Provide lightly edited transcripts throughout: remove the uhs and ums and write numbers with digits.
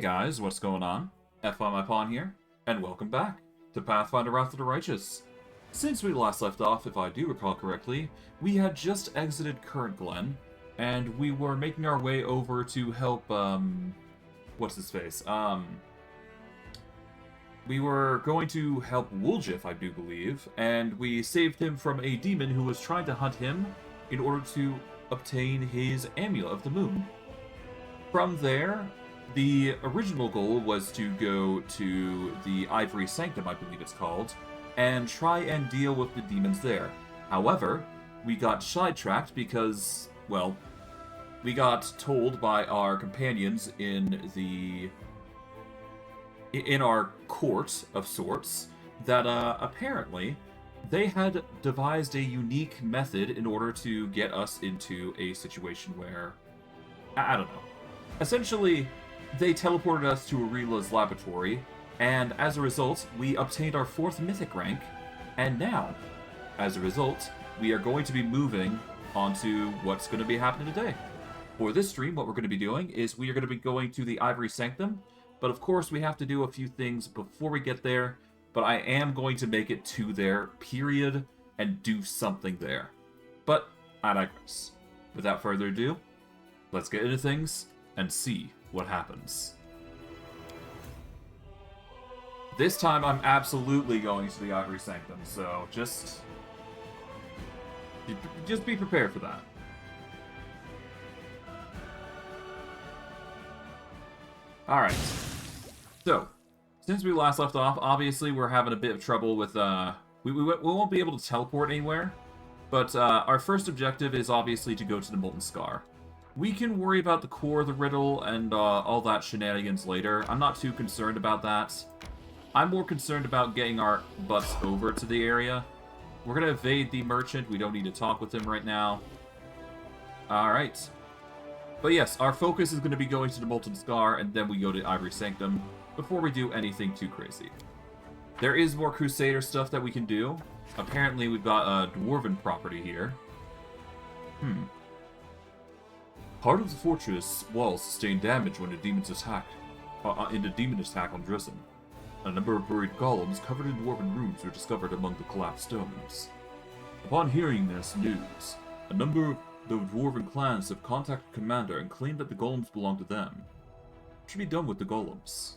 guys, what's going on? F on my pawn here, and welcome back to Pathfinder Wrath of the Righteous. Since we last left off, if I do recall correctly, we had just exited Current Glen, and we were making our way over to help, what's his face? We were going to help Woljif, I do believe, and we saved him from a demon who was trying to hunt him in order to obtain his Amulet of the Moon. From there, the original goal was to go to the Ivory Sanctum, I believe it's called, and try and deal with the demons there. However, we got sidetracked because, well, we got told by our companions in our court of sorts that apparently they had devised a unique method in order to get us into a situation where, I don't know. Essentially, they teleported us to Arila's laboratory, and as a result, we obtained our 4th mythic rank, and now, as a result, we are going to be moving on to what's going to be happening today. For this stream, what we're going to be doing is we are going to be going to the Ivory Sanctum, but of course we have to do a few things before we get there, but I am going to make it to there, period, and do something there. But I digress. Without further ado, let's get into things and see what happens. This time I'm absolutely going to the Ivory Sanctum, so just be prepared for that. Alright. So, since we last left off, obviously we're having a bit of trouble with, we won't be able to teleport anywhere, but our first objective is obviously to go to the Molten Scar. We can worry about the core of the riddle and all that shenanigans later. I'm not too concerned about that. I'm more concerned about getting our butts over to the area. We're going to evade the merchant. We don't need to talk with him right now. Alright. But yes, our focus is going to be going to the Molten Scar, and then we go to Ivory Sanctum before we do anything too crazy. There is more Crusader stuff that we can do. Apparently we've got a Dwarven property here. Part of the fortress walls sustained damage when a demon's attack, in a demon attack on Drezen. A number of buried golems covered in dwarven runes were discovered among the collapsed stones. Upon hearing this news, a number of the dwarven clans have contacted Commander and claimed that the golems belong to them. What should be done with the golems?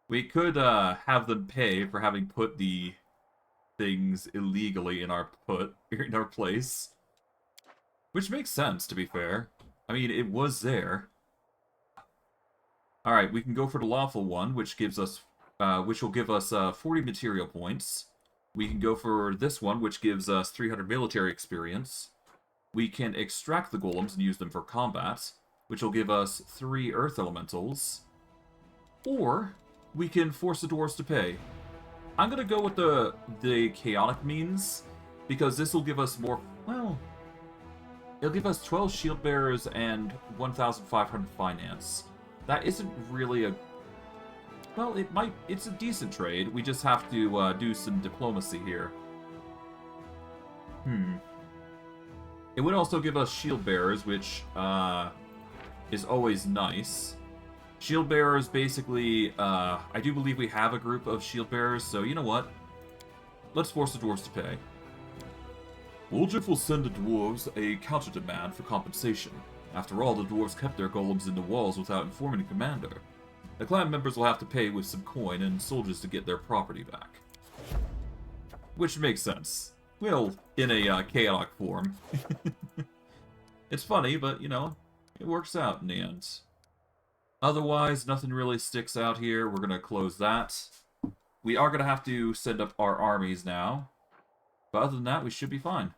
We could have them pay for having put the things illegally in our place. Which makes sense, to be fair. I mean, it was there. Alright, we can go for the lawful one, which gives us which will give us 40 material points. We can go for this one, which gives us 300 military experience. We can extract the golems and use them for combat, which will give us 3 earth elementals. Or we can force the dwarves to pay. I'm gonna go with the chaotic means, because this will give us more, well, it'll give us 12 shield bearers and 1,500 finance. That isn't really a, well, it's a decent trade. We just have to do some diplomacy here. It would also give us shield bearers, which is always nice. Shield bearers, basically, I do believe we have a group of shield bearers, so you know what? Let's force the dwarves to pay. Woljif will send the dwarves a counter-demand for compensation. After all, the dwarves kept their golems in the walls without informing the commander. The clan members will have to pay with some coin and soldiers to get their property back. Which makes sense. Well, in a chaotic form. It's funny, but, you know, it works out in the end. Otherwise, nothing really sticks out here. We're going to close that. We are going to have to send up our armies now. But other than that, we should be fine.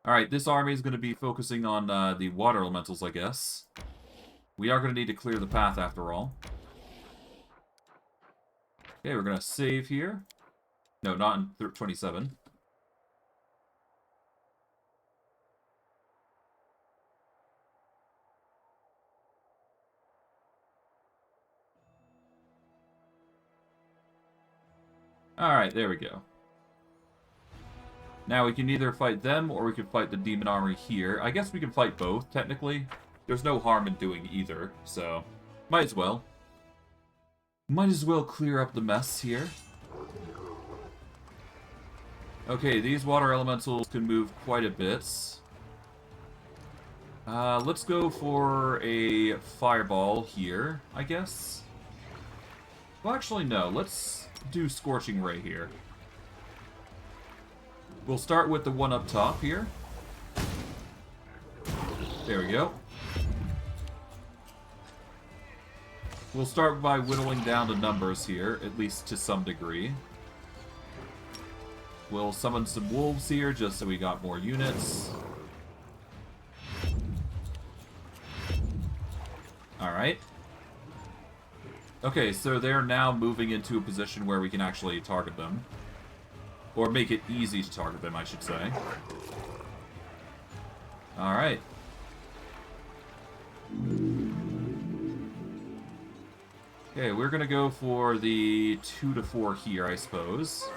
Alright, this army is going to be focusing on the water elementals, I guess. We are going to need to clear the path after all. Okay, we're going to save here. No, not in 27. Alright, there we go. Now we can either fight them, or we can fight the demon army here. I guess we can fight both, technically. There's no harm in doing either, so... might as well. Might as well clear up the mess here. Okay, these water elementals can move quite a bit. Let's go for a fireball here, I guess. Well, actually, no. Let's do Scorching Ray here. We'll start with the one up top here. There we go. We'll start by whittling down the numbers here, at least to some degree. We'll summon some wolves here, just so we got more units. Alright. Okay, so they're now moving into a position where we can actually target them. Or make it easy to target them, I should say. Alright. Okay, we're gonna go for the 2 to 4 here, I suppose.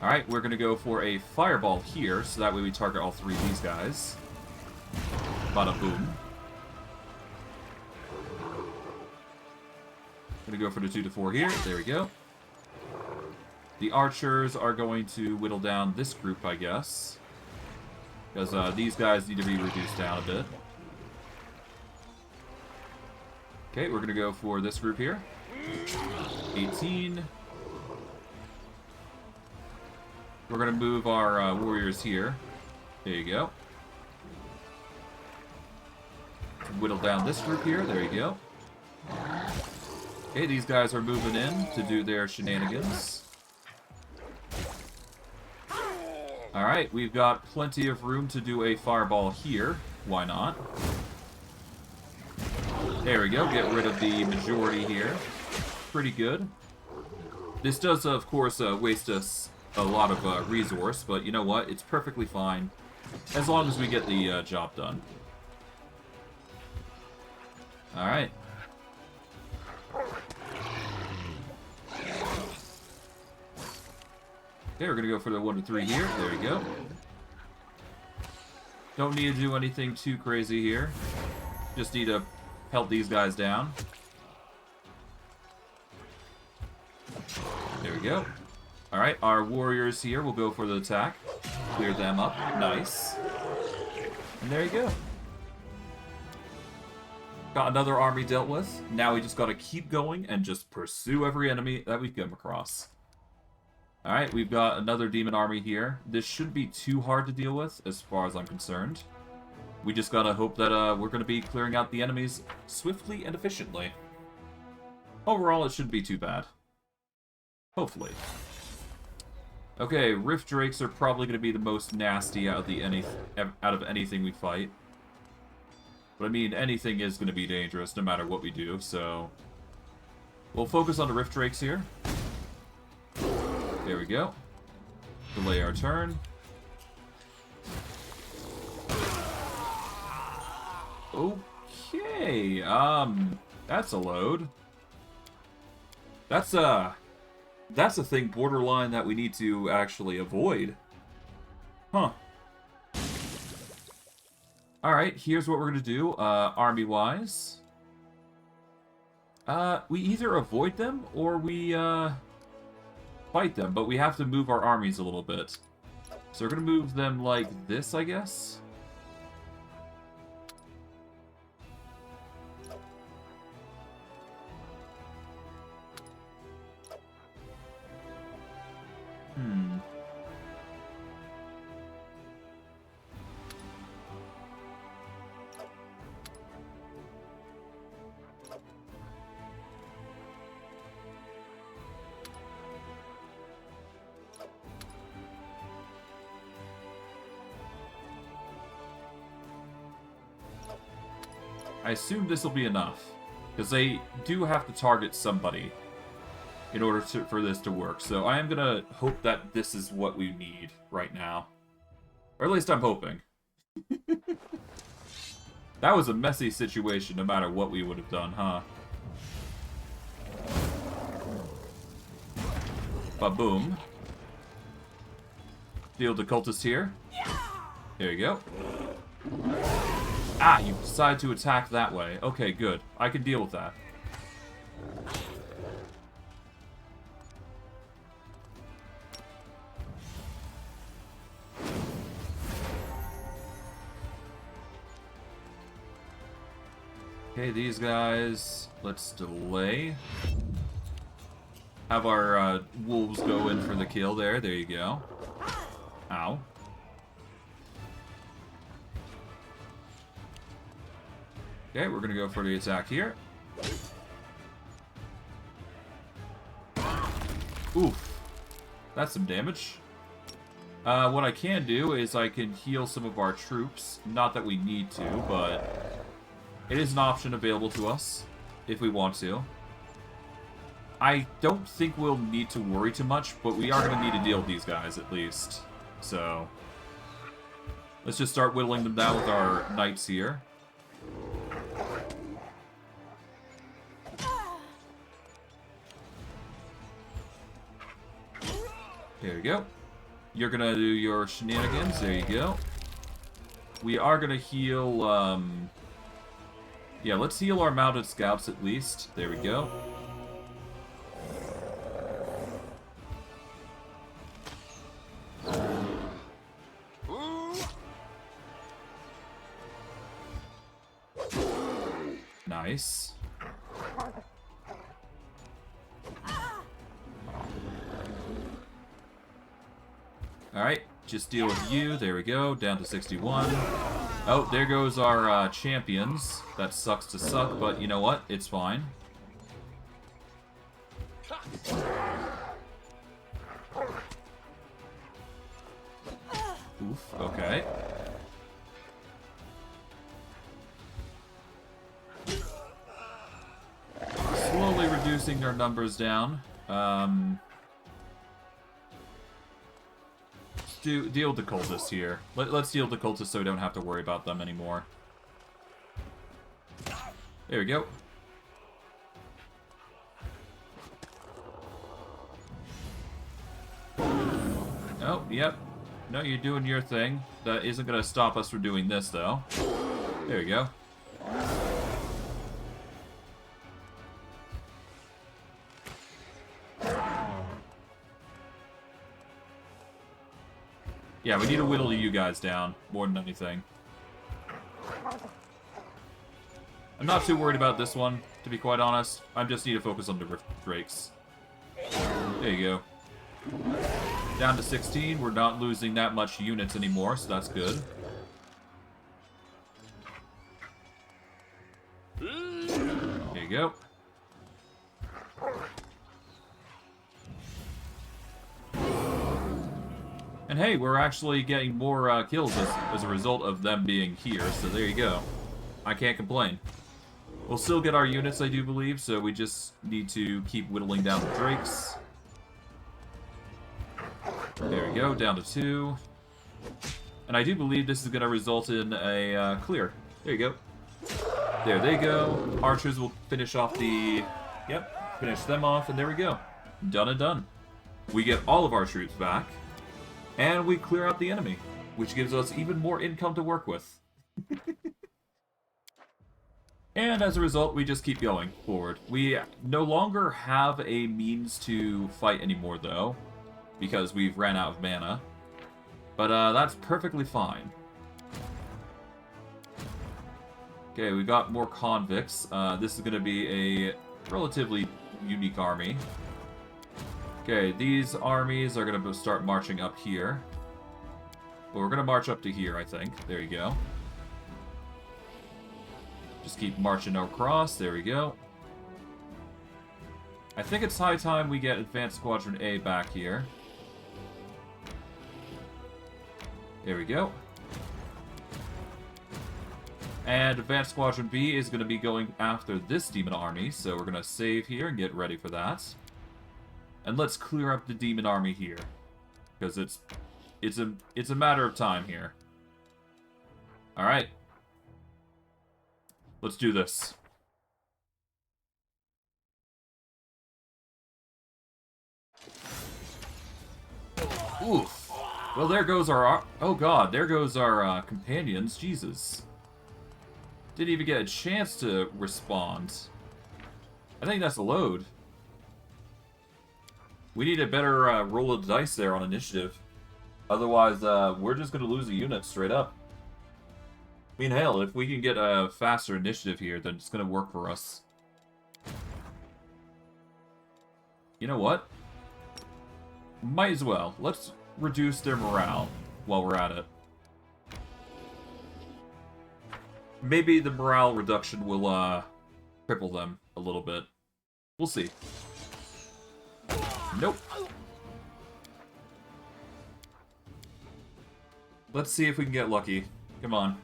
Alright, we're gonna go for a fireball here, so that way we target all 3 of these guys. Bada boom. Gonna go for the 2 to 4 here. There we go. The archers are going to whittle down this group, I guess. Because these guys need to be reduced down a bit. Okay, we're gonna go for this group here. 18. We're gonna move our warriors here. There you go. Whittle down this group here. There you go. Okay, these guys are moving in to do their shenanigans. Alright, we've got plenty of room to do a fireball here. Why not? There we go, get rid of the majority here. Pretty good. This does, of course, waste us a lot of resource, but you know what? It's perfectly fine. As long as we get the job done. Alright. Okay, we're gonna go for the 1 to 3 here. There we go. Don't need to do anything too crazy here. Just need to pelt these guys down. There we go. Alright, our warriors here will go for the attack. Clear them up. Nice. And there you go. Got another army dealt with. Now we just gotta keep going and just pursue every enemy that we come across. Alright, we've got another demon army here. This shouldn't be too hard to deal with, as far as I'm concerned. We just gotta hope that we're gonna be clearing out the enemies swiftly and efficiently. Overall, it shouldn't be too bad. Hopefully. Okay, Rift Drakes are probably gonna be the most nasty out of anything we fight. But I mean, anything is gonna be dangerous no matter what we do, so... we'll focus on the Rift Drakes here. There we go. Delay our turn. Okay, that's a load. That's a thing borderline that we need to actually avoid. Huh. Alright, here's what we're gonna do, army-wise. We either avoid them, or we, fight them, but we have to move our armies a little bit. So we're gonna move them like this, I guess. I assume this will be enough, because they do have to target somebody in order for this to work. So I am going to hope that this is what we need right now. Or at least I'm hoping. That was a messy situation no matter what we would have done, huh? Ba-boom. Deal the cultist here. There you go. Ah, you decided to attack that way. Okay, good. I can deal with that. Okay, these guys, let's delay. Have our wolves go in for the kill there. There you go. Ow. Okay, we're gonna go for the attack here. Oof. That's some damage. What I can do is I can heal some of our troops. Not that we need to, but it is an option available to us if we want to. I don't think we'll need to worry too much, but we are going to need to deal with these guys at least. So, let's just start whittling them down with our knights here. There you go. You're going to do your shenanigans. There you go. We are going to heal, yeah, let's heal our mounted scouts at least. There we go. Nice. Alright, just deal with you. There we go. Down to 61. Oh, there goes our champions. That sucks to suck, but you know what? It's fine. Oof, okay. Slowly reducing their numbers down. Deal with the cultists here. Let's deal with the cultists so we don't have to worry about them anymore. There we go. Oh, yep. No, you're doing your thing. That isn't going to stop us from doing this, though. There we go. Yeah, we need to whittle you guys down, more than anything. I'm not too worried about this one, to be quite honest. I just need to focus on the drakes. There you go. Down to 16. We're not losing that much units anymore, so that's good. There you go. And hey, we're actually getting more kills as a result of them being here, so there you go. I can't complain. We'll still get our units, I do believe, so we just need to keep whittling down the drakes. There we go, down to 2. And I do believe this is going to result in a clear. There you go. There they go. Archers will finish off the... Yep, finish them off, and there we go. Done and done. We get all of our troops back. And we clear out the enemy, which gives us even more income to work with. And as a result, we just keep going forward. We no longer have a means to fight anymore, though, because we've ran out of mana. But that's perfectly fine. Okay, we got more convicts. This is going to be a relatively unique army. Okay, these armies are going to start marching up here. But we're going to march up to here, I think. There you go. Just keep marching across. There we go. I think it's high time we get Advanced Squadron A back here. There we go. And Advanced Squadron B is going to be going after this demon army, so we're going to save here and get ready for that. And let's clear up the demon army here, because it's a matter of time here. All right, let's do this. Oof. Well, there goes our... Oh god, there goes our companions. Jesus. Didn't even get a chance to respond. I think that's a load. We need a better roll of the dice there on initiative. Otherwise, we're just going to lose a unit straight up. I mean, hell, if we can get a faster initiative here, then it's going to work for us. You know what? Might as well. Let's reduce their morale while we're at it. Maybe the morale reduction will, cripple them a little bit. We'll see. Nope. Let's see if we can get lucky. Come on.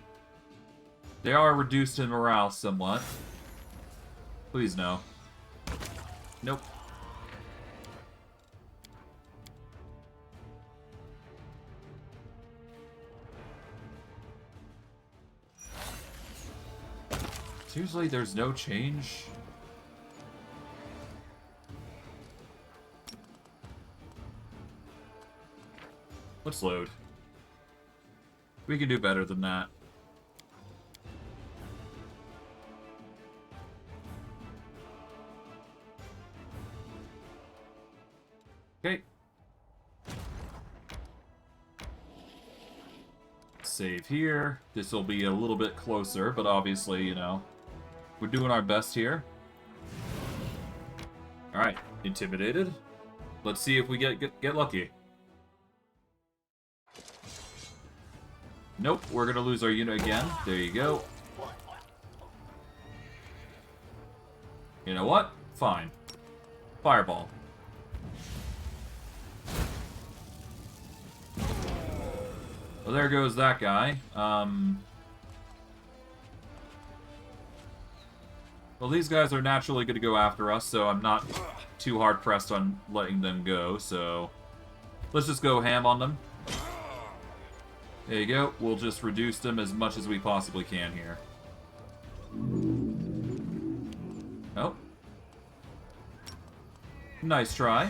They are reduced in morale somewhat. Please no. Nope. Seriously, there's no change? Let's load. We can do better than that. Okay. Save here. This will be a little bit closer, but obviously, you know, we're doing our best here. Alright, intimidated. Let's see if we get lucky. Nope, we're gonna lose our unit again. There you go. You know what? Fine. Fireball. Well, there goes that guy. Well, these guys are naturally going to go after us, so I'm not too hard-pressed on letting them go, so... Let's just go ham on them. There you go. We'll just reduce them as much as we possibly can here. Oh. Nice try.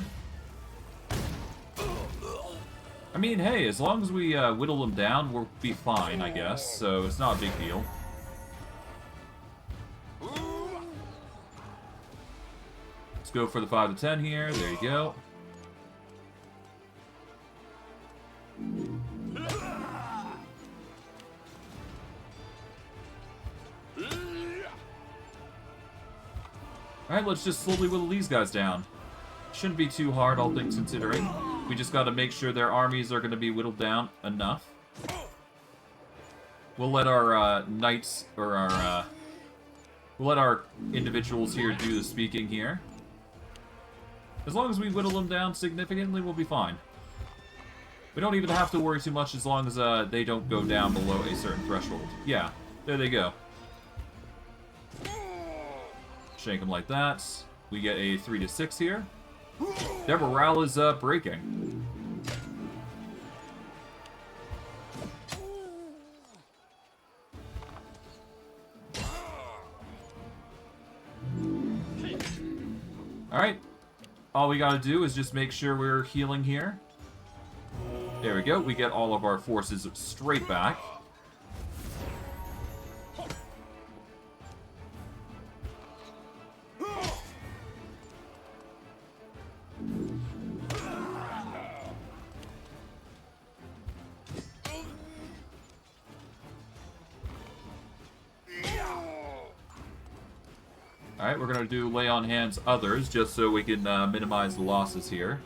I mean, hey, as long as we whittle them down, we'll be fine, I guess. So it's not a big deal. Let's go for the 5 to 10 here. There you go. Alright, let's just slowly whittle these guys down. Shouldn't be too hard, all things considering. We just gotta make sure their armies are gonna be whittled down enough. We'll let our knights, or our, we'll let our individuals here do the speaking here. As long as we whittle them down significantly, we'll be fine. We don't even have to worry too much as long as they don't go down below a certain threshold. Yeah, there they go. Shake them like that. We get a 3 to 6 here. Their morale is breaking. Alright. All we gotta do is just make sure we're healing here. There we go. We get all of our forces straight back. Alright, we're gonna do lay on hands others, just so we can minimize the losses here.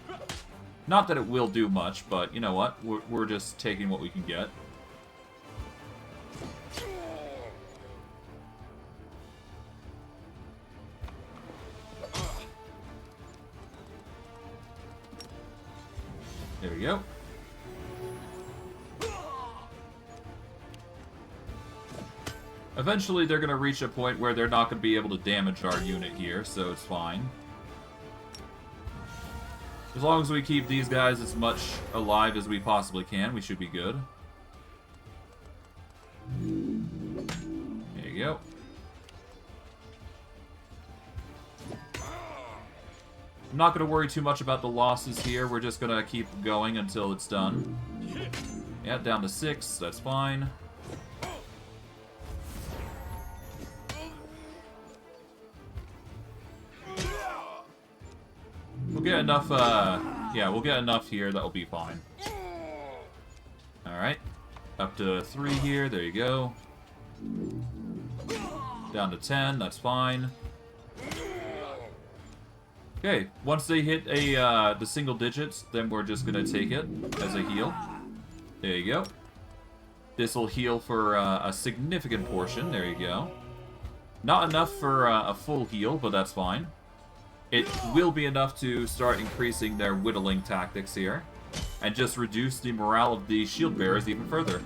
Not that it will do much, but you know what? We're just taking what we can get. There we go. Eventually, they're going to reach a point where they're not going to be able to damage our unit here, so it's fine. As long as we keep these guys as much alive as we possibly can, we should be good. There you go. I'm not going to worry too much about the losses here. We're just going to keep going until it's done. Yeah, down to 6. That's fine. We'll get enough, yeah, we'll get enough here. That'll be fine. Alright. Up to 3 here. There you go. Down to 10. That's fine. Okay, once they hit the single digits, then we're just gonna take it as a heal. There you go. This will heal for a significant portion. There you go. Not enough for a full heal, but that's fine. It will be enough to start increasing their whittling tactics here, and just reduce the morale of the shield bearers even further.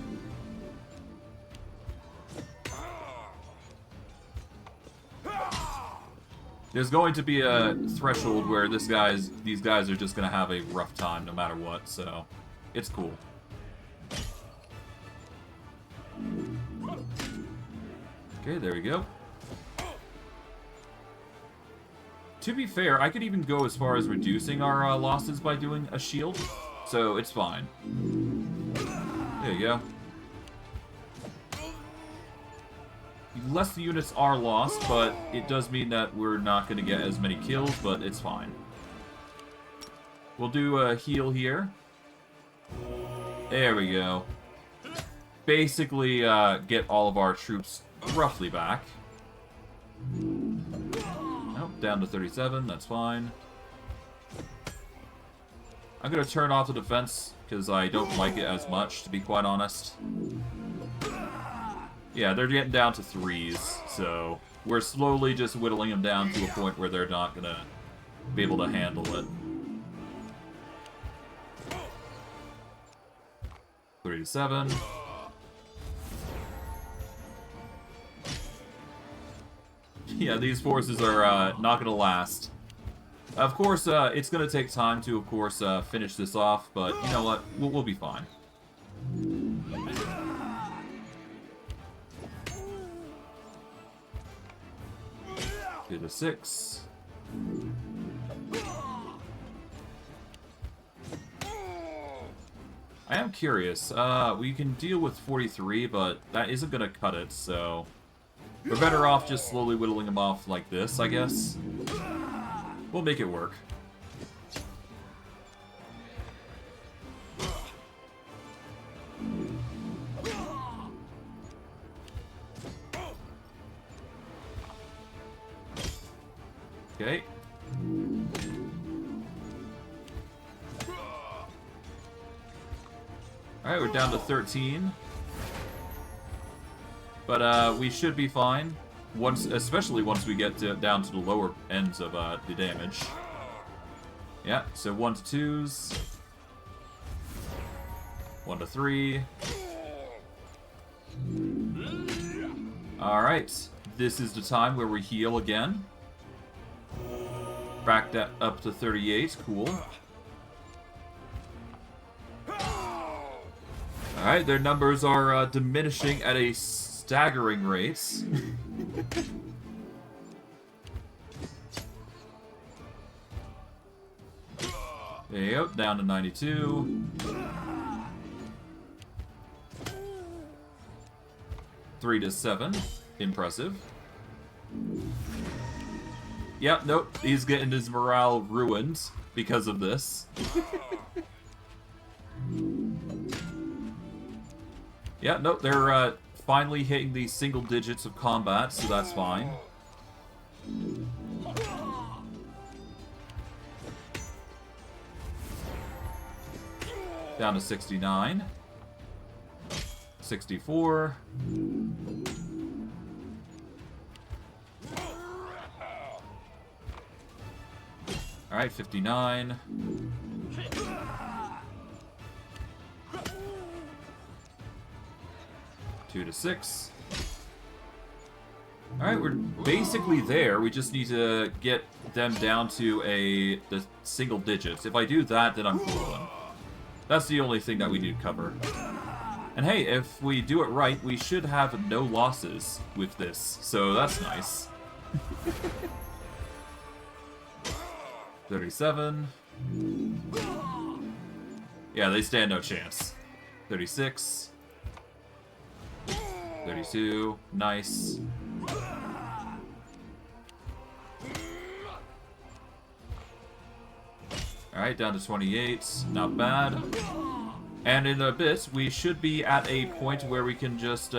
There's going to be a threshold where these guys are just going to have a rough time no matter what, so it's cool. Okay, there we go. To be fair, I could even go as far as reducing our losses by doing a shield, so it's fine. There you go. Less units are lost, but it does mean that we're not going to get as many kills, but it's fine. We'll do a heal here. There we go. Basically, get all of our troops roughly back. Nope, down to 37, that's fine. I'm going to turn off the defense, because I don't like it as much, to be quite honest. Yeah, they're getting down to 3s, so we're slowly just whittling them down to a point where they're not going to be able to handle it. 37. Yeah, these forces are not going to last. Of course, it's going to take time to, of course, finish this off, but you know what? We'll be fine. 2 to 6. I am curious. We can deal with 43, but that isn't going to cut it, so we're better off just slowly whittling them off like this, I guess. We'll make it work. Okay. Alright, we're down to 13. But we should be fine. Especially once we get down to the lower ends of the damage. Yeah, so 1 to 2s. 1 to 3. Alright. This is the time where we heal again. Back that up to 38. Cool. Alright, their numbers are diminishing at a staggering rate. There you go, down to 92. 3 to 7. Impressive. Yep, nope, he's getting his morale ruined because of this. Yeah, nope, they're finally hitting the single digits of combat, so that's fine. Down to 69. 64. Alright, 59. Two to 6. Alright, we're basically there. We just need to get them down to the single digits. If I do that, then I'm golden. That's the only thing that we need to cover. And hey, if we do it right, we should have no losses with this. So that's nice. 37. Yeah, they stand no chance. 36. 32. Nice. Alright, down to 28. Not bad. And in a bit, we should be at a point where we can just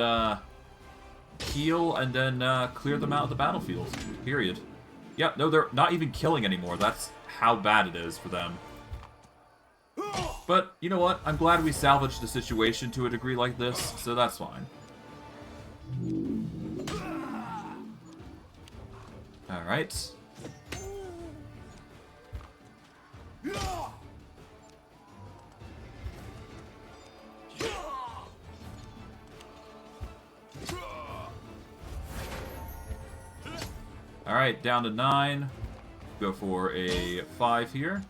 heal and then clear them out of the battlefield. Period. Yeah, no, they're not even killing anymore. That's how bad it is for them. But, you know what? I'm glad we salvaged the situation to a degree like this, so that's fine. Alright. Alright, down to 9. Go for a 5 here.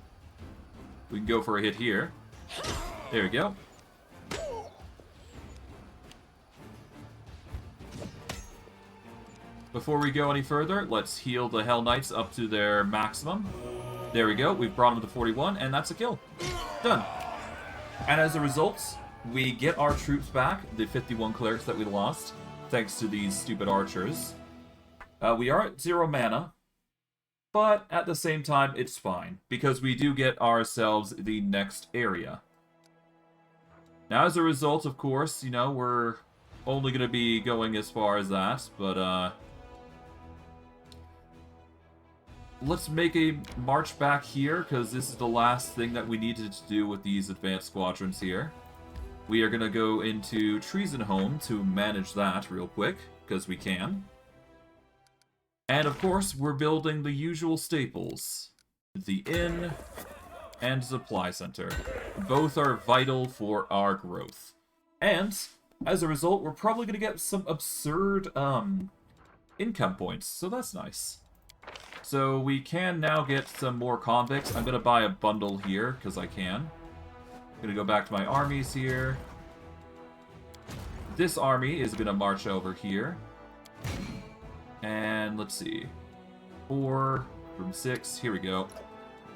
We can go for a hit here. There we go. Before we go any further, let's heal the Hell Knights up to their maximum. There we go. We've brought them to 41, and that's a kill. Done. And as a result, we get our troops back, the 51 clerics that we lost, thanks to these stupid archers. We are at 0 mana, but at the same time, it's fine, because we do get ourselves the next area. Now, as a result, of course, you know, we're only going to be going as far as that, but, let's make a march back here, because this is the last thing that we needed to do with these advanced squadrons here. We are going to go into Drezen home to manage that real quick, because we can. And of course, we're building the usual staples. The inn and supply center. Both are vital for our growth. And, as a result, we're probably going to get some absurd income points, so that's nice. So we can now get some more convicts. I'm going to buy a bundle here, because I can. I'm going to go back to my armies here. This army is going to march over here. And let's see. 4 from 6. Here we go.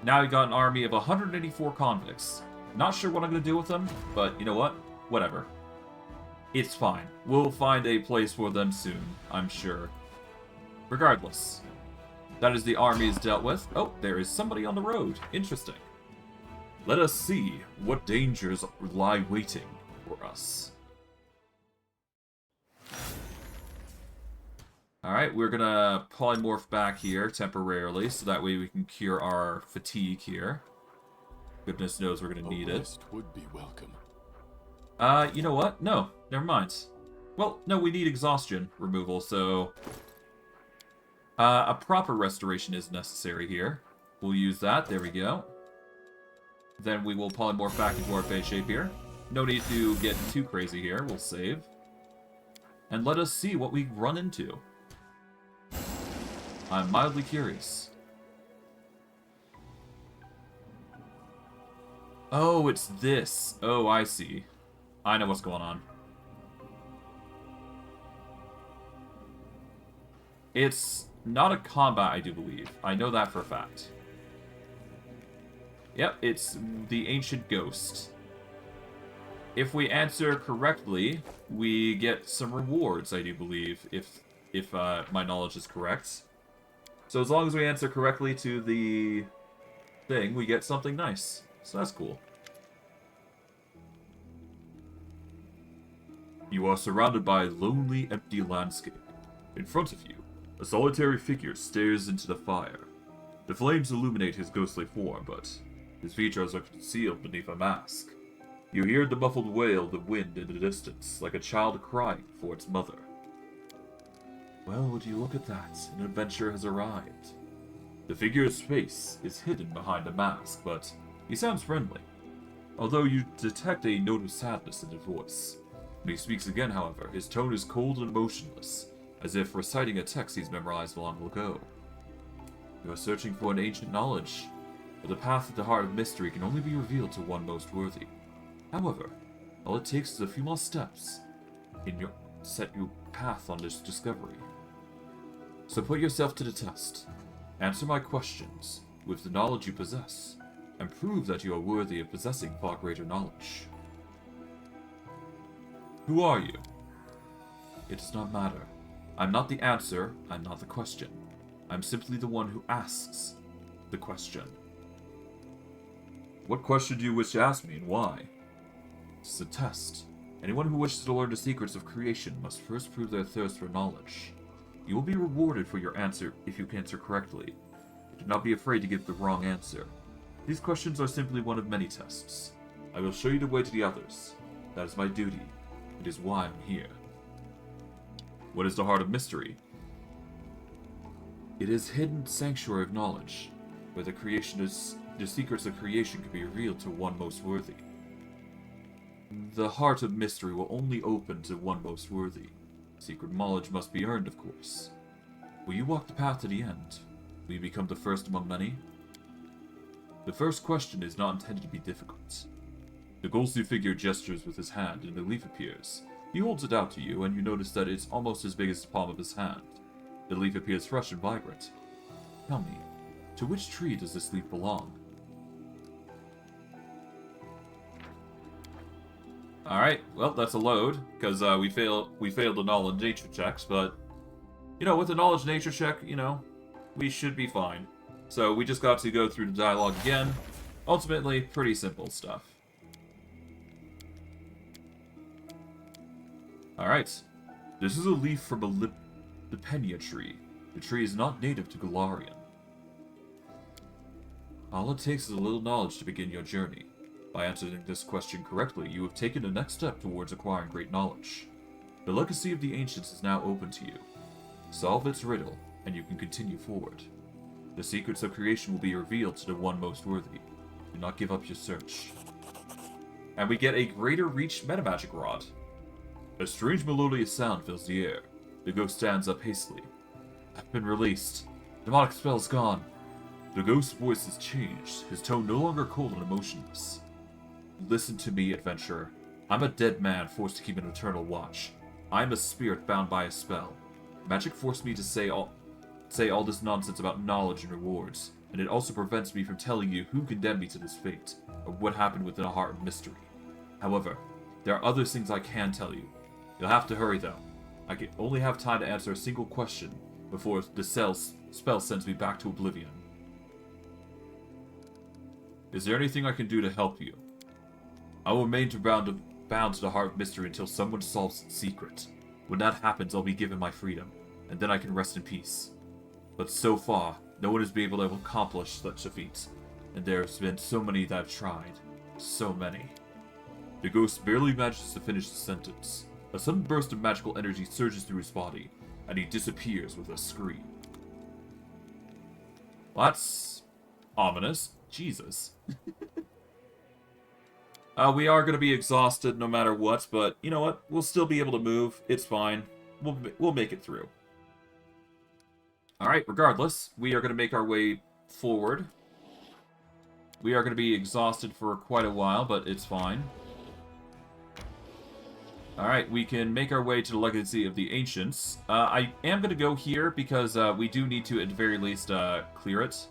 Now we got an army of 184 convicts. Not sure what I'm going to do with them, but you know what? Whatever. It's fine. We'll find a place for them soon, I'm sure. Regardless. That is the armies dealt with. Oh, there is somebody on the road. Interesting. Let us see what dangers lie waiting for us. Alright, we're gonna polymorph back here temporarily, so that way we can cure our fatigue here. Goodness knows we're gonna need it. Would be welcome. You know what? No, never mind. Well, no, we need exhaustion removal, so... a proper restoration is necessary here. We'll use that, there we go. Then we will polymorph back into our base shape here. No need to get too crazy here, we'll save. And let us see what we run into. I'm mildly curious. Oh, it's this. Oh, I see. I know what's going on. It's not a combat, I do believe. I know that for a fact. Yep, it's the Ancient Ghost. If we answer correctly, we get some rewards, I do believe, if my knowledge is correct. So as long as we answer correctly to the thing, we get something nice. So that's cool. You are surrounded by a lonely, empty landscape. In front of you, a solitary figure stares into the fire. The flames illuminate his ghostly form, but his features are concealed beneath a mask. You hear the muffled wail of the wind in the distance, like a child crying for its mother. Well, would you look at that? An adventure has arrived. The figure's face is hidden behind a mask, but he sounds friendly. Although you detect a note of sadness in his voice. When he speaks again, however, his tone is cold and emotionless, as if reciting a text he's memorized long ago. You are searching for an ancient knowledge, but the path at the heart of mystery can only be revealed to one most worthy. However, all it takes is a few more steps in your set your path on this discovery. So put yourself to the test. Answer my questions. with the knowledge you possess, and prove that you are worthy of possessing far greater knowledge. Who are you? It does not matter. I'm not the answer, I'm not the question. I'm simply the one who asks the question. What question do you wish to ask me, and why? This is a test. Anyone who wishes to learn the secrets of creation must first prove their thirst for knowledge. You will be rewarded for your answer if you can answer correctly. Do not be afraid to give the wrong answer. These questions are simply one of many tests. I will show you the way to the others. That is my duty. It is why I'm here. What is the heart of mystery? It is hidden sanctuary of knowledge, where the secrets of creation can be revealed to one most worthy. The heart of mystery will only open to one most worthy. Secret knowledge must be earned, of course. Will you walk the path to the end? Will you become the first among many? The first question is not intended to be difficult. The ghostly figure gestures with his hand and a leaf appears. He holds it out to you, and you notice that it's almost as big as the palm of his hand. The leaf appears fresh and vibrant. Tell me, to which tree does this leaf belong? Alright, well, that's a load, because we failed the knowledge nature checks, but, you know, with the knowledge nature check, you know, we should be fine. So we just got to go through the dialogue again. Ultimately, pretty simple stuff. Alright, this is a leaf from a Lepenia tree. The tree is not native to Galarian. All it takes is a little knowledge to begin your journey. By answering this question correctly, you have taken the next step towards acquiring great knowledge. The legacy of the ancients is now open to you. Solve its riddle, and you can continue forward. The secrets of creation will be revealed to the one most worthy. Do not give up your search. And we get a greater reach metamagic rod. A strange melodious sound fills the air. The ghost stands up hastily. I've been released. Demonic spell's gone. The ghost's voice has changed, his tone no longer cold and emotionless. Listen to me, adventurer. I'm a dead man forced to keep an eternal watch. I'm a spirit bound by a spell. Magic forced me to say all this nonsense about knowledge and rewards, and it also prevents me from telling you who condemned me to this fate, or what happened within a heart of mystery. However, there are other things I can tell you. You'll have to hurry, though. I can only have time to answer a single question before the spell sends me back to oblivion. Is there anything I can do to help you? I will remain bound to the heart of mystery until someone solves its secret. When that happens, I'll be given my freedom, and then I can rest in peace. But so far, no one has been able to accomplish such a feat, and there's been so many that have tried. So many. The ghost barely manages to finish the sentence. A sudden burst of magical energy surges through his body, and he disappears with a scream. Well, that's ominous. Jesus. We are going to be exhausted no matter what, but you know what? We'll still be able to move. It's fine. We'll make it through. Alright, regardless, we are going to make our way forward. We are going to be exhausted for quite a while, but it's fine. Alright, we can make our way to the legacy of the ancients. I am going to go here because we do need to, at the very least, clear it.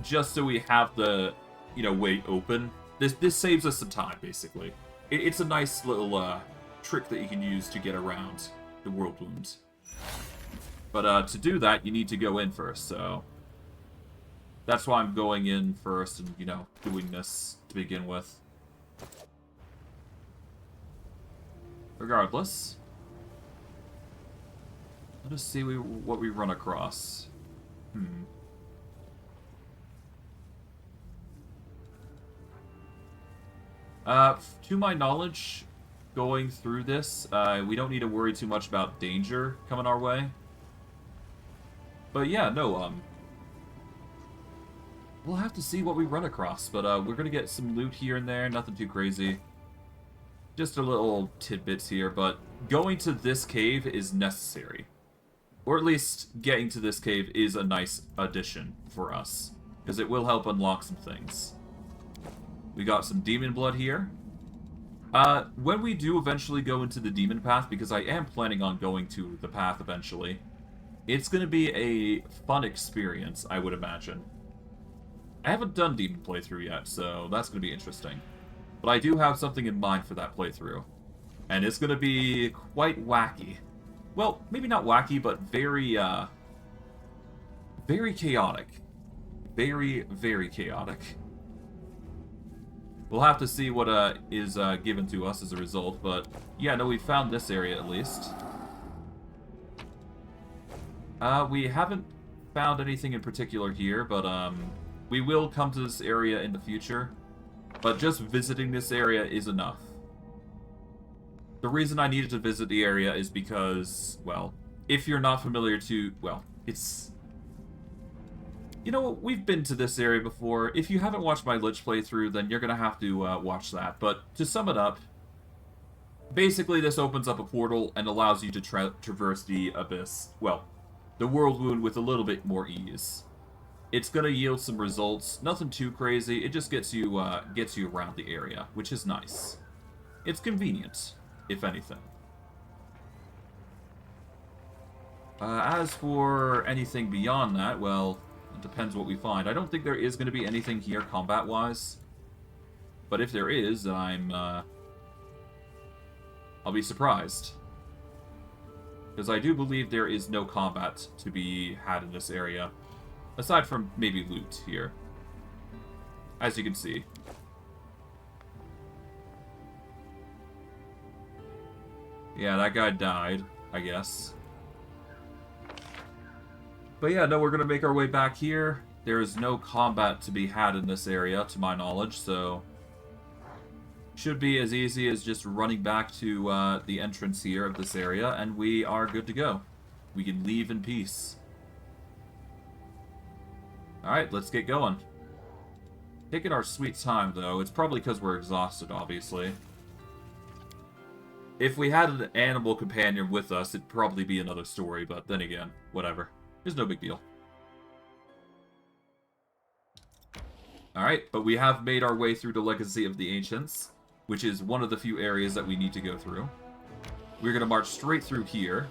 Just so we have the, you know, way open. This saves us some time, basically. It's a nice little trick that you can use to get around the world wounds. But to do that, you need to go in first, so that's why I'm going in first and, you know, doing this to begin with. Regardless, let us see what we run across. To my knowledge, going through this, we don't need to worry too much about danger coming our way. But yeah, no, we'll have to see what we run across, but we're gonna get some loot here and there, nothing too crazy. Just a little tidbits here, but going to this cave is necessary. Or at least getting to this cave is a nice addition for us, because it will help unlock some things. We got some demon blood here. When we do eventually go into the demon path, because I am planning on going to the path eventually, It's going to be a fun experience, I would imagine. I haven't done Demon playthrough yet, so that's going to be interesting. But I do have something in mind for that playthrough. And it's going to be quite wacky. Well, maybe not wacky, but very, very chaotic. Very, very chaotic. We'll have to see what is given to us as a result, but yeah, no, we found this area at least. We haven't found anything in particular here, but we will come to this area in the future. But just visiting this area is enough. The reason I needed to visit the area is because, well, if you're not familiar to, well, it's... You know, we've been to this area before. If you haven't watched my Lich playthrough, then you're going to have to watch that. But to sum it up, basically this opens up a portal and allows you to traverse the abyss. Well, the World Wound with a little bit more ease. It's going to yield some results. Nothing too crazy. It just gets you around the area, which is nice. It's convenient, if anything. As for anything beyond that, well... It depends what we find. I don't think there is going to be anything here combat-wise. But if there is, then I'll be surprised. Because I do believe there is no combat to be had in this area. Aside from maybe loot here. As you can see. Yeah, that guy died, I guess. But yeah, no, we're going to make our way back here. There is no combat to be had in this area, to my knowledge, so... Should be as easy as just running back to the entrance here of this area, and we are good to go. We can leave in peace. Alright, let's get going. Taking our sweet time, though. It's probably because we're exhausted, obviously. If we had an animal companion with us, it'd probably be another story, but then again, whatever. It's no big deal. Alright, but we have made our way through the Legacy of the Ancients, which is one of the few areas that we need to go through. We're going to march straight through here.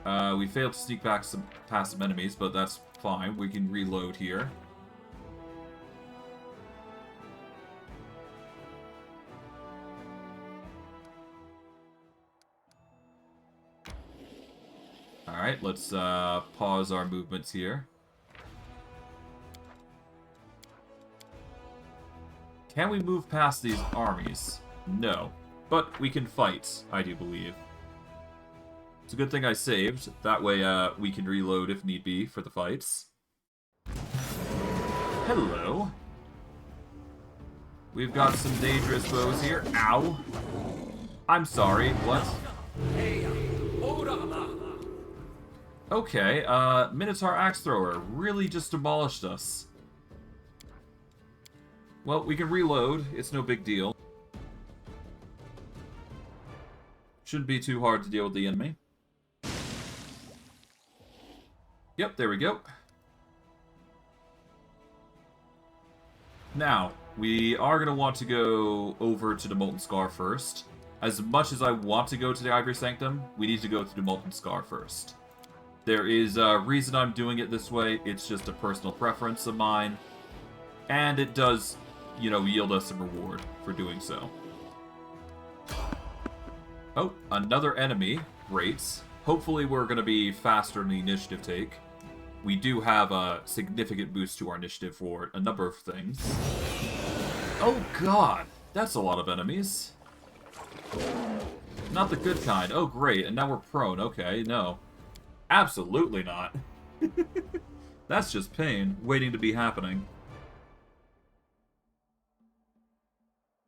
We failed to sneak back past some enemies, but that's fine. We can reload here. Alright, let's pause our movements here. Can we move past these armies? No. But we can fight, I do believe. It's a good thing I saved. That way we can reload if need be for the fights. Hello. We've got some dangerous foes here. Ow. I'm sorry, what? Okay, Minotaur Axe Thrower really just demolished us. Well, we can reload. It's no big deal. Shouldn't be too hard to deal with the enemy. Yep, there we go. Now, we are going to want to go over to the Molten Scar first. As much as I want to go to the Ivory Sanctum, we need to go to the Molten Scar first. There is a reason I'm doing it this way. It's just a personal preference of mine. And it does, you know, yield us some reward for doing so. Oh, another enemy. Great. Hopefully we're going to be faster in the initiative take. We do have a significant boost to our initiative for a number of things. Oh god! That's a lot of enemies. Not the good kind. Oh great, and now we're prone. Okay, no. Absolutely not. That's just pain waiting to be happening.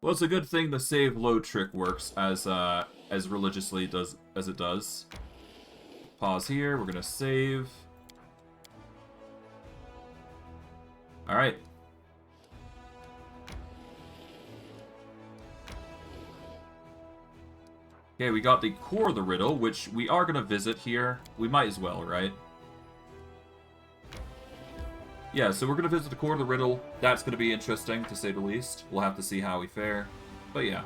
Well, it's a good thing the save load trick works as religiously as it does. Pause here. We're gonna save. All right. Okay, we got the core of the riddle, which we are gonna visit here. We might as well, right? Yeah, so we're going to visit the core of the riddle. That's going to be interesting, to say the least. We'll have to see how we fare. But yeah.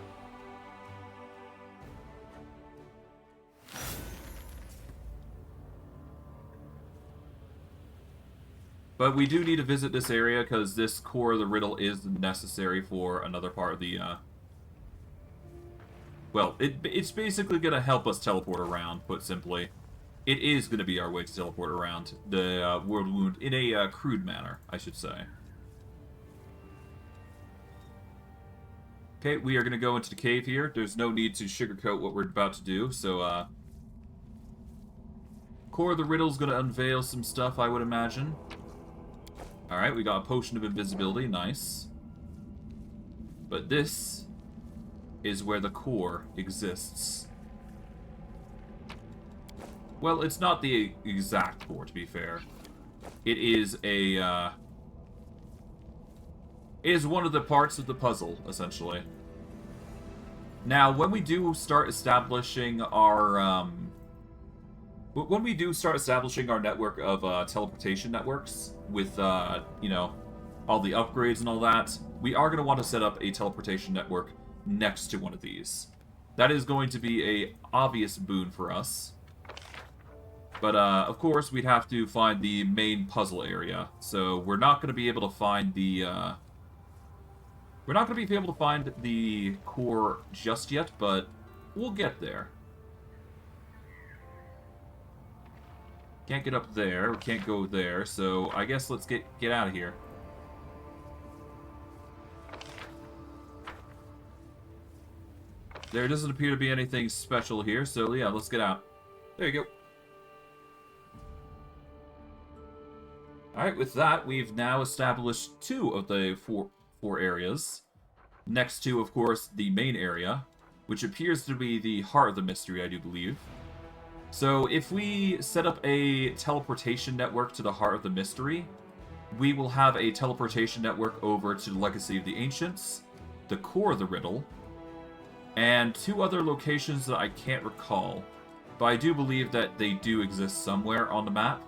But we do need to visit this area because this core of the riddle is necessary for another part of the, well, it's basically going to help us teleport around, put simply. It is going to be our way to teleport around the World Wound in a crude manner, I should say. Okay, we are going to go into the cave here. There's no need to sugarcoat what we're about to do, so, core of the riddle is going to unveil some stuff, I would imagine. Alright, we got a potion of invisibility, nice. But this is where the core exists. Well, it's not the exact core, to be fair. It is a, it is one of the parts of the puzzle, essentially. Now, when we do start establishing our, when we do start establishing our network of teleportation networks with, you know, all the upgrades and all that, we are going to want to set up a teleportation network next to one of these. That is going to be a obvious boon for us. But, of course, we'd have to find the main puzzle area. So we're not going to be able to find the, we're not going to be able to find the core just yet, but we'll get there. Can't get up there, we can't go there, so I guess let's get out of here. There doesn't appear to be anything special here, so yeah, let's get out. There you go. Alright, with that, we've now established 2 of the four areas. Next to, of course, the main area, which appears to be the heart of the mystery, I do believe. So, if we set up a teleportation network to the heart of the mystery, we will have a teleportation network over to the Legacy of the Ancients, the core of the riddle, and 2 other locations that I can't recall. But I do believe that they do exist somewhere on the map,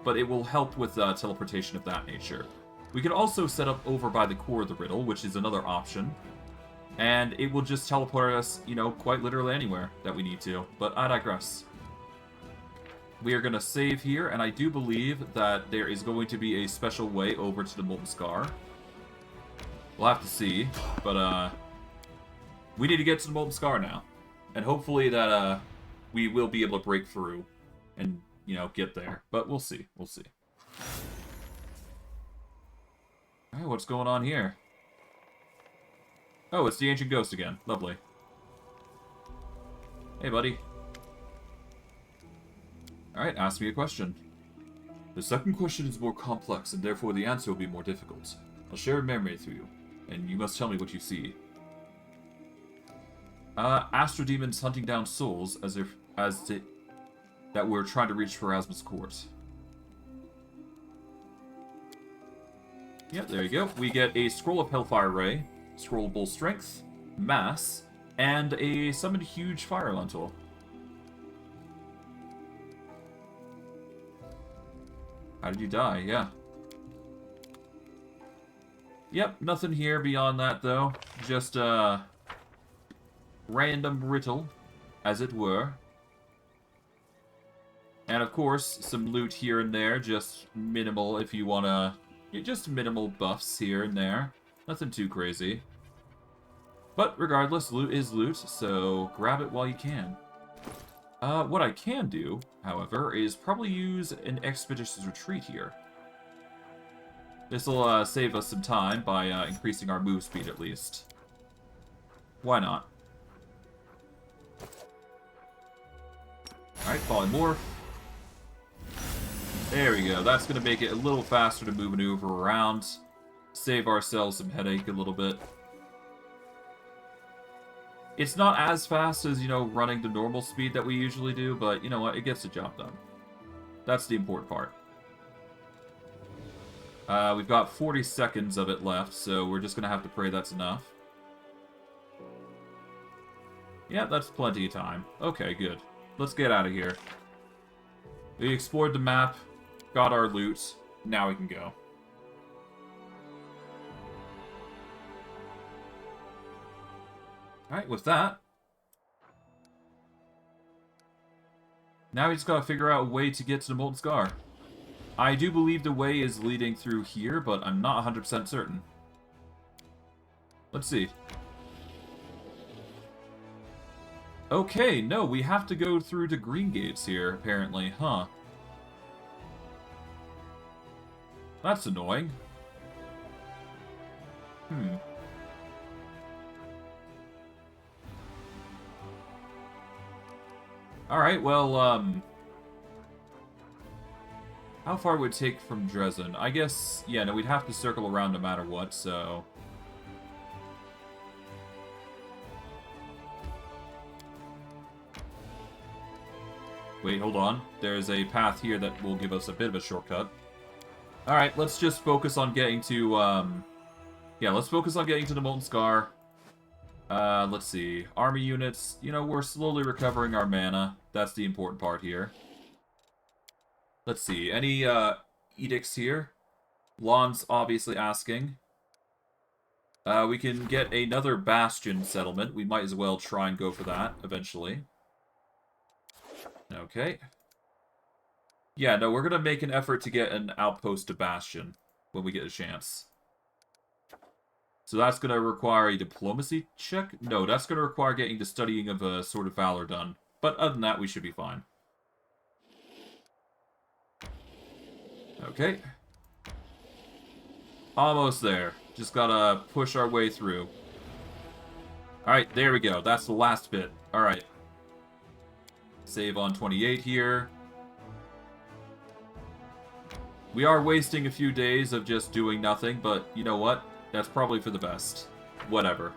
but it will help with teleportation of that nature. We could also set up over by the core of the riddle, which is another option. And it will just teleport us, you know, quite literally anywhere that we need to. But I digress. We are going to save here, and I do believe that there is going to be a special way over to the Molten Scar. We'll have to see, but we need to get to the Molten Scar now. And hopefully that we will be able to break through and, you know, get there. But we'll see, we'll see. Alright, what's going on here? Oh, it's the Ancient Ghost again. Lovely. Hey, buddy. Alright, ask me a question. The second question is more complex, and therefore the answer will be more difficult. I'll share a memory with you, and you must tell me what you see. Astro demons hunting down souls that we're trying to reach Pharasma's court. Yep, there you go. We get a Scroll of Hellfire Ray, Scroll of Bull Strength, Mass, and a Summoned Huge Fire Elemental. How did you die? Yeah. Yep, nothing here beyond that, though. Just, random riddle, as it were. And, of course, some loot here and there, just minimal if you wanna... just minimal buffs here and there. Nothing too crazy. But, regardless, loot is loot, so grab it while you can. What I can do, however, is probably use an Expeditious Retreat here. This'll save us some time by increasing our move speed, at least. Why not? Alright, Polymorph. There we go. That's going to make it a little faster to move and maneuver around. Save ourselves some headache a little bit. It's not as fast as, you know, running the normal speed that we usually do, but you know what? It gets the job done. That's the important part. We've got 40 seconds of it left, so we're just going to have to pray that's enough. Yeah, that's plenty of time. Okay, good. Let's get out of here. We explored the map, got our loot, now we can go. Alright, with that, now we just gotta figure out a way to get to the Molten Scar. I do believe the way is leading through here, but I'm not 100% certain. Let's see. Okay, no, we have to go through the green gates here, apparently, huh? That's annoying. Alright, well, how far would it take from Drezen? I guess, yeah, no, we'd have to circle around no matter what, so... Wait, hold on. There's a path here that will give us a bit of a shortcut. Alright, let's just focus on getting to, yeah, let's focus on getting to the Molten Scar. Let's see. Army units, you know, we're slowly recovering our mana. That's the important part here. Let's see. Any, edicts here? Lon's obviously asking. We can get another Bastion settlement. We might as well try and go for that, eventually. Okay. Yeah, no, we're gonna make an effort to get an outpost to Bastion when we get a chance. So that's gonna require a diplomacy check? No, that's gonna require getting the studying of a Sword of Valor done. But other than that, we should be fine. Okay. Almost there. Just gotta push our way through. Alright, there we go. That's the last bit. Alright. Save on 28 here. We are wasting a few days of just doing nothing, but you know what? That's probably for the best. Whatever.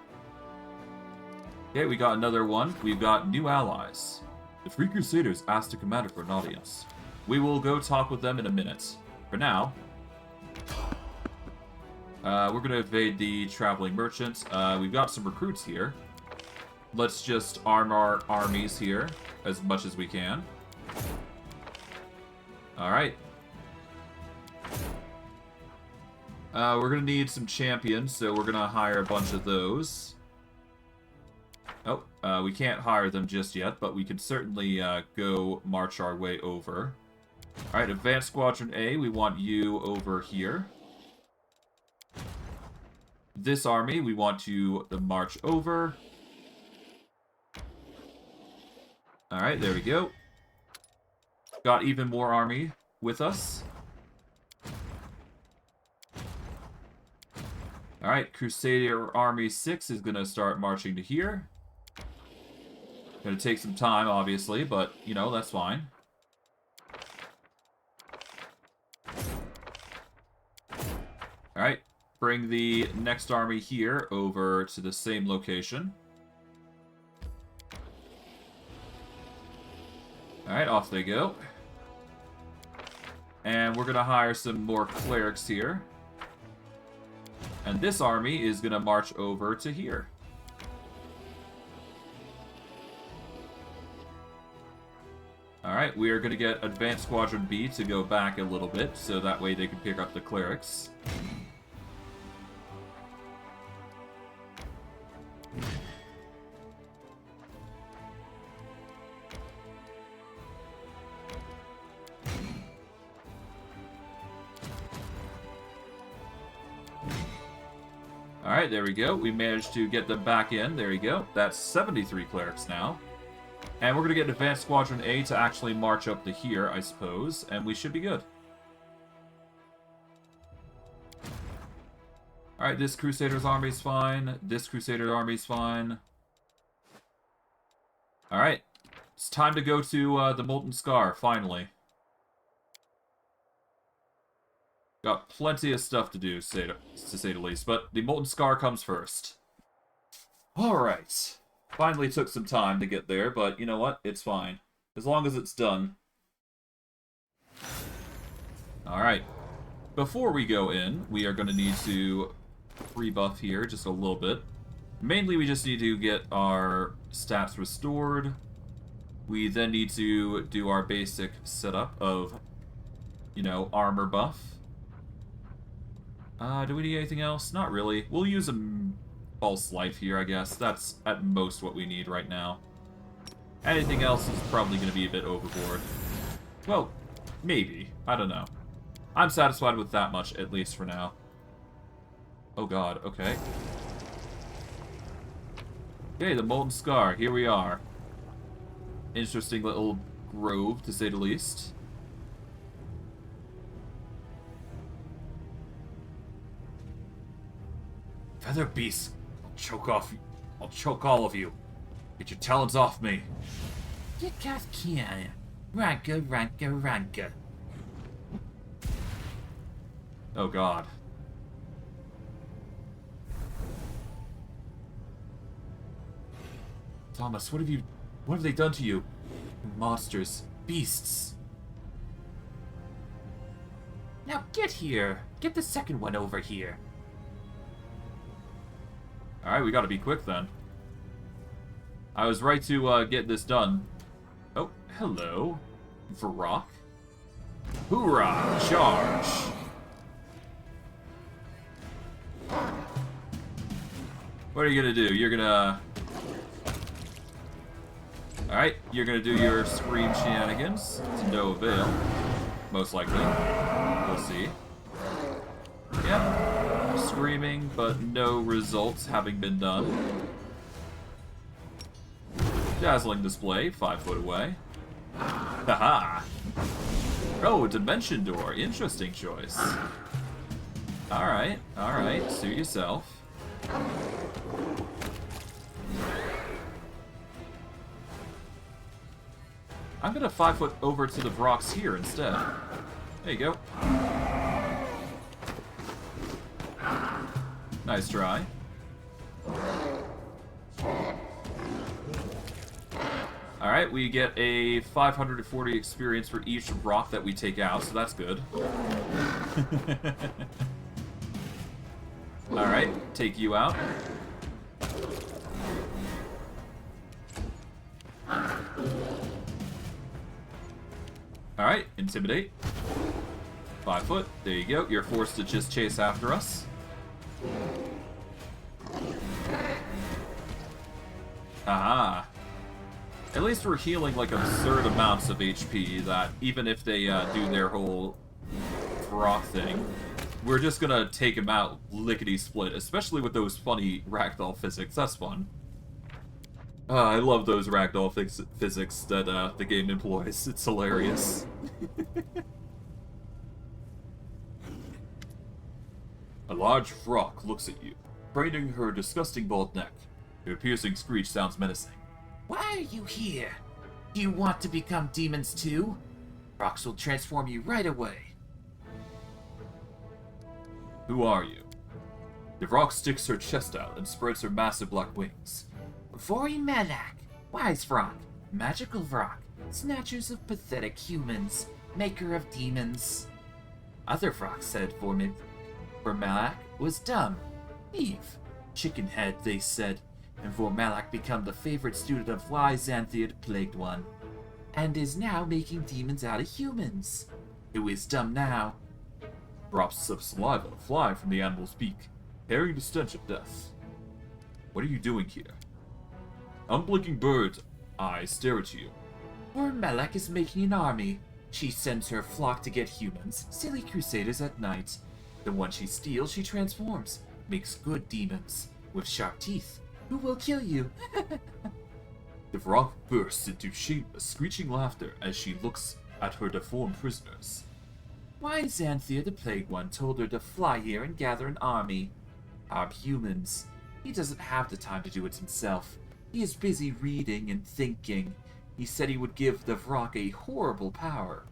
Okay, we got another one. We've got new allies. The Free Crusaders asked the commander for an audience. We will go talk with them in a minute. For now, we're going to evade the traveling merchants. We've got some recruits here. Let's just arm our armies here as much as we can. Alright. We're going to need some champions, so we're going to hire a bunch of those. Oh, we can't hire them just yet, but we can certainly go march our way over. Alright, Advanced Squadron A, we want you over here. This army, we want to march over. Alright, there we go. Got even more army with us. Alright, Crusader Army 6 is going to start marching to here. Going to take some time, obviously, but, you know, that's fine. Alright, bring the next army here over to the same location. Alright, off they go. And we're going to hire some more clerics here. And this army is going to march over to here. Alright, we are going to get Advanced Squadron B to go back a little bit, so that way they can pick up the clerics. Alright, there we go. We managed to get them back in. There you go. That's 73 clerics now. And we're going to get Advanced Squadron A to actually march up to here, I suppose, and we should be good. Alright, this Crusader's army's fine. This Crusader's army's fine. Alright. It's time to go to the Molten Scar, finally. Got plenty of stuff to do, to say the least, but the Molten Scar comes first. Alright. Finally took some time to get there, but you know what? It's fine. As long as it's done. Alright. Before we go in, we are going to need to rebuff here just a little bit. Mainly, we just need to get our stats restored. We then need to do our basic setup of, you know, armor buff. Do we need anything else? Not really. We'll use a false life here, I guess. That's at most what we need right now. Anything else is probably going to be a bit overboard. Well, maybe. I don't know. I'm satisfied with that much, at least for now. Oh god, okay. Okay, the Molten Scar, here we are. Interesting little grove, to say the least. Feather beasts, I'll choke all of you. Get your talons off me. You got Kiana. Ranka, ranka, ranka. Oh god. Thomas, what have they done to you? Monsters. Beasts. Now get here. Get the second one over here. Alright, we gotta be quick then. I was right to get this done. Oh, hello. Varrock. Hoorah! Charge! What are you gonna do? You're gonna... Alright, you're gonna do your scream shenanigans to no avail. Most likely. We'll see. Yep. Screaming, but no results having been done. Dazzling display, 5 foot away. Haha! Oh, dimension door. Interesting choice. Alright, suit yourself. I'm gonna 5 foot over to the rocks here instead. There you go. Nice try. Alright, we get a 540 experience for each rock that we take out, so that's good. Alright, take you out. Alright, intimidate. 5 foot, there you go. You're forced to just chase after us. Aha. At least we're healing like absurd amounts of HP that even if they do their whole rock thing, we're just gonna take them out lickety-split, especially with those funny ragdoll physics. That's fun. I love those ragdoll physics that the game employs. It's hilarious. A large rock looks at you, craning her disgusting bald neck. Her piercing screech sounds menacing. Why are you here? Do you want to become demons too? Rocks will transform you right away. Who are you? The rock sticks her chest out and spreads her massive black wings. Vori Malak, Wise Rock, Magical Rock, Snatchers of Pathetic Humans, Maker of Demons. Other rocks said Vormalak was dumb. Eve, chicken head, they said, and Vormalak become the favorite student of wise Xanthia the Plagued One, and is now making demons out of humans. Who is dumb now? Drops of saliva fly from the animal's beak, carrying the stench of death. What are you doing here? Unblinking bird's eyes stare at you. Vormalak is making an army. She sends her flock to get humans, silly crusaders at night. The one she steals, she transforms, makes good demons, with sharp teeth, who will kill you. The rock bursts into shameless, screeching laughter as she looks at her deformed prisoners. Why Xanthia the Plagued One told her to fly here and gather an army. Our humans. He doesn't have the time to do it himself. He is busy reading and thinking. He said he would give the rock a horrible power,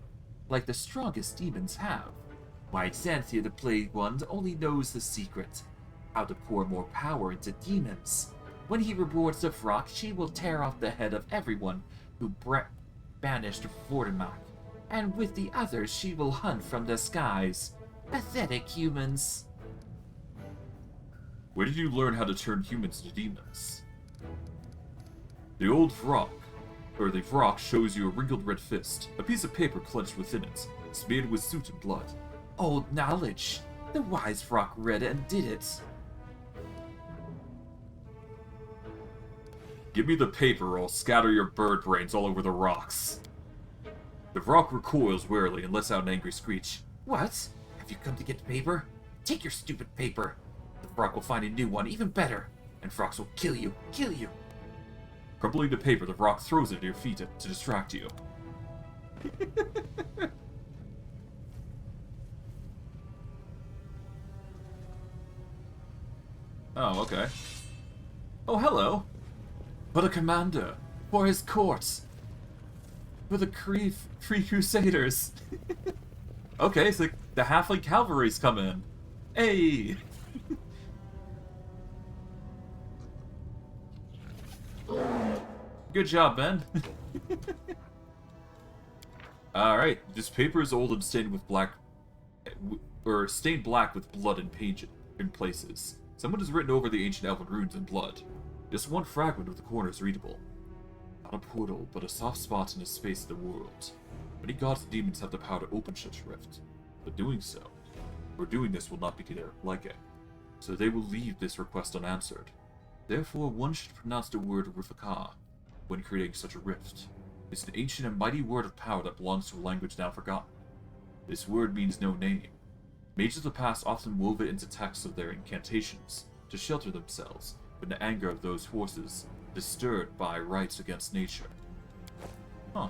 like the strongest demons have. Why Xanthia the Plagued One only knows the secret, how to pour more power into demons. When he rewards the rock, she will tear off the head of everyone who banished Vortimak, and with the others she will hunt from the skies. Pathetic humans. Where did you learn how to turn humans into demons? The old rock, or the rock, shows you a wrinkled red fist, a piece of paper clenched within it, smeared with soot and blood. Old knowledge. The wise rock read it and did it. Give me the paper or I'll scatter your bird brains all over the rocks. The rock recoils warily and lets out an angry screech. What? Have you come to get paper? Take your stupid paper. The frog will find a new one, even better. And frogs will kill you. Kill you. Crumpling the paper, the rock throws it at your feet to distract you. Oh, okay. Oh, hello. For the commander. For his court. For the Free Crusaders. Okay, so the halfling cavalry's come in. Hey! Good job, Ben. Alright, this paper is old and stained with black... or stained black with blood in places. Someone has written over the ancient elven runes in blood. Just one fragment of the corner is readable. Not a portal, but a soft spot in the space of the world. Many gods and demons have the power to open such a rift, but doing this will not be like it. So they will leave this request unanswered. Therefore, one should pronounce the word Rifaka when creating such a rift. It's an ancient and mighty word of power that belongs to a language now forgotten. This word means no name. Mages of the past often wove it into texts of their incantations to shelter themselves from the anger of those forces disturbed by rights against nature. Huh.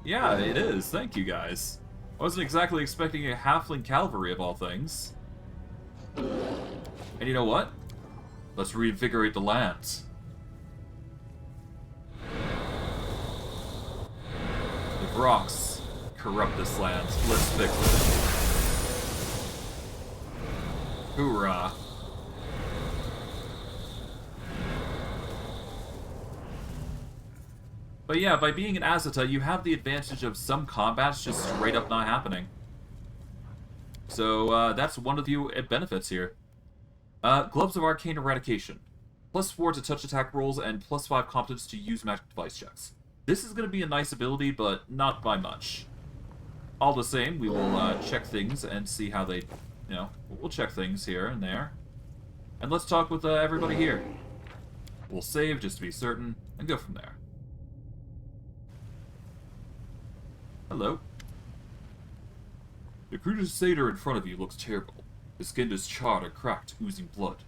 Yeah, it is. Thank you, guys. I wasn't exactly expecting a halfling cavalry of all things. And you know what? Let's reinvigorate the land. The rocks corrupt this land. Let's fix it. Hoorah. But yeah, by being an Azata, you have the advantage of some combats just straight up not happening. So, that's one of the benefits here. Gloves of Arcane Eradication. +4 to touch attack rolls and +5 competence to use magic device checks. This is going to be a nice ability, but not by much. All the same, we will check things and see how they, we'll check things here and there. And let's talk with everybody here. We'll save just to be certain, and go from there. Hello. The crusader in front of you looks terrible. His skin is charred and cracked, oozing blood.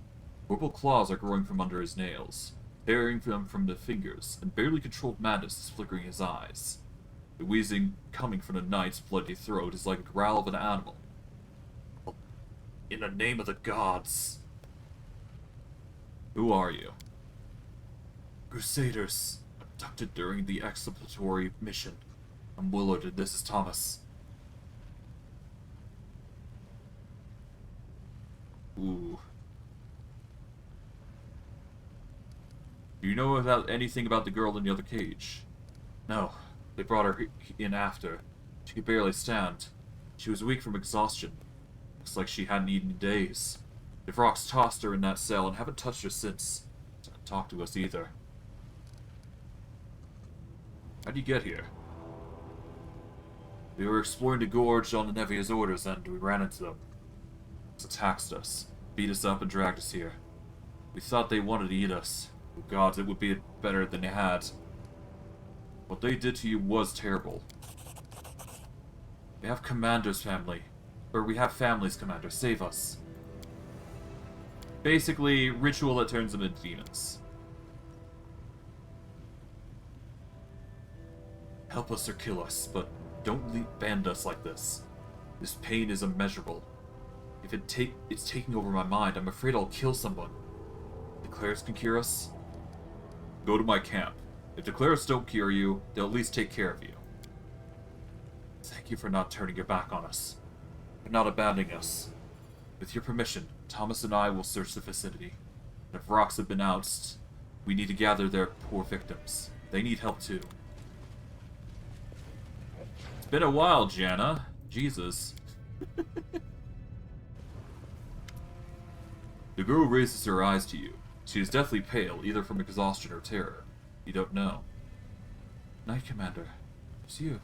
Purple claws are growing from under his nails, tearing them from the fingers, and barely controlled madness is flickering his eyes. The wheezing coming from the knight's bloody throat is like a growl of an animal. In the name of the gods. Who are you? Crusaders, abducted during the exploratory mission. I'm Willard and this is Thomas. Ooh. Do you know anything about the girl in the other cage? No. They brought her in after. She could barely stand. She was weak from exhaustion. Looks like she hadn't eaten in days. The frogs tossed her in that cell and haven't touched her since. Don't talk to us either. How'd you get here? We were exploring the gorge on the Nevia's orders and we ran into them. They attacked us, beat us up and dragged us here. We thought they wanted to eat us. Oh gods, it would be better than they had. What they did to you was terrible. We have Commander's family. Or we have families, Commander. Save us. Basically, ritual that turns them into demons. Help us or kill us, but don't band us like this. This pain is immeasurable. If it's taking over my mind, I'm afraid I'll kill someone. The clerics can cure us? Go to my camp. If the clerics don't cure you, they'll at least take care of you. Thank you for not turning your back on us. For not abandoning us. With your permission, Thomas and I will search the vicinity. And if rocks have been ousted, we need to gather their poor victims. They need help too. It's been a while, Jannah. Jesus. The girl raises her eyes to you. She is deathly pale, either from exhaustion or terror. You don't know. Knight Commander, it's you.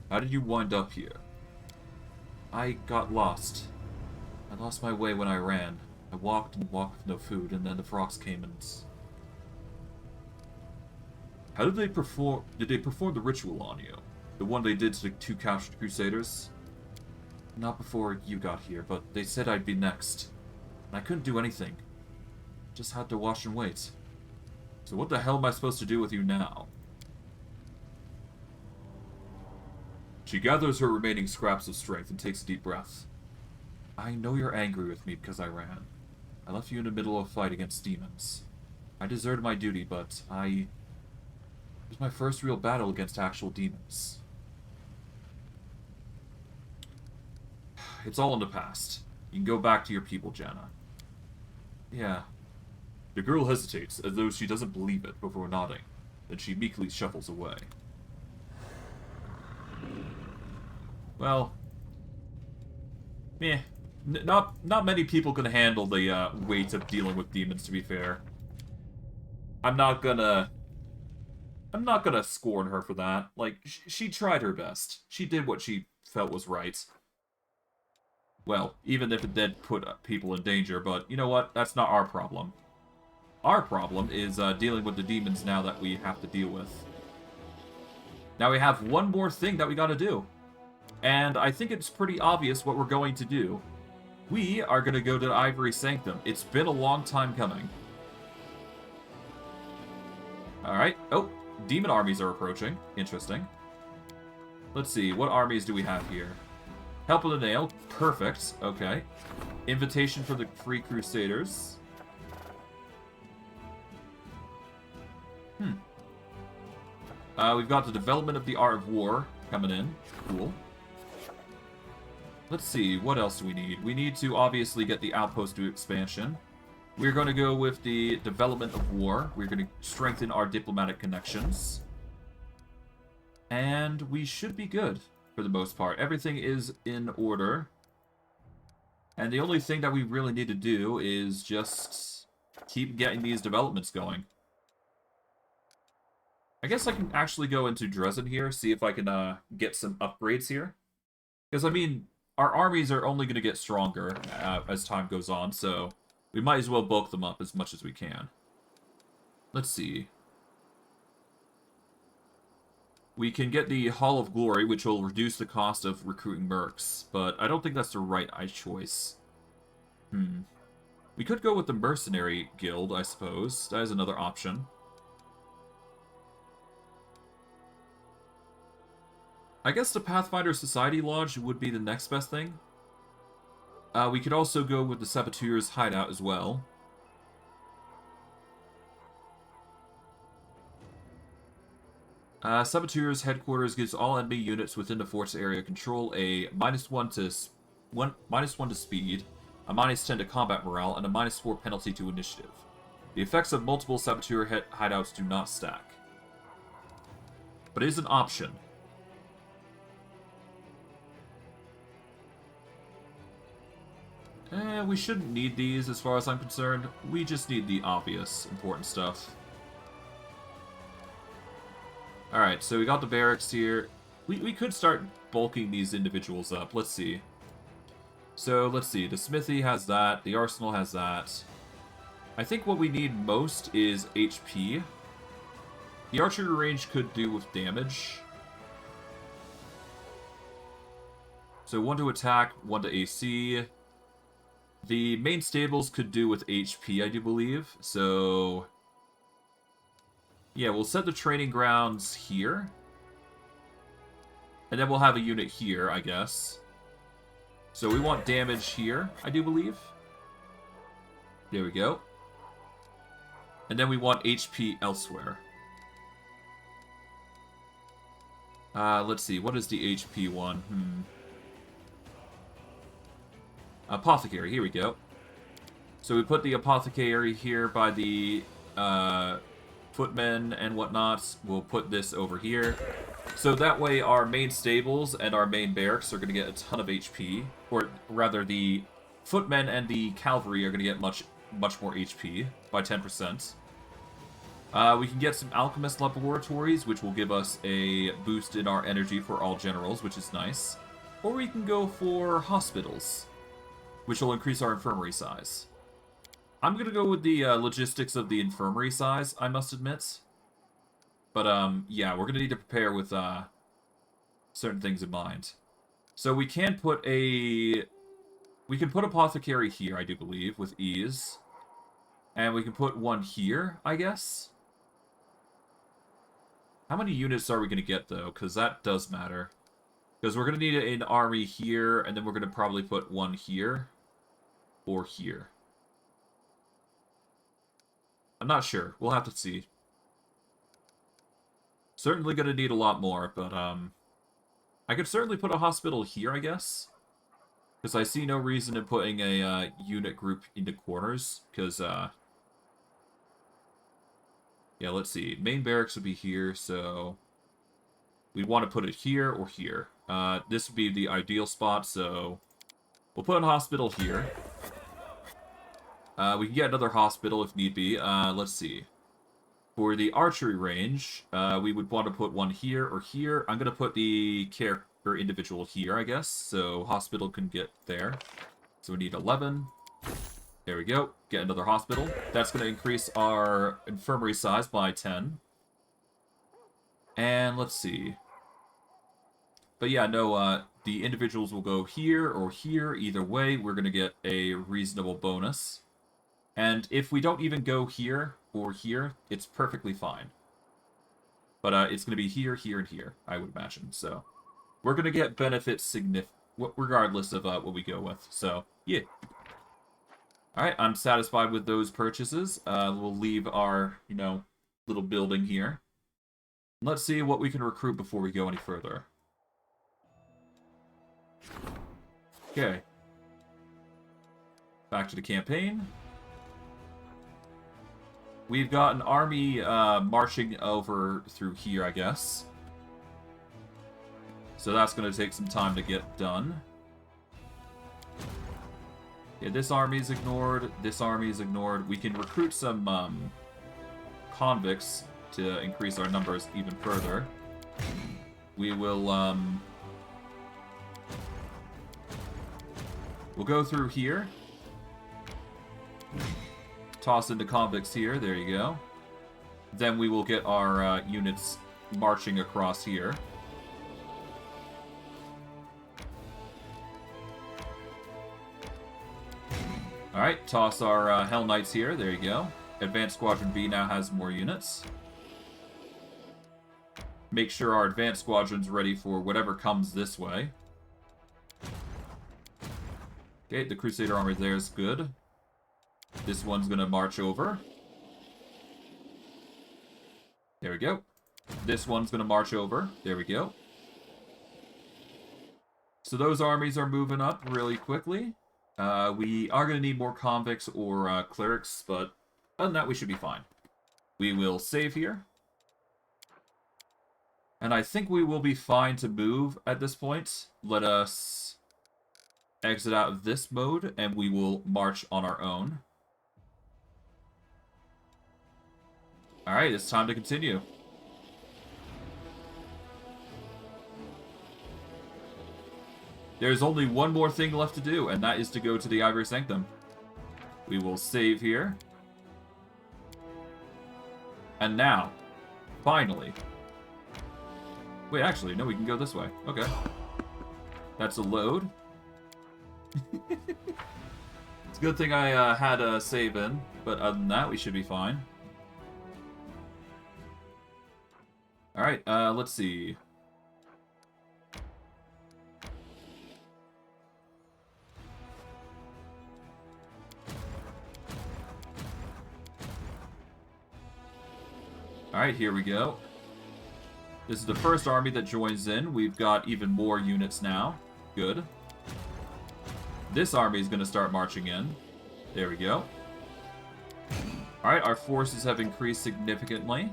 How did you wind up here? I got lost. I lost my way when I ran. I walked and walked with no food, and then the frogs came and... How did they perform? Did they perform the ritual on you? The one they did to the 2 captured crusaders? Not before you got here, but they said I'd be next. And I couldn't do anything. Just had to watch and wait. So what the hell am I supposed to do with you now? She gathers her remaining scraps of strength and takes a deep breath. I know you're angry with me because I ran. I left you in the middle of a fight against demons. I deserted my duty, but it was my first real battle against actual demons. It's all in the past. You can go back to your people, Jannah. Yeah. The girl hesitates, as though she doesn't believe it, before nodding. Then she meekly shuffles away. Well, meh. Not many people can handle the weight of dealing with demons, to be fair. I'm not gonna scorn her for that. Like, she tried her best. She did what she felt was right. Well, even if it did put people in danger, but you know what? That's not our problem. Our problem is dealing with the demons now that we have to deal with. Now we have one more thing that we gotta do. And I think it's pretty obvious what we're going to do. We are going to go to the Ivory Sanctum. It's been a long time coming. Alright. Oh, demon armies are approaching. Interesting. Let's see, what armies do we have here? Help with a nail. Perfect. Okay. Invitation for the Free Crusaders. We've got the development of the Art of War coming in. Cool. Let's see, what else do we need? We need to obviously get the outpost to expansion. We're going to go with the development of war. We're going to strengthen our diplomatic connections. And we should be good, for the most part. Everything is in order. And the only thing that we really need to do is just keep getting these developments going. I guess I can actually go into Drezen here, see if I can get some upgrades here. Because, I mean, our armies are only going to get stronger as time goes on, so we might as well bulk them up as much as we can. Let's see. We can get the Hall of Glory, which will reduce the cost of recruiting mercs, but I don't think that's the right choice. We could go with the Mercenary Guild, I suppose. That is another option. I guess the Pathfinder Society Lodge would be the next best thing. We could also go with the Saboteurs Hideout as well. Saboteurs Headquarters gives all enemy units within the force area control a -1 to speed, a -10 to combat morale, and a -4 penalty to initiative. The effects of multiple Saboteur hideouts do not stack. But it is an option. We shouldn't need these as far as I'm concerned. We just need the obvious important stuff. Alright, so we got the barracks here. We could start bulking these individuals up. Let's see. So, let's see. The smithy has that. The arsenal has that. I think what we need most is HP. The archery range could do with damage. So 1 to attack, 1 to AC. The main stables could do with HP, I do believe. So yeah, we'll set the training grounds here. And then we'll have a unit here, I guess. So we want damage here, I do believe. There we go. And then we want HP elsewhere. Let's see, what is the HP one? Apothecary, here we go. So we put the apothecary here by the footmen and whatnot. We'll put this over here. So that way our main stables and our main barracks are going to get a ton of HP. Or rather, the footmen and the cavalry are going to get much more HP by 10%. We can get some alchemist laboratories, which will give us a boost in our energy for all generals, which is nice. Or we can go for hospitals, which will increase our infirmary size. I'm going to go with the logistics of the infirmary size, I must admit. But, yeah, we're gonna need to prepare with, certain things in mind. So we can put a... We can put Apothecary here, I do believe, with ease. And we can put one here, I guess? How many units are we going to get, though? Because that does matter. Because we're going to need an army here, and then we're going to probably put one here. Or here. I'm not sure. We'll have to see. Certainly going to need a lot more, but, I could certainly put a hospital here, I guess. Because I see no reason in putting a, unit group into corners. Because, yeah, let's see. Main barracks would be here, so... We want to put it here or here. This would be the ideal spot, so... We'll put a hospital here. We can get another hospital if need be. Let's see. For the archery range, we would want to put one here or here. I'm going to put the character individual here, I guess. So hospital can get there. So we need 11. There we go. Get another hospital. That's going to increase our infirmary size by 10. And let's see. But yeah, no, the individuals will go here or here. Either way, we're going to get a reasonable bonus. And if we don't even go here or here, it's perfectly fine. But it's going to be here, here, and here, I would imagine. So we're going to get benefits regardless of what we go with. So, yeah. Alright, I'm satisfied with those purchases. We'll leave our, little building here. Let's see what we can recruit before we go any further. Okay. Back to the campaign. We've got an army marching over through here, I guess. So that's going to take some time to get done. Yeah, this army is ignored. This army is ignored. We can recruit some convicts to increase our numbers even further. We will, we'll go through here. Toss into convicts here. There you go. Then we will get our units marching across here. Alright, toss our Hell Knights here. There you go. Advanced Squadron B now has more units. Make sure our Advanced Squadron's ready for whatever comes this way. Okay, the Crusader army there is good. This one's going to march over. There we go. This one's going to march over. There we go. So those armies are moving up really quickly. We are going to need more convicts or clerics, but other than that, we should be fine. We will save here. And I think we will be fine to move at this point. Let us exit out of this mode, and we will march on our own. Alright, it's time to continue. There's only one more thing left to do, and that is to go to the Ivory Sanctum. We will save here. And now, finally... Wait, actually, no, we can go this way. Okay. That's a load. It's a good thing I had a save in, but other than that, we should be fine. Alright, let's see. Alright, here we go. This is the first army that joins in. We've got even more units now. Good. This army is going to start marching in. There we go. Alright, our forces have increased significantly.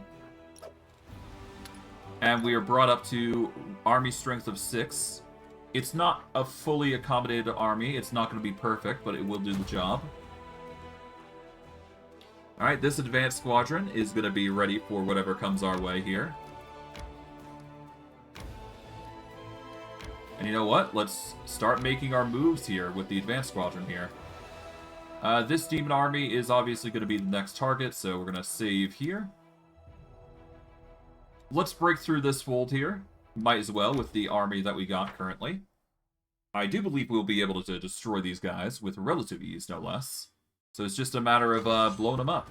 And we are brought up to army strength of 6. It's not a fully accommodated army. It's not going to be perfect, but it will do the job. Alright, this advanced squadron is going to be ready for whatever comes our way here. And you know what? Let's start making our moves here with the advanced squadron here. This demon army is obviously going to be the next target, so we're going to save here. let's break through this fold here. Might as well with the army that we got currently. I do believe we'll be able to destroy these guys with relative ease, no less. So it's just a matter of blowing them up.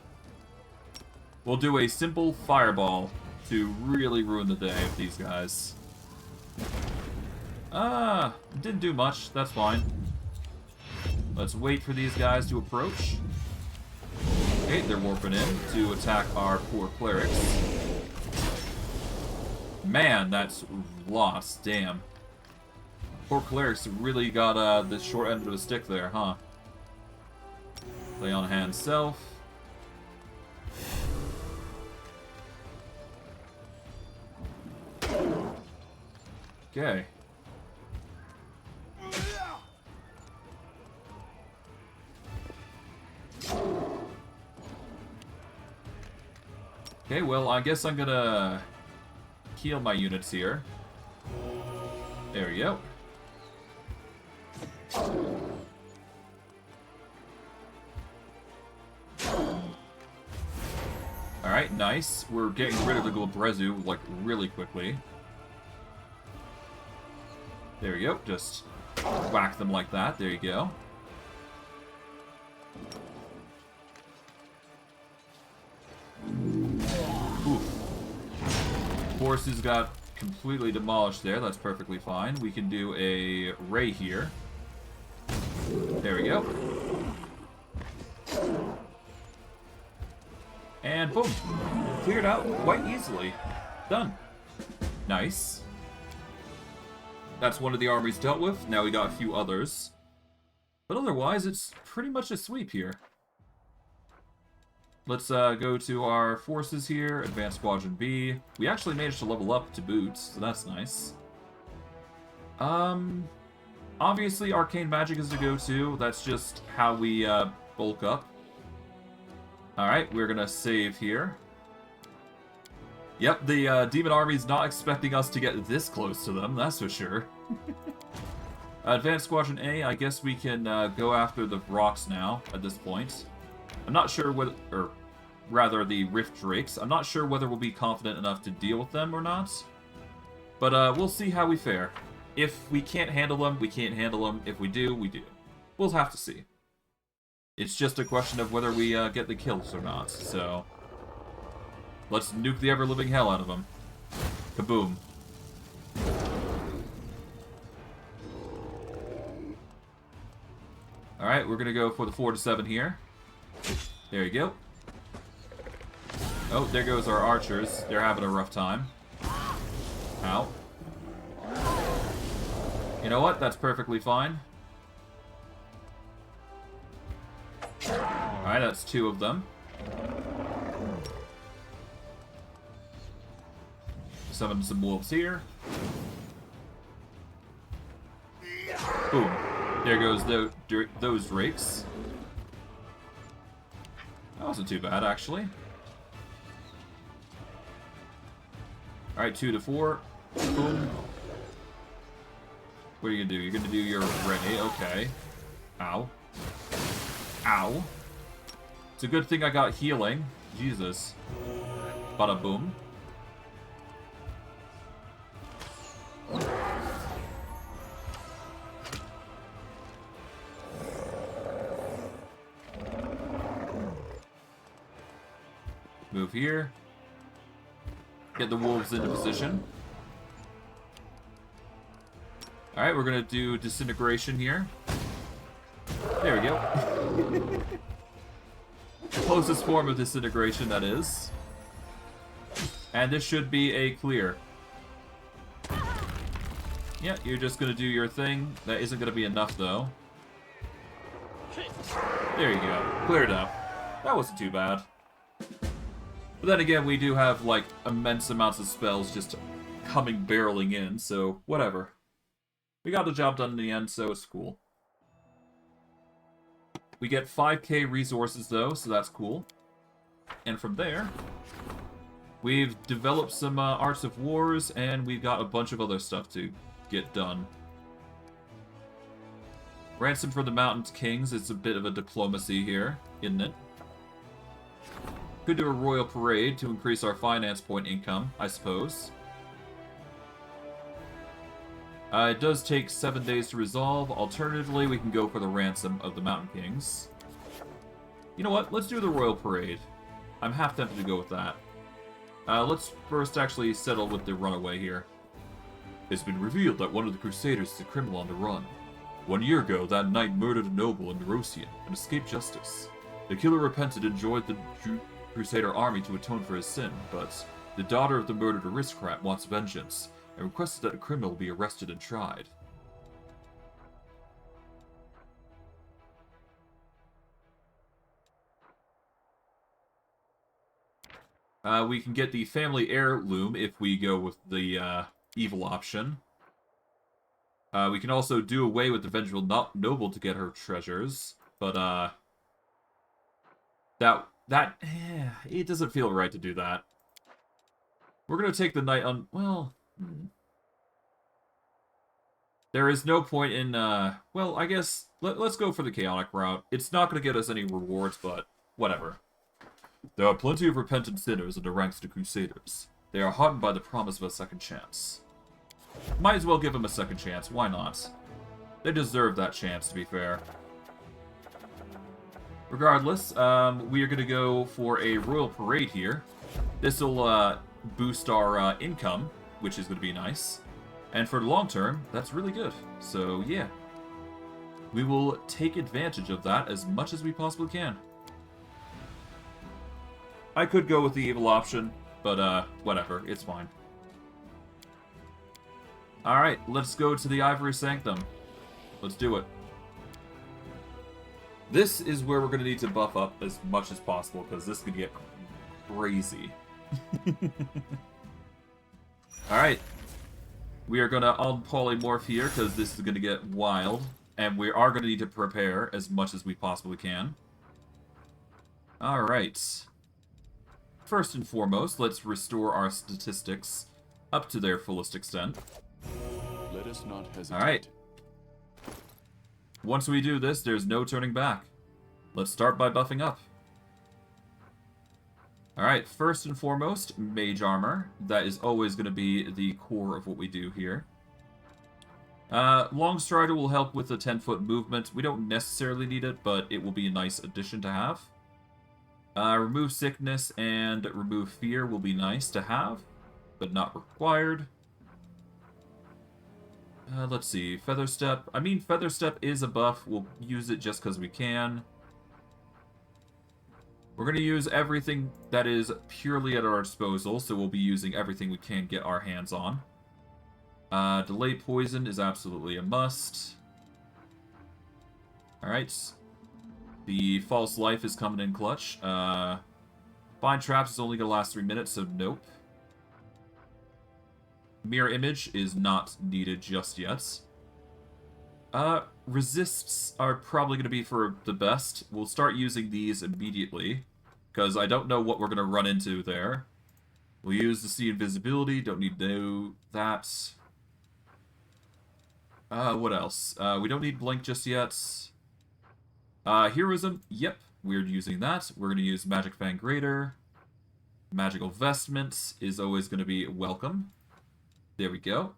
We'll do a simple fireball to really ruin the day of these guys. Didn't do much. That's fine. Let's wait for these guys to approach. Okay, they're warping in to attack our poor clerics. Man, that's lost. Damn. Poor clerics really got the short end of the stick there, huh? Play on hand self. Okay. Okay, well, I guess I'm gonna heal my units here. There we go. Alright, nice. We're getting rid of the Glabrezu, like, really quickly. There we go. Just whack them like that. There you go. Oof. Forces got completely demolished there. That's perfectly fine. We can do a ray here. There we go. And boom. Cleared out quite easily. Done. Nice. That's one of the armies dealt with. Now we got a few others. But otherwise, it's pretty much a sweep here. Let's go to our forces here. Advanced Squadron B. We actually managed to level up to boot, so that's nice. Obviously, Arcane Magic is the go-to. That's just how we bulk up. Alright, we're gonna save here. Yep, the Demon Army's not expecting us to get this close to them, that's for sure. Advanced Squadron A, I guess we can go after the rocks now, at this point. I'm not sure whether, or rather the Rift Drakes, I'm not sure whether we'll be confident enough to deal with them or not. But we'll see how we fare. If we can't handle them, we can't handle them. If we do, we do. We'll have to see. It's just a question of whether we get the kills or not, so... Let's nuke the ever-living hell out of them. Kaboom. Alright, we're gonna go for the 4 to 7 here. There you go. Oh, there goes our archers. They're having a rough time. Ow. You know what? That's perfectly fine. Alright, that's 2 of them. Summon some wolves here. Boom. There goes those drakes. That wasn't too bad, actually. Alright, 2 to 4. Boom. What are you gonna do? You're gonna do your ray. Okay. Ow. Ow. It's a good thing I got healing. Jesus. Bada boom. Move here. Get the wolves into position. Alright, we're gonna do disintegration here. There we go. Closest form of disintegration, that is. And this should be a clear. Yeah, you're just gonna do your thing. That isn't gonna be enough, though. There you go. Cleared up. That wasn't too bad. But then again, we do have, like, immense amounts of spells just coming barreling in, so whatever. We got the job done in the end, so it's cool. We get 5k resources, though, so that's cool. And from there, we've developed some Arts of Wars, and we've got a bunch of other stuff to get done. Ransom for the Mountain Kings is a bit of a diplomacy here, isn't it? Could do a royal parade to increase our finance point income, I suppose. It does take 7 days to resolve. Alternatively, we can go for the ransom of the Mountain Kings. You know what? Let's do the royal parade. I'm half tempted to go with that. Let's first actually settle with the runaway here. It's been revealed that one of the Crusaders is a criminal on the run. 1 year ago, that knight murdered a noble in Nerosian and escaped justice. The killer repented and joined the Crusader army to atone for his sin, but the daughter of the murdered aristocrat wants vengeance and requested that a criminal be arrested and tried. We can get the family heirloom if we go with the evil option. We can also do away with the vengeful noble to get her treasures, but it doesn't feel right to do that. We're gonna take the knight on. Well, there is no point in. Well, I guess let's go for the chaotic route. It's not gonna get us any rewards, but whatever. There are plenty of repentant sinners in the ranks of the Crusaders. They are heartened by the promise of a second chance. Might as well give them a second chance, why not? They deserve that chance, to be fair. Regardless, we are going to go for a royal parade here. This will boost our income, which is going to be nice. And for the long term, that's really good. So, yeah. We will take advantage of that as much as we possibly can. I could go with the evil option, but whatever, it's fine. Alright, let's go to the Ivory Sanctum. Let's do it. This is where we're going to need to buff up as much as possible, because this could get crazy. Alright. We are going to unpolymorph here, because this is going to get wild. And we are going to need to prepare as much as we possibly can. Alright. First and foremost, let's restore our statistics up to their fullest extent. Let us not hesitate. Alright. Once we do this, there's no turning back. Let's start by buffing up. Alright, first and foremost, mage armor. That is always going to be the core of what we do here. Long Strider will help with the 10-foot movement. We don't necessarily need it, but it will be a nice addition to have. Remove sickness and remove fear will be nice to have, but not required. Let's see, Feather Step. I mean, Feather Step is a buff. We'll use it just because we can. We're going to use everything that is purely at our disposal, so we'll be using everything we can get our hands on. Delay Poison is absolutely a must. Alright. The False Life is coming in clutch. Bind Traps is only going to last 3 minutes, so nope. Mirror Image is not needed just yet. Resists are probably going to be for the best. We'll start using these immediately, because I don't know what we're going to run into there. We'll use the See Invisibility, don't need to know that. What else? We don't need Blink just yet. Heroism, yep, we're using that. We're going to use Magic Fang Greater. Magical Vestment is always going to be welcome. There we go.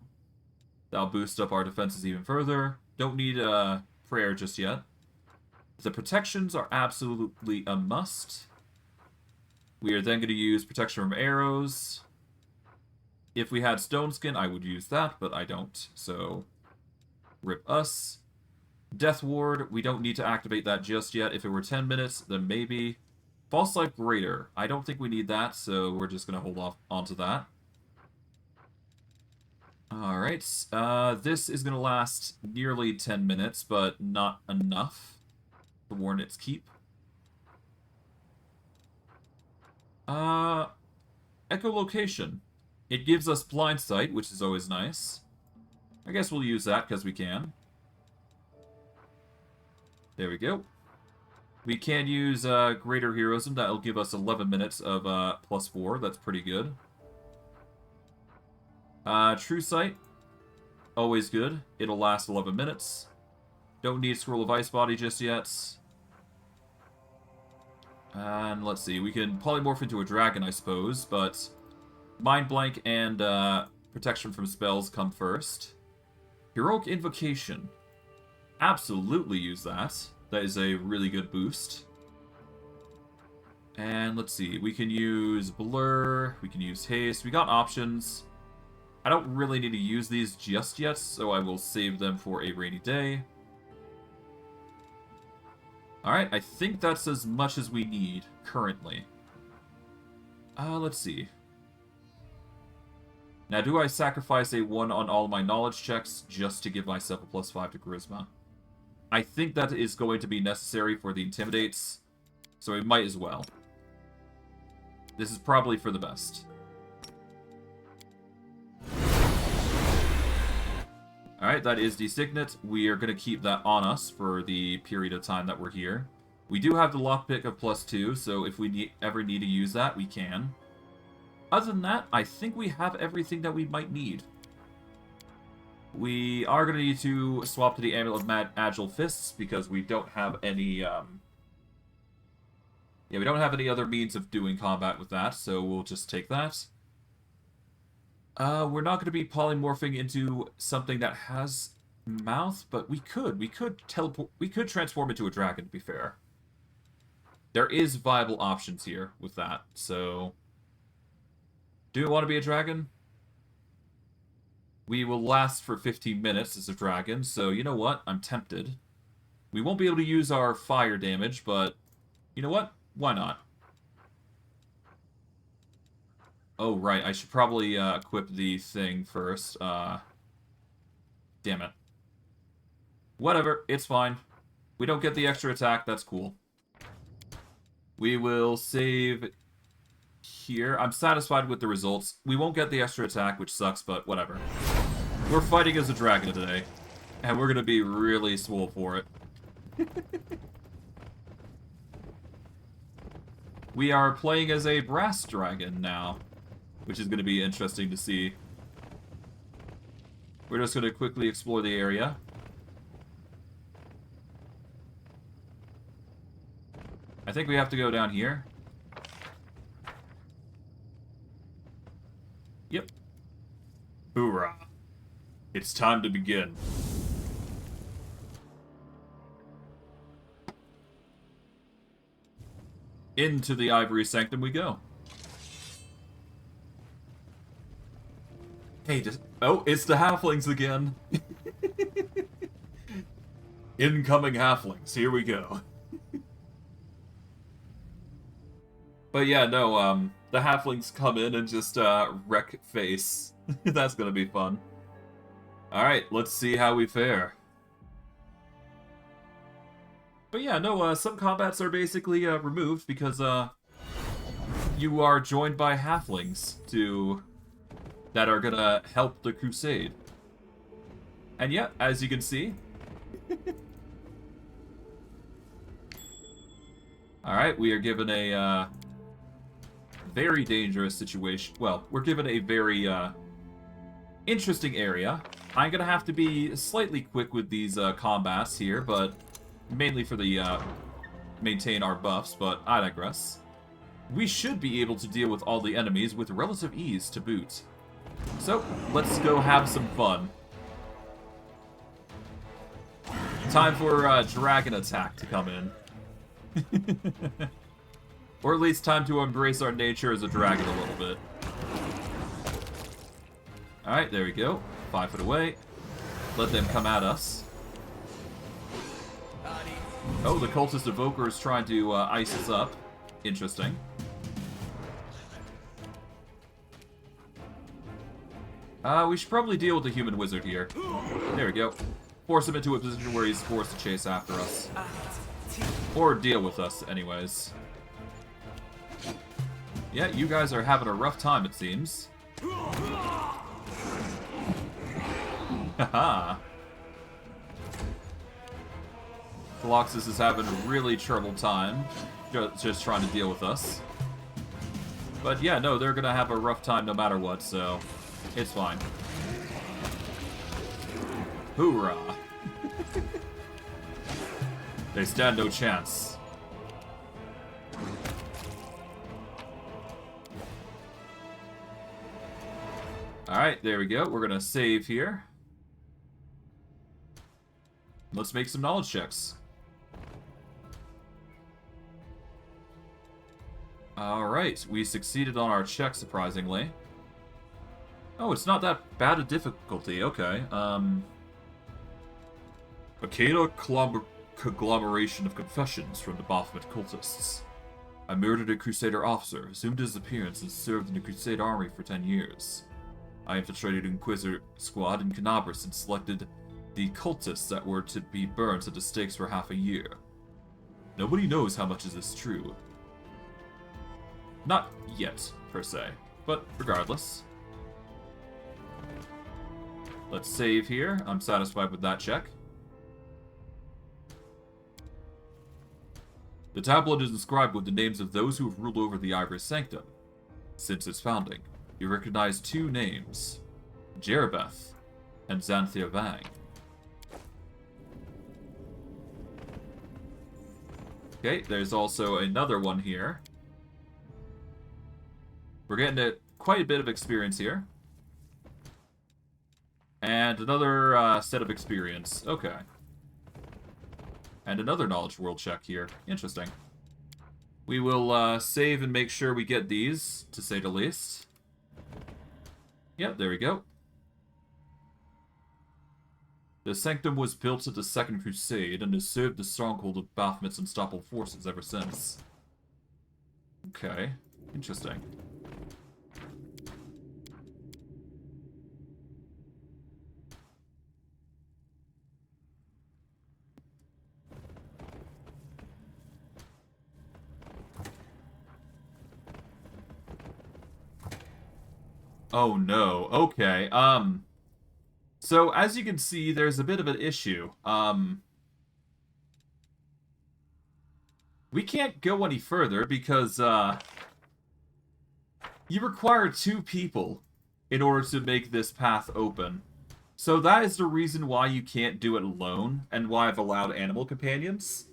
That'll boost up our defenses even further. Don't need prayer just yet. The protections are absolutely a must. We are then going to use protection from arrows. If we had Stone Skin, I would use that, but I don't. So, rip us. Death Ward, we don't need to activate that just yet. If it were 10 minutes, then maybe. False Life Greater, I don't think we need that, so we're just going to hold off onto that. Alright, this is going to last nearly 10 minutes, but not enough to warrant its keep. Echolocation. It gives us blind sight, which is always nice. I guess we'll use that because we can. There we go. We can use Greater Heroism. That'll give us 11 minutes of +4. That's pretty good. True Sight. Always good. It'll last 11 minutes. Don't need Scroll of Ice Body just yet. And let's see, we can polymorph into a dragon, I suppose, but Mind Blank and protection from spells come first. Heroic Invocation. Absolutely use that. That is a really good boost. And let's see, we can use Blur, we can use Haste, we got options. I don't really need to use these just yet, so I will save them for a rainy day. Alright, I think that's as much as we need, currently. Let's see. Now, do I sacrifice a 1 on all my knowledge checks just to give myself a +5 to Charisma? I think that is going to be necessary for the Intimidates, so we might as well. This is probably for the best. Alright, that is the Signet. We are going to keep that on us for the period of time that we're here. We do have the lockpick of +2, so if we ever need to use that, we can. Other than that, I think we have everything that we might need. We are going to need to swap to the Amulet of Mad Agile Fists, because we don't have any, we don't have any other means of doing combat with that, so we'll just take that. We're not going to be polymorphing into something that has mouth, but we could. We could transform into a dragon, to be fair. There is viable options here with that, so... Do we want to be a dragon? We will last for 15 minutes as a dragon, so you know what? I'm tempted. We won't be able to use our fire damage, but you know what? Why not? Oh, right. I should probably equip the thing first. Damn it. Whatever. It's fine. We don't get the extra attack. That's cool. We will save here. I'm satisfied with the results. We won't get the extra attack, which sucks, but whatever. We're fighting as a dragon today, and we're going to be really swole for it. We are playing as a brass dragon now, which is going to be interesting to see. We're just going to quickly explore the area. I think we have to go down here. Yep. Hoorah. It's time to begin. Into the Ivory Sanctum we go. Hey, oh, it's the halflings again. Incoming halflings, here we go. But yeah, no, the halflings come in and just wreck face. That's gonna be fun. Alright, let's see how we fare. But yeah, no, some combats are basically removed because you are joined by halflings that are gonna help the crusade. And yeah, as you can see. Alright, we are given a very dangerous situation. Well, we're given a very interesting area. I'm gonna have to be slightly quick with these combats here, but mainly for the maintain our buffs, but I digress. We should be able to deal with all the enemies with relative ease to boot. So, let's go have some fun. Time for Dragon Attack to come in. Or at least time to embrace our nature as a dragon a little bit. Alright, there we go. 5 foot away. Let them come at us. Oh, the Cultist Evoker is trying to ice us up. Interesting. We should probably deal with the human wizard here. There we go. Force him into a position where he's forced to chase after us. Or deal with us, anyways. Yeah, you guys are having a rough time, it seems. Haha. Coloxus is having a really troubled time just trying to deal with us. But yeah, no, they're gonna have a rough time no matter what, so it's fine. Hoorah! They stand no chance. Alright, there we go. We're gonna save here. Let's make some knowledge checks. Alright, we succeeded on our check, surprisingly. Oh, it's not that bad a difficulty. Okay, A conglomeration of confessions from the Baphomet cultists. I murdered a Crusader officer, assumed his appearance, and served in the Crusade army for 10 years. I infiltrated Inquisitor squad in Canabras and selected the cultists that were to be burnt at the stakes for half a year. Nobody knows how much of this is true. Not yet, per se, but regardless. Let's save here. I'm satisfied with that check. The tablet is inscribed with the names of those who have ruled over the Ivory Sanctum. Since its founding, you recognize two names, Jerebeth and Xanthia Vang. Okay, there's also another one here. We're getting quite a bit of experience here. And another set of experience. Okay. And another knowledge world check here. Interesting. We will save and make sure we get these, to say the least. Yep, there we go. The Sanctum was built at the Second Crusade and has served the stronghold of Baphomet's unstoppable forces ever since. Okay, interesting. Oh no, okay, so as you can see, there's a bit of an issue. We can't go any further because, you require 2 people in order to make this path open. So that is the reason why you can't do it alone, and why I've allowed animal companions.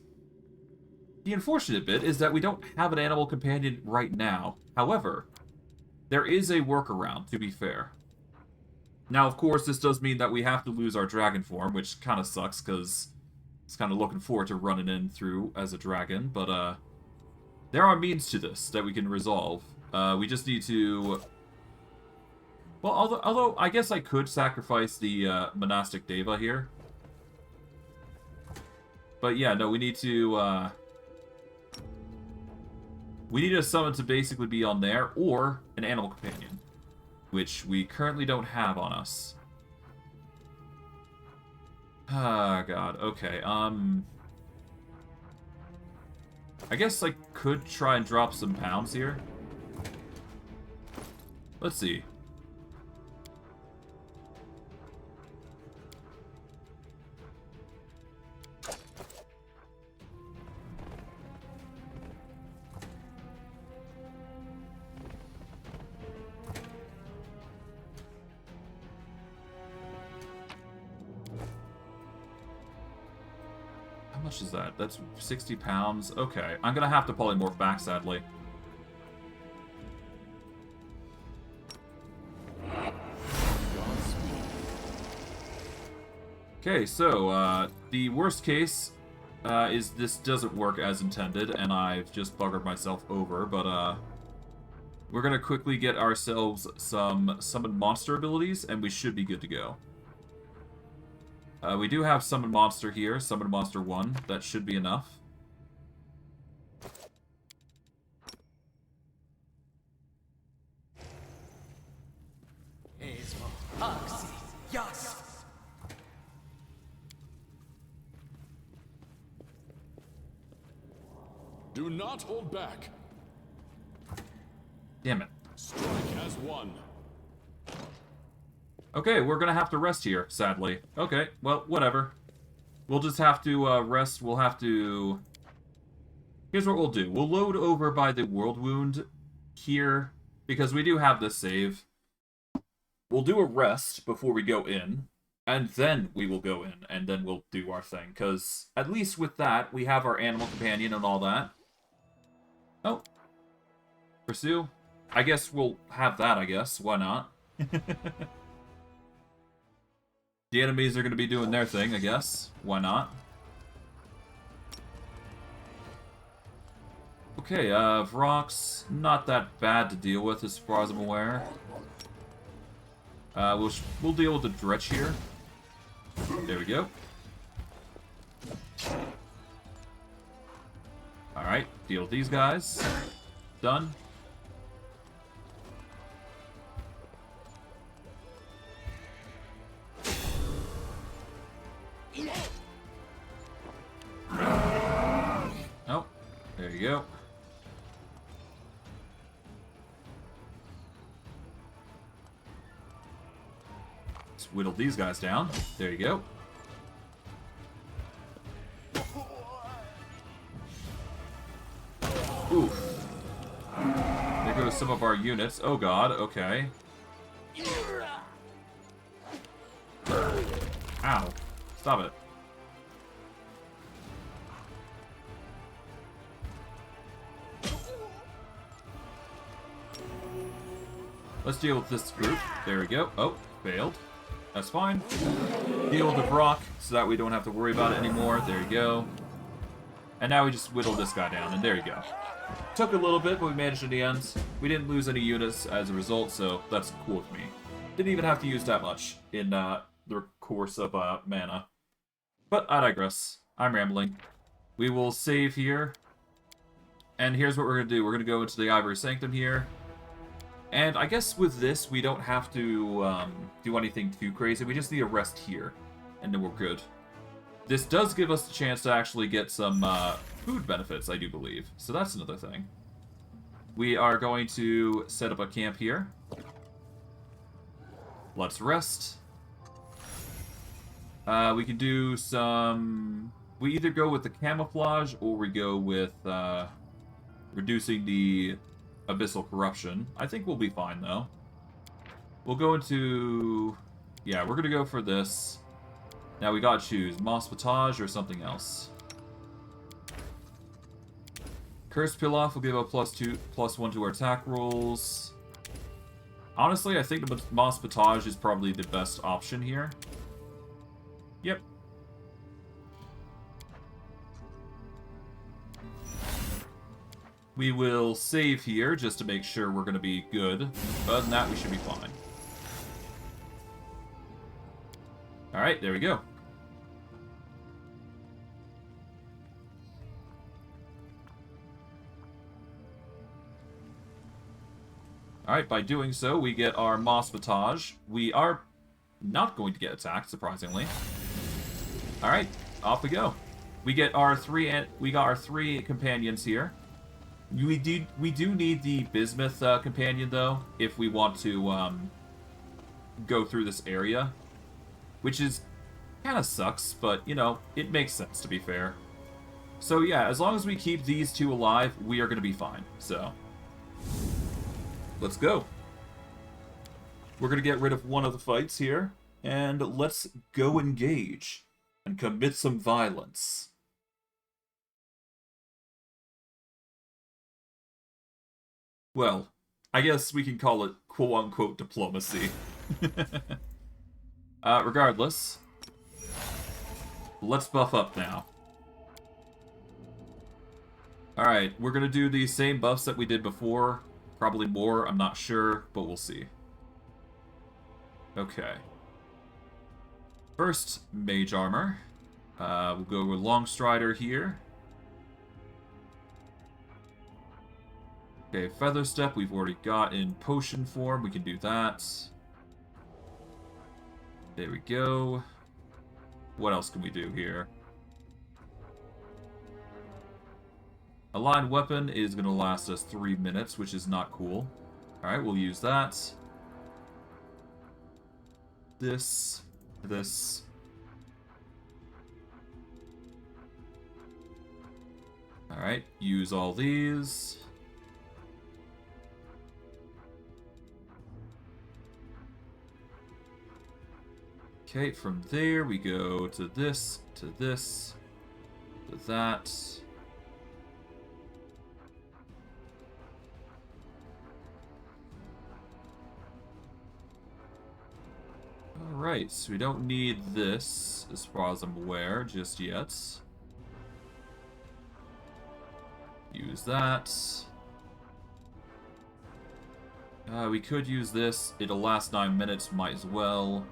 The unfortunate bit is that we don't have an animal companion right now. However, there is a workaround, to be fair. Now, of course, this does mean that we have to lose our dragon form, which kind of sucks, because it's kind of looking forward to running in through as a dragon, but, there are means to this that we can resolve. We just need to... Well, although I guess I could sacrifice the, monastic Deva here. But yeah, no, we need to, we need a summon to basically be on there, or an animal companion, which we currently don't have on us. Ah, God, okay, I guess I could try and drop some pounds here. Let's see. How much is that? That's 60 pounds. Okay, I'm gonna have to polymorph back, sadly. Okay, so, the worst case is this doesn't work as intended, and I've just buggered myself over, but, we're gonna quickly get ourselves some summon monster abilities, and we should be good to go. We do have Summon Monster here, Summon Monster 1. That should be enough. Do not hold back. Damn it. Strike as one. Okay, we're gonna have to rest here, sadly. Okay, well, whatever. We'll just have to, rest. We'll have to... Here's what we'll do. We'll load over by the World Wound here, because we do have this save. We'll do a rest before we go in, and then we will go in, and then we'll do our thing, because at least with that, we have our animal companion and all that. Oh. Pursue. I guess we'll have that, I guess. Why not? The enemies are going to be doing their thing, I guess. Why not? Okay, Vrock's not that bad to deal with as far as I'm aware. We'll deal with the Dretch here. There we go. Alright, deal with these guys. Done. Oh, there you go. Let's whittle these guys down. There you go. Oof. There goes some of our units. Oh god, okay. Ow. Stop it. Let's deal with this group. There we go. Oh, failed. That's fine. Deal with the Vrock so that we don't have to worry about it anymore. There you go. And now we just whittle this guy down, and there you go. Took a little bit, but we managed in the end. We didn't lose any units as a result, so that's cool with me. Didn't even have to use that much in the course of mana. But I digress. I'm rambling. We will save here. And here's what we're going to do. We're going to go into the Ivory Sanctum here. And I guess with this, we don't have to do anything too crazy. We just need a rest here, and then we're good. This does give us the chance to actually get some food benefits, I do believe. So that's another thing. We are going to set up a camp here. Let's rest. We can do some... We either go with the camouflage, or we go with reducing the abyssal corruption. I think we'll be fine, though. We'll go into... Yeah, we're going to go for this. Now we gotta choose Moss Potage or something else. Curse Pilaf will give a +1 to our attack rolls. Honestly, I think the Moss Potage is probably the best option here. Yep. We will save here just to make sure we're going to be good. Other than that, we should be fine. Alright, there we go. Alright, by doing so, we get our Moss Potage. We are not going to get attacked, surprisingly. Alright, off we go. We got our three companions here. We do need the Bismuth companion, though, if we want to go through this area. Which is kind of sucks, but, you know, it makes sense, to be fair. So, yeah, as long as we keep these two alive, we are going to be fine. So, let's go. We're going to get rid of one of the fights here, and let's go engage and commit some violence. Well, I guess we can call it quote-unquote diplomacy. Regardless, let's buff up now. Alright, we're gonna do the same buffs that we did before. Probably more, I'm not sure, but we'll see. Okay. First, Mage Armor. We'll go with Long Strider here. Okay, Feather Step we've already got in potion form. We can do that. There we go. What else can we do here? A line weapon is going to last us 3 minutes, which is not cool. Alright, we'll use that. This. Alright, use all these. Okay, from there we go to this, to that. Alright, so we don't need this, as far as I'm aware, just yet. Use that. We could use this. It'll last 9 minutes, might as well.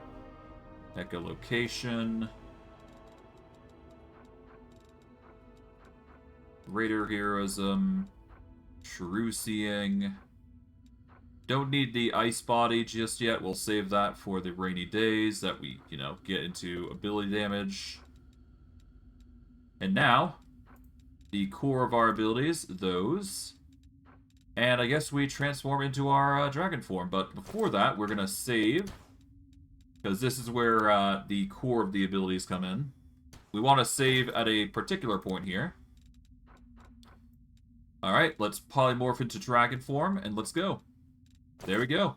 Echolocation. Raider heroism. True seeing. Don't need the ice body just yet. We'll save that for the rainy days that we, get into ability damage. And now, the core of our abilities, those. And I guess we transform into our dragon form. But before that, we're going to save. Because this is where the core of the abilities come in. We want to save at a particular point here. Alright, let's polymorph into dragon form, and let's go. There we go.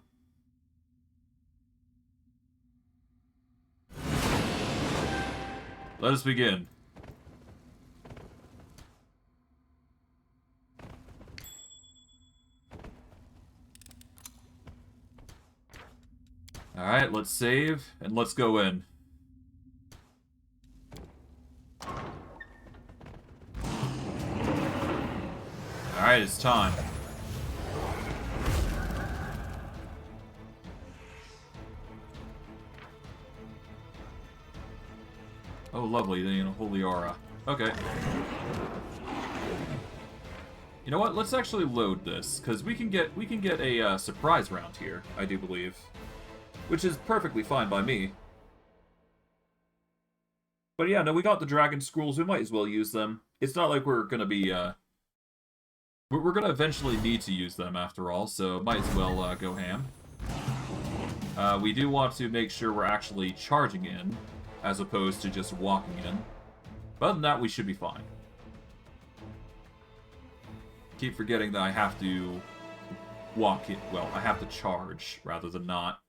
Let us begin. Alright, let's save, and let's go in. Alright, it's time. Oh, lovely, the holy aura. Okay. You know what? Let's actually load this, because we can get a surprise round here, I do believe. Which is perfectly fine by me. But yeah, no, we got the dragon scrolls, we might as well use them. It's not like we're gonna be, we're gonna eventually need to use them after all, so might as well go ham. We do want to make sure we're actually charging in, as opposed to just walking in. But other than that, we should be fine. Keep forgetting that I have to walk in. Well, I have to charge rather than not.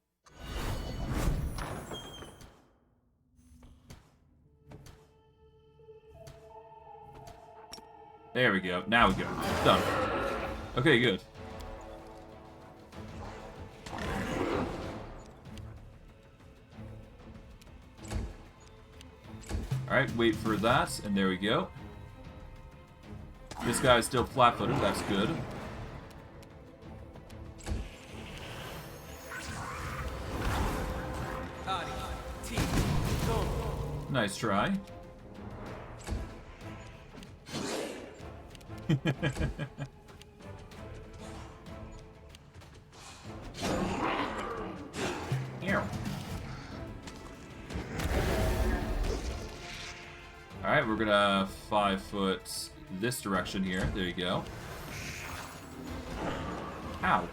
There we go. Now we go. Done. Okay, good. Alright, wait for that, and there we go. This guy's still flat-footed, that's good. Nice try. Alright, we're gonna 5-foot this direction here. There you go. Ow.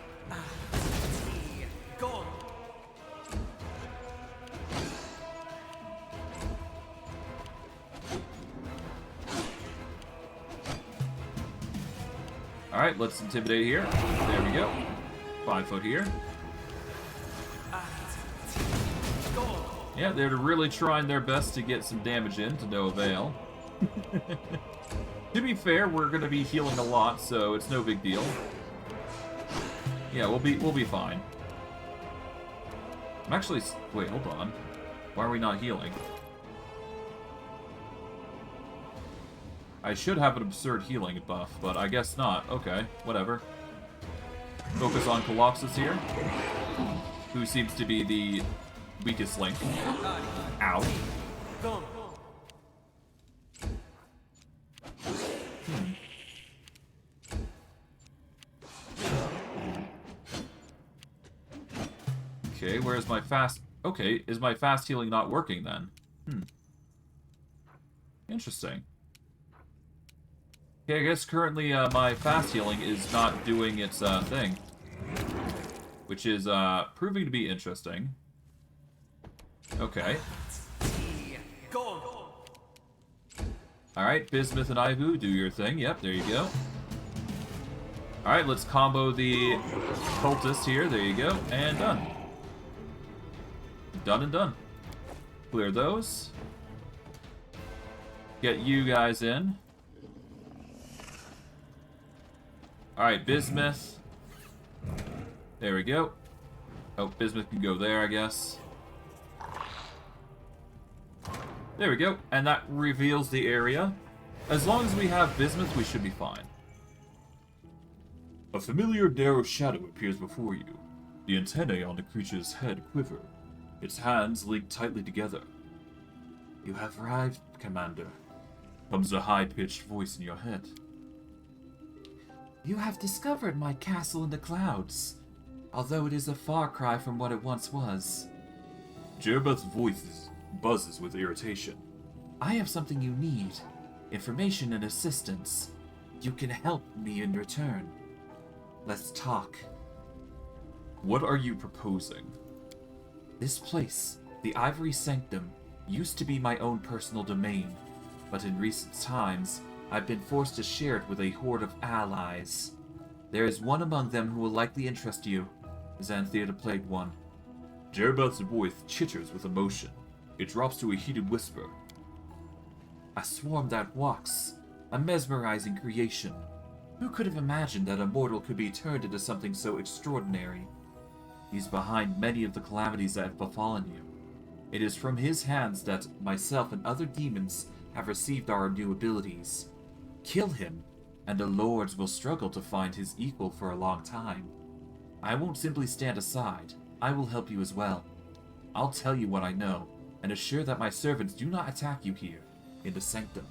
Alright, let's intimidate here. There we go. 5 foot here. Yeah, they're really trying their best to get some damage in, to no avail. To be fair, we're gonna be healing a lot, so it's no big deal. Yeah, we'll be fine. I'm actually... Wait, hold on. Why are we not healing? I should have an absurd healing buff, but I guess not. Okay, whatever. Focus on Colossus here, who seems to be the weakest link. Ow. Okay, where's my fast... Okay, is my fast healing not working then? Interesting. Okay, I guess currently my fast healing is not doing its thing. Which is proving to be interesting. Okay. Alright, Bismuth and Ivu, do your thing. Yep, there you go. Alright, let's combo the cultist here. There you go. And done. Done and done. Clear those. Get you guys in. Alright, Bismuth. There we go. Oh, Bismuth can go there, I guess. There we go, and that reveals the area. As long as we have bismuth, we should be fine. A familiar narrow shadow appears before you. The antennae on the creature's head quiver, its hands linked tightly together. You have arrived, Commander, comes a high-pitched voice in your head. You have discovered my castle in the clouds, although it is a far cry from what it once was. Jerbeth's voice buzzes with irritation. I have something you need. Information and assistance. You can help me in return. Let's talk. What are you proposing? This place, the Ivory Sanctum, used to be my own personal domain, but in recent times, I've been forced to share it with a horde of allies. There is one among them who will likely interest you, Xanthia the Plagued One. Jerbeth's voice chitters with emotion. It drops to a heated whisper. A swarm that walks, a mesmerizing creation. Who could have imagined that a mortal could be turned into something so extraordinary? He's behind many of the calamities that have befallen you. It is from his hands that myself and other demons have received our new abilities. Kill him, and the lords will struggle to find his equal for a long time. I won't simply stand aside. I will help you as well. I'll tell you what I know, and assure that my servants do not attack you here, in the Sanctum.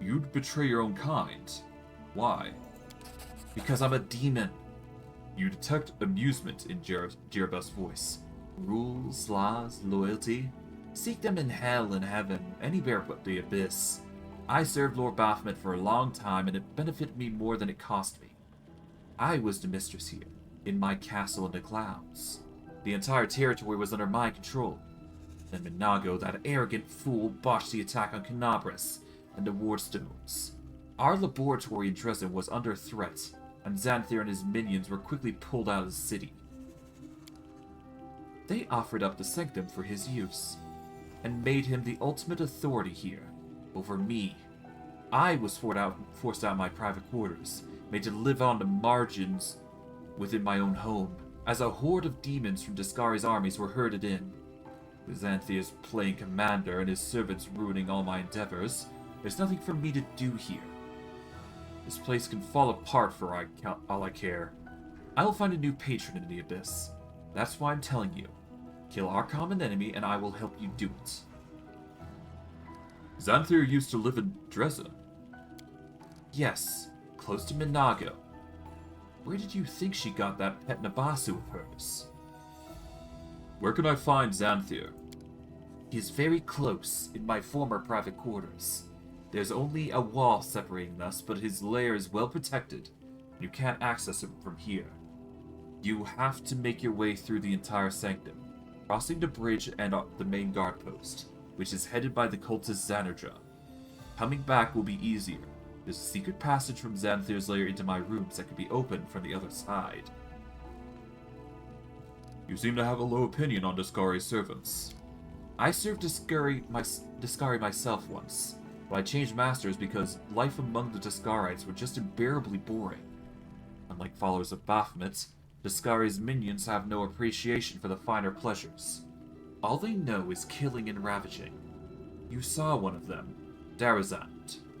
You'd betray your own kind. Why? Because I'm a demon. You detect amusement in Jerbeth's voice. Rules, laws, loyalty. Seek them in hell and heaven, anywhere but the abyss. I served Lord Baphomet for a long time, and it benefited me more than it cost me. I was the mistress here, in my castle in the clouds. The entire territory was under my control. Then Minago, that arrogant fool, botched the attack on Canabras and the Wardstones. Our laboratory in Drezen was under threat, and Xanthir and his minions were quickly pulled out of the city. They offered up the Sanctum for his use, and made him the ultimate authority here, over me. I was forced out my private quarters, made to live on the margins within my own home, as a horde of demons from Discari's armies were herded in. With Xanthia's playing commander and his servants ruining all my endeavors, there's nothing for me to do here. This place can fall apart for all I care. I will find a new patron in the Abyss. That's why I'm telling you. Kill our common enemy and I will help you do it. Xanthir used to live in Drezen. Yes, close to Minago. Where did you think she got that pet Nabasu of hers? Where can I find Xanthir? He is very close, in my former private quarters. There's only a wall separating us, but his lair is well protected. You can't access him from here. You have to make your way through the entire Sanctum, crossing the bridge and the main guard post, which is headed by the cultist Xanardra. Coming back will be easier. There's a secret passage from Xanthir's lair into my rooms that can be opened from the other side. You seem to have a low opinion on Discari's servants. I served Discari myself once, but I changed masters because life among the Discarites were just unbearably boring. Unlike followers of Baphomet, Discari's minions have no appreciation for the finer pleasures. All they know is killing and ravaging. You saw one of them, Drezen,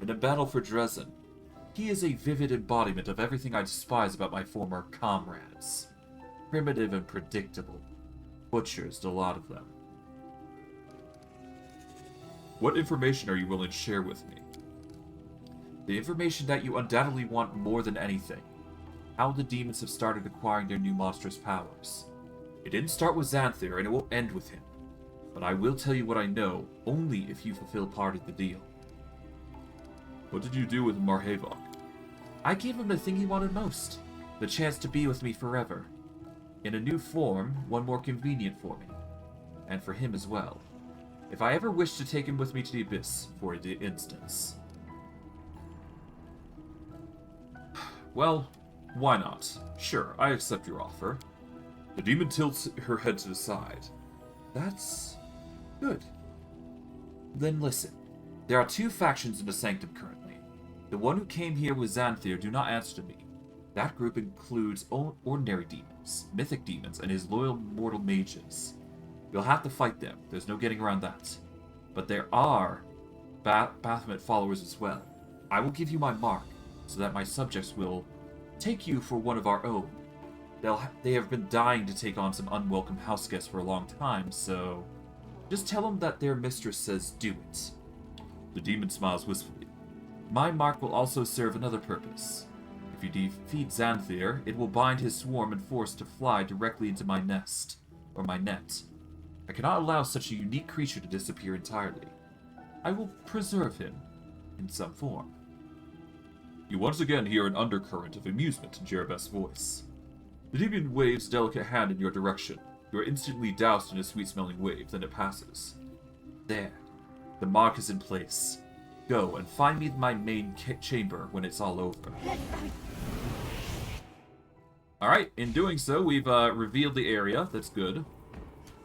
in a battle for Drezen. He is a vivid embodiment of everything I despise about my former comrades. Primitive and predictable. Butchers, the lot of them. What information are you willing to share with me? The information that you undoubtedly want more than anything. How the demons have started acquiring their new monstrous powers. It didn't start with Xanthir, and it won't end with him. But I will tell you what I know, only if you fulfill part of the deal. What did you do with Marhavok? I gave him the thing he wanted most. The chance to be with me forever. In a new form, one more convenient for me. And for him as well. If I ever wish to take him with me to the Abyss, for instance. Well, why not? Sure, I accept your offer. The demon tilts her head to the side. That's good. Then listen. There are two factions in the Sanctum currently. The one who came here with Xanthir do not answer to me. That group includes ordinary demons, mythic demons, and his loyal mortal mages. You'll have to fight them. There's no getting around that. But there are Baphomet followers as well. I will give you my mark, so that my subjects will take you for one of our own. They have been dying to take on some unwelcome house guests for a long time, so just tell them that their mistress says do it. The demon smiles wistfully. My mark will also serve another purpose. If you defeat Xanthir, it will bind his swarm and force to fly directly into my nest, or my net. I cannot allow such a unique creature to disappear entirely. I will preserve him in some form. You once again hear an undercurrent of amusement in Jerebeth's voice. The demon waves a delicate hand in your direction. You are instantly doused in a sweet-smelling wave, then it passes. There. The mark is in place. Go and find me my main chamber when it's all over. Alright, in doing so, we've revealed the area. That's good.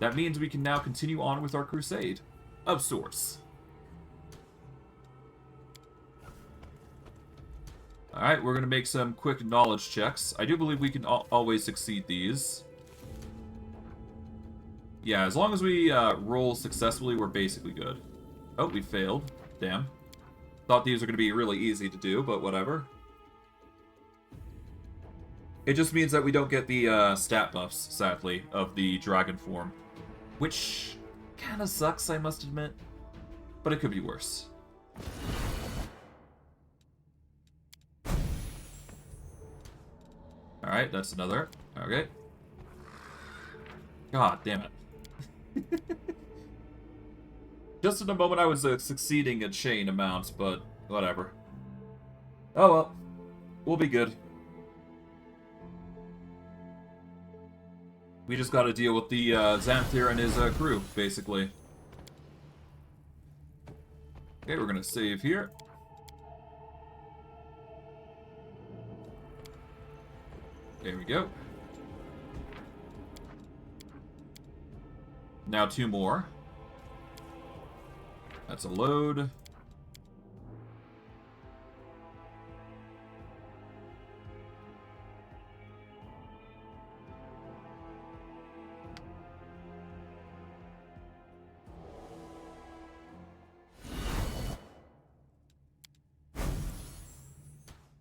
That means we can now continue on with our crusade. Of sorts. Alright, we're going to make some quick knowledge checks. I do believe we can always succeed these. Yeah, as long as we roll successfully, we're basically good. Oh, we failed. Damn. Thought these were going to be really easy to do, but whatever. It just means that we don't get the stat buffs, sadly, of the dragon form. Which kind of sucks, I must admit. But it could be worse. Alright, that's another. Okay. God damn it. Just in a moment I was succeeding at chain amounts, but whatever. Oh well. We'll be good. We just gotta deal with the Xanthir and his crew, basically. Okay, we're gonna save here. There we go. Now 2 more. That's a load.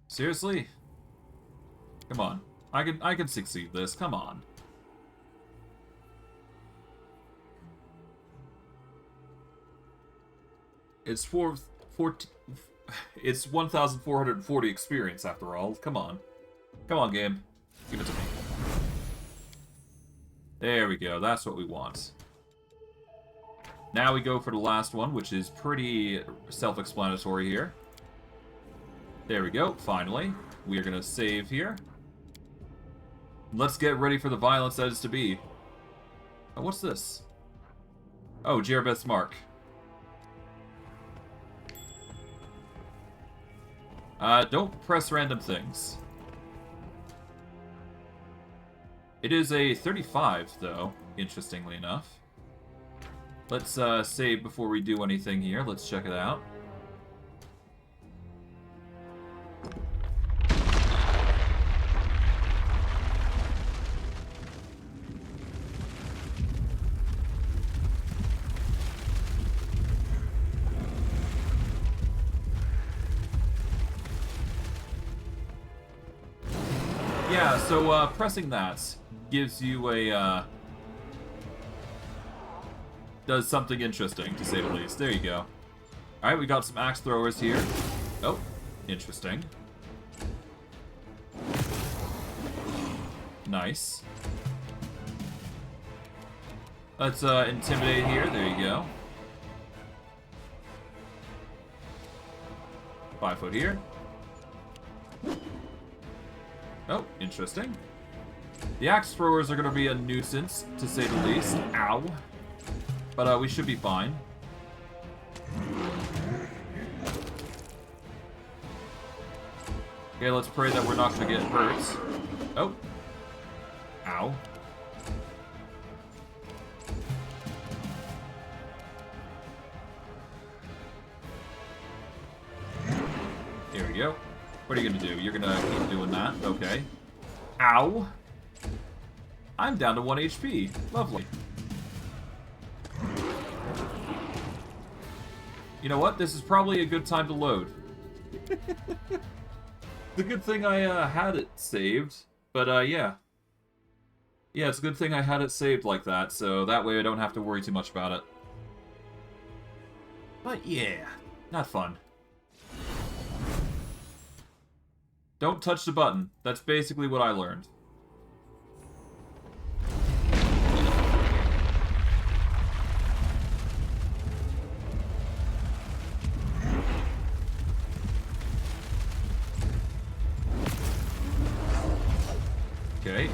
Seriously? Come on. I can succeed this. Come on. It's 1,440 experience after all. Come on. Come on, game. Give it to me. There we go. That's what we want. Now we go for the last one, which is pretty self-explanatory here. There we go. Finally. We are going to save here. Let's get ready for the violence that is to be. Oh, what's this? Oh, Jerebeth's mark. Don't press random things. It is a 35, though, interestingly enough. Let's save before we do anything here. Let's check it out. Yeah, so pressing that gives you a does something interesting, to say the least. There you go. Alright, we got some axe throwers here. Oh, interesting. Nice. Let's intimidate here. There you go. 5 foot here. Oh, interesting. The axe throwers are going to be a nuisance, to say the least. Ow. But we should be fine. Okay, let's pray that we're not going to get hurt. Oh. Ow. There we go. What are you going to do? You're going to keep doing that? Okay. Ow. I'm down to 1 HP. Lovely. You know what? This is probably a good time to load. The good thing I had it saved, but yeah. Yeah, it's a good thing I had it saved like that, so that way I don't have to worry too much about it. But yeah, not fun. Don't touch the button. That's basically what I learned. Okay.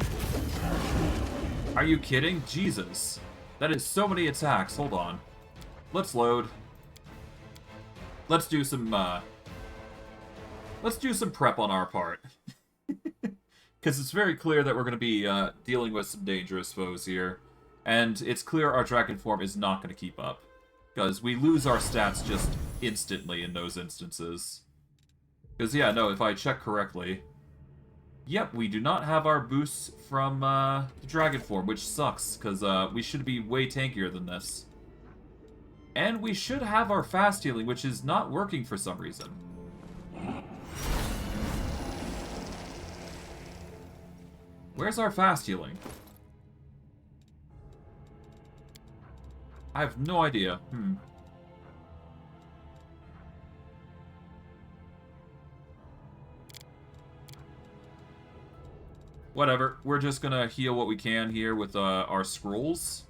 Are you kidding? Jesus. That is so many attacks. Hold on. Let's load. Let's do some prep on our part. Because it's very clear that we're going to be dealing with some dangerous foes here. And it's clear our dragon form is not going to keep up. Because we lose our stats just instantly in those instances. Because, yeah, no, if I check correctly... Yep, we do not have our boosts from the dragon form, which sucks, because we should be way tankier than this. And we should have our fast healing, which is not working for some reason. Where's our fast healing? I have no idea. Whatever. We're just gonna heal what we can here with our scrolls.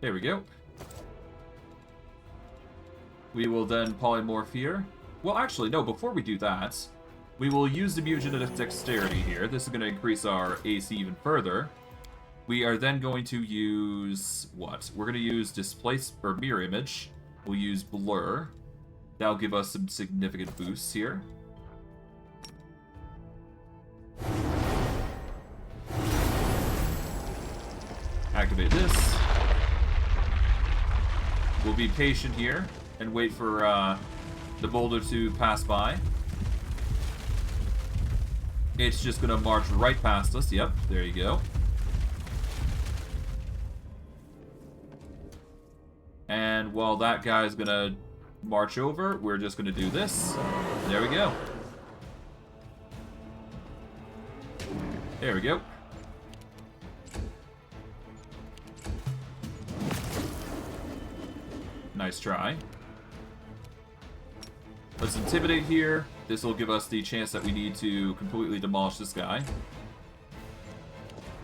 There we go. We will then polymorph here. Well, actually, no, before we do that, we will use the mutagen of dexterity here. This is going to increase our AC even further. We are then going to use... what? We're going to use displace or mirror image. We'll use blur. That'll give us some significant boosts here. Activate this. We'll be patient here and wait for the boulder to pass by. It's just going to march right past us. Yep, there you go. And while that guy's going to march over, we're just going to do this. There we go. There we go. Nice try. Let's intimidate here. This will give us the chance that we need to completely demolish this guy.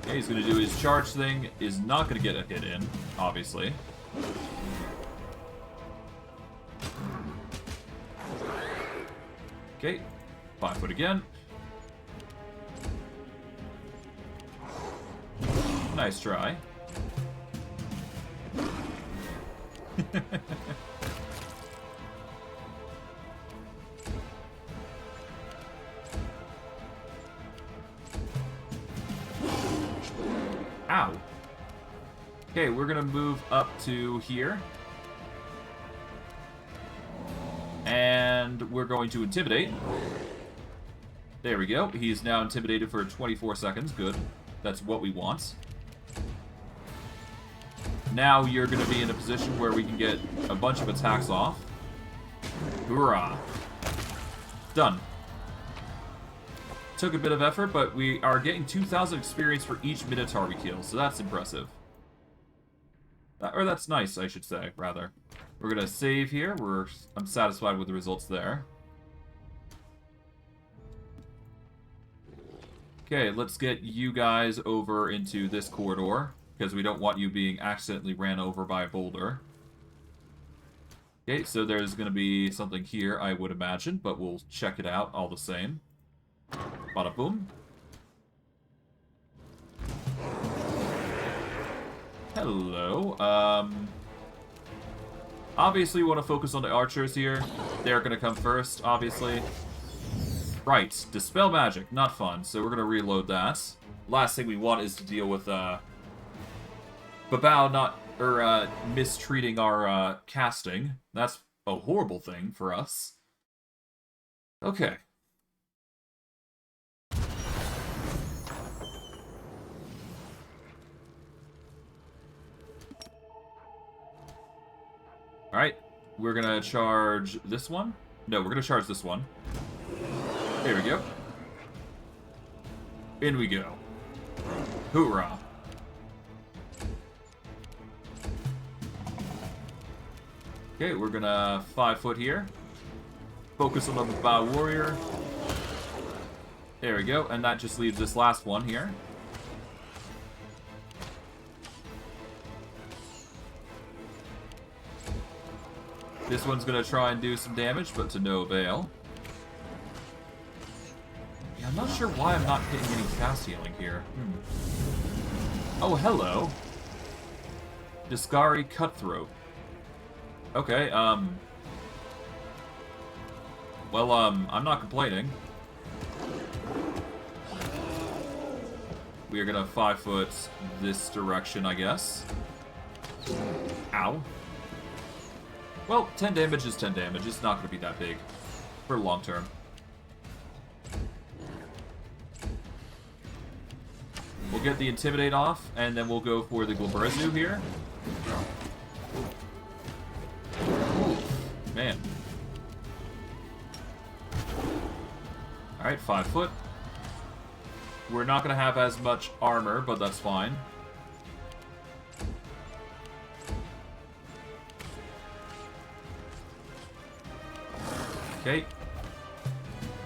Okay, he's going to do his charge thing. Is not going to get a hit in, obviously. Okay, 5 foot again. Nice try. Ow. Okay, we're gonna move up to here. And we're going to intimidate. There we go. He's now intimidated for 24 seconds. Good. That's what we want. Now you're going to be in a position where we can get a bunch of attacks off. Hoorah. Done. Took a bit of effort, but we are getting 2,000 experience for each Minotaur we kill, so that's impressive. Or that's nice, I should say, rather. We're going to save here. I'm satisfied with the results there. Okay, let's get you guys over into this corridor, because we don't want you being accidentally ran over by a boulder. Okay, so there's going to be something here, I would imagine, but we'll check it out all the same. Bada boom. Hello. Obviously, we want to focus on the archers here. They're going to come first, obviously. Right, dispel magic, not fun. So we're going to reload that. Last thing we want is to deal with Babao mistreating our casting. That's a horrible thing for us. Okay. Alright, we're gonna charge this one. No, we're gonna charge this one. There we go. In we go. Hoorah. Okay, we're gonna 5 foot here. Focus on the bow warrior. There we go, and that just leaves this last one here. This one's gonna try and do some damage, but to no avail. Yeah, I'm not sure why I'm not getting any fast healing here. Oh, hello. Discari Cutthroat. Okay, well, I'm not complaining. We are gonna 5 foot this direction, I guess. Ow. Well, 10 damage is 10 damage. It's not gonna be that big for long term. We'll get the Intimidate off, and then we'll go for the Glabrezu here. Man. Alright, 5 foot. We're not going to have as much armor, but that's fine. Okay.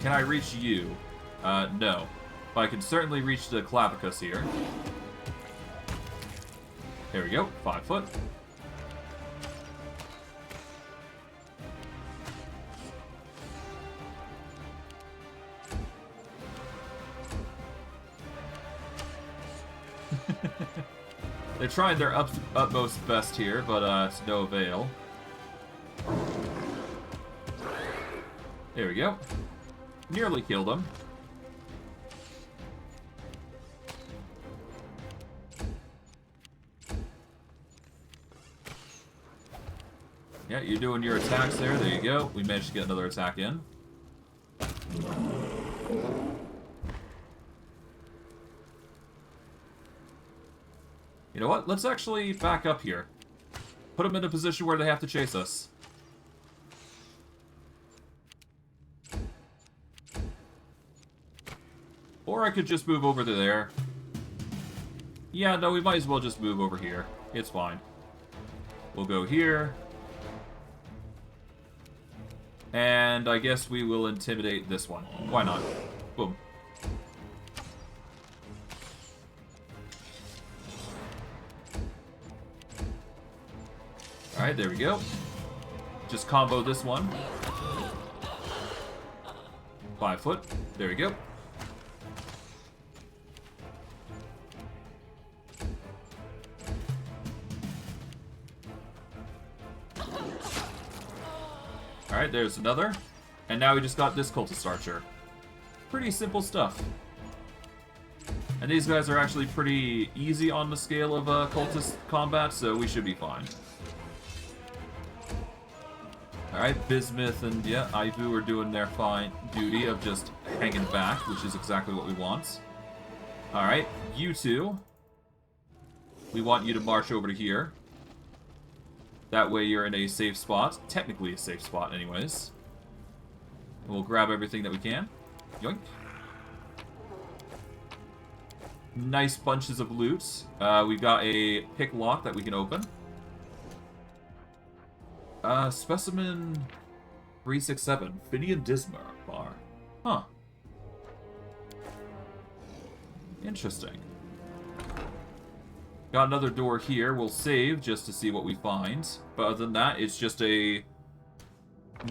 Can I reach you? No. But I can certainly reach the Clavicus here. There we go, 5 foot. They're trying their utmost best here, but it's no avail. There we go. Nearly killed him. Yeah, you're doing your attacks there. There you go. We managed to get another attack in. You know what? Let's actually back up here. Put them in a position where they have to chase us. Or I could just move over to there. Yeah, no, we might as well just move over here. It's fine. We'll go here. And I guess we will intimidate this one. Why not? Boom. Alright, there we go. Just combo this one. 5 foot. There we go. Alright, there's another. And now we just got this cultist archer. Pretty simple stuff. And these guys are actually pretty easy on the scale of cultist combat, so we should be fine. Alright, Bismuth and, yeah, Ivu are doing their fine duty of just hanging back, which is exactly what we want. Alright, you two. We want you to march over to here. That way you're in a safe spot. Technically a safe spot, anyways. We'll grab everything that we can. Yoink. Nice bunches of loot. We've got a pick lock that we can open. Specimen 367. Finian Dismar bar. Huh. Interesting. Got another door here. We'll save just to see what we find. But other than that, it's just a...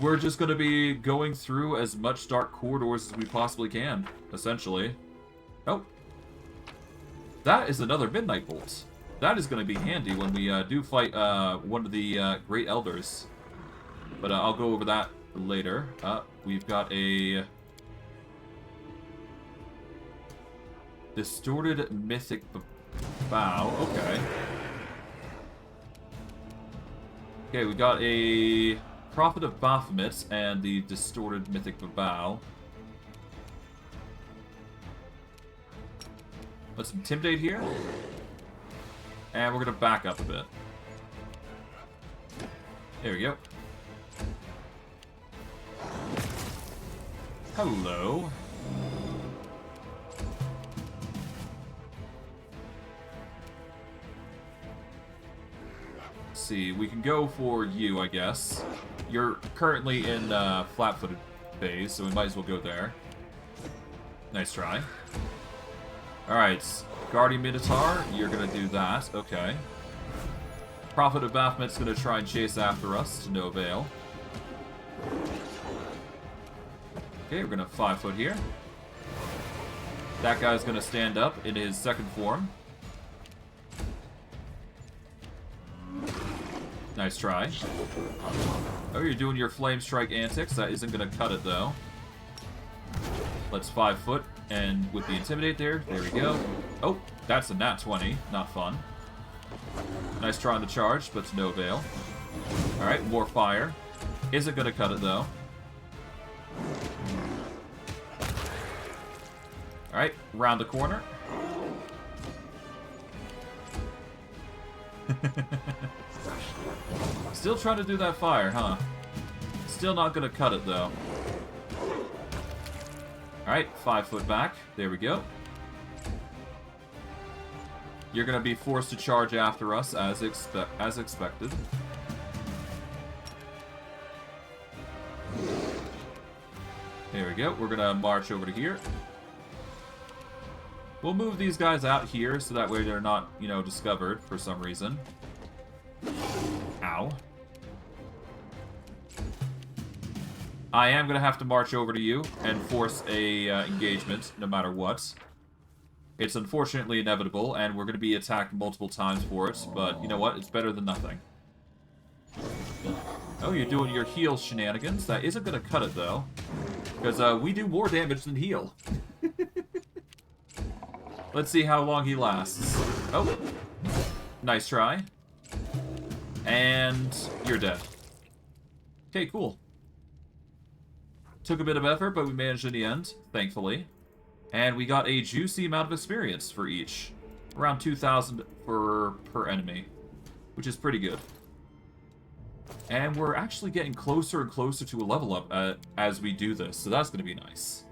We're just going to be going through as much dark corridors as we possibly can, essentially. Oh. That is another Midnight Bolt. That is going to be handy when we do fight one of the Great Elders. But I'll go over that later. We've got a... Distorted Mythic Bow. Okay. Okay, we got a Prophet of Baphomet and the Distorted Mythic Bow. Let's intimidate here. And we're gonna back up a bit. There we go. Hello. Let's see, we can go for you, I guess. You're currently in flat-footed phase, so we might as well go there. Nice try. Alright, Guardian Minotaur, you're gonna do that. Okay. Prophet of Baphomet's gonna try and chase after us, to no avail. Okay, we're gonna 5-foot here. That guy's gonna stand up in his second form. Nice try. Oh, you're doing your Flame Strike antics. That isn't gonna cut it, though. Let's 5-foot, and with the Intimidate there we go. Oh, that's a nat 20. Not fun. Nice try on the charge, but to no avail. Alright, more fire. Isn't gonna cut it, though. Alright, round the corner. Still trying to do that fire, huh? Still not gonna cut it, though. Alright, 5-foot back. There we go. You're gonna be forced to charge after us, as expected. There we go. We're gonna march over to here. We'll move these guys out here, so that way they're not, you know, discovered for some reason. Ow. I am going to have to march over to you and force a engagement, no matter what. It's unfortunately inevitable, and we're going to be attacked multiple times for it, but you know what? It's better than nothing. Oh, you're doing your heal shenanigans? That isn't going to cut it, though, because we do more damage than heal. Let's see how long he lasts. Oh, nice try. And you're dead. Okay, cool. Took a bit of effort, but we managed in the end, thankfully. And we got a juicy amount of experience for each. Around 2,000 per enemy, which is pretty good. And we're actually getting closer and closer to a level up as we do this, so that's going to be nice.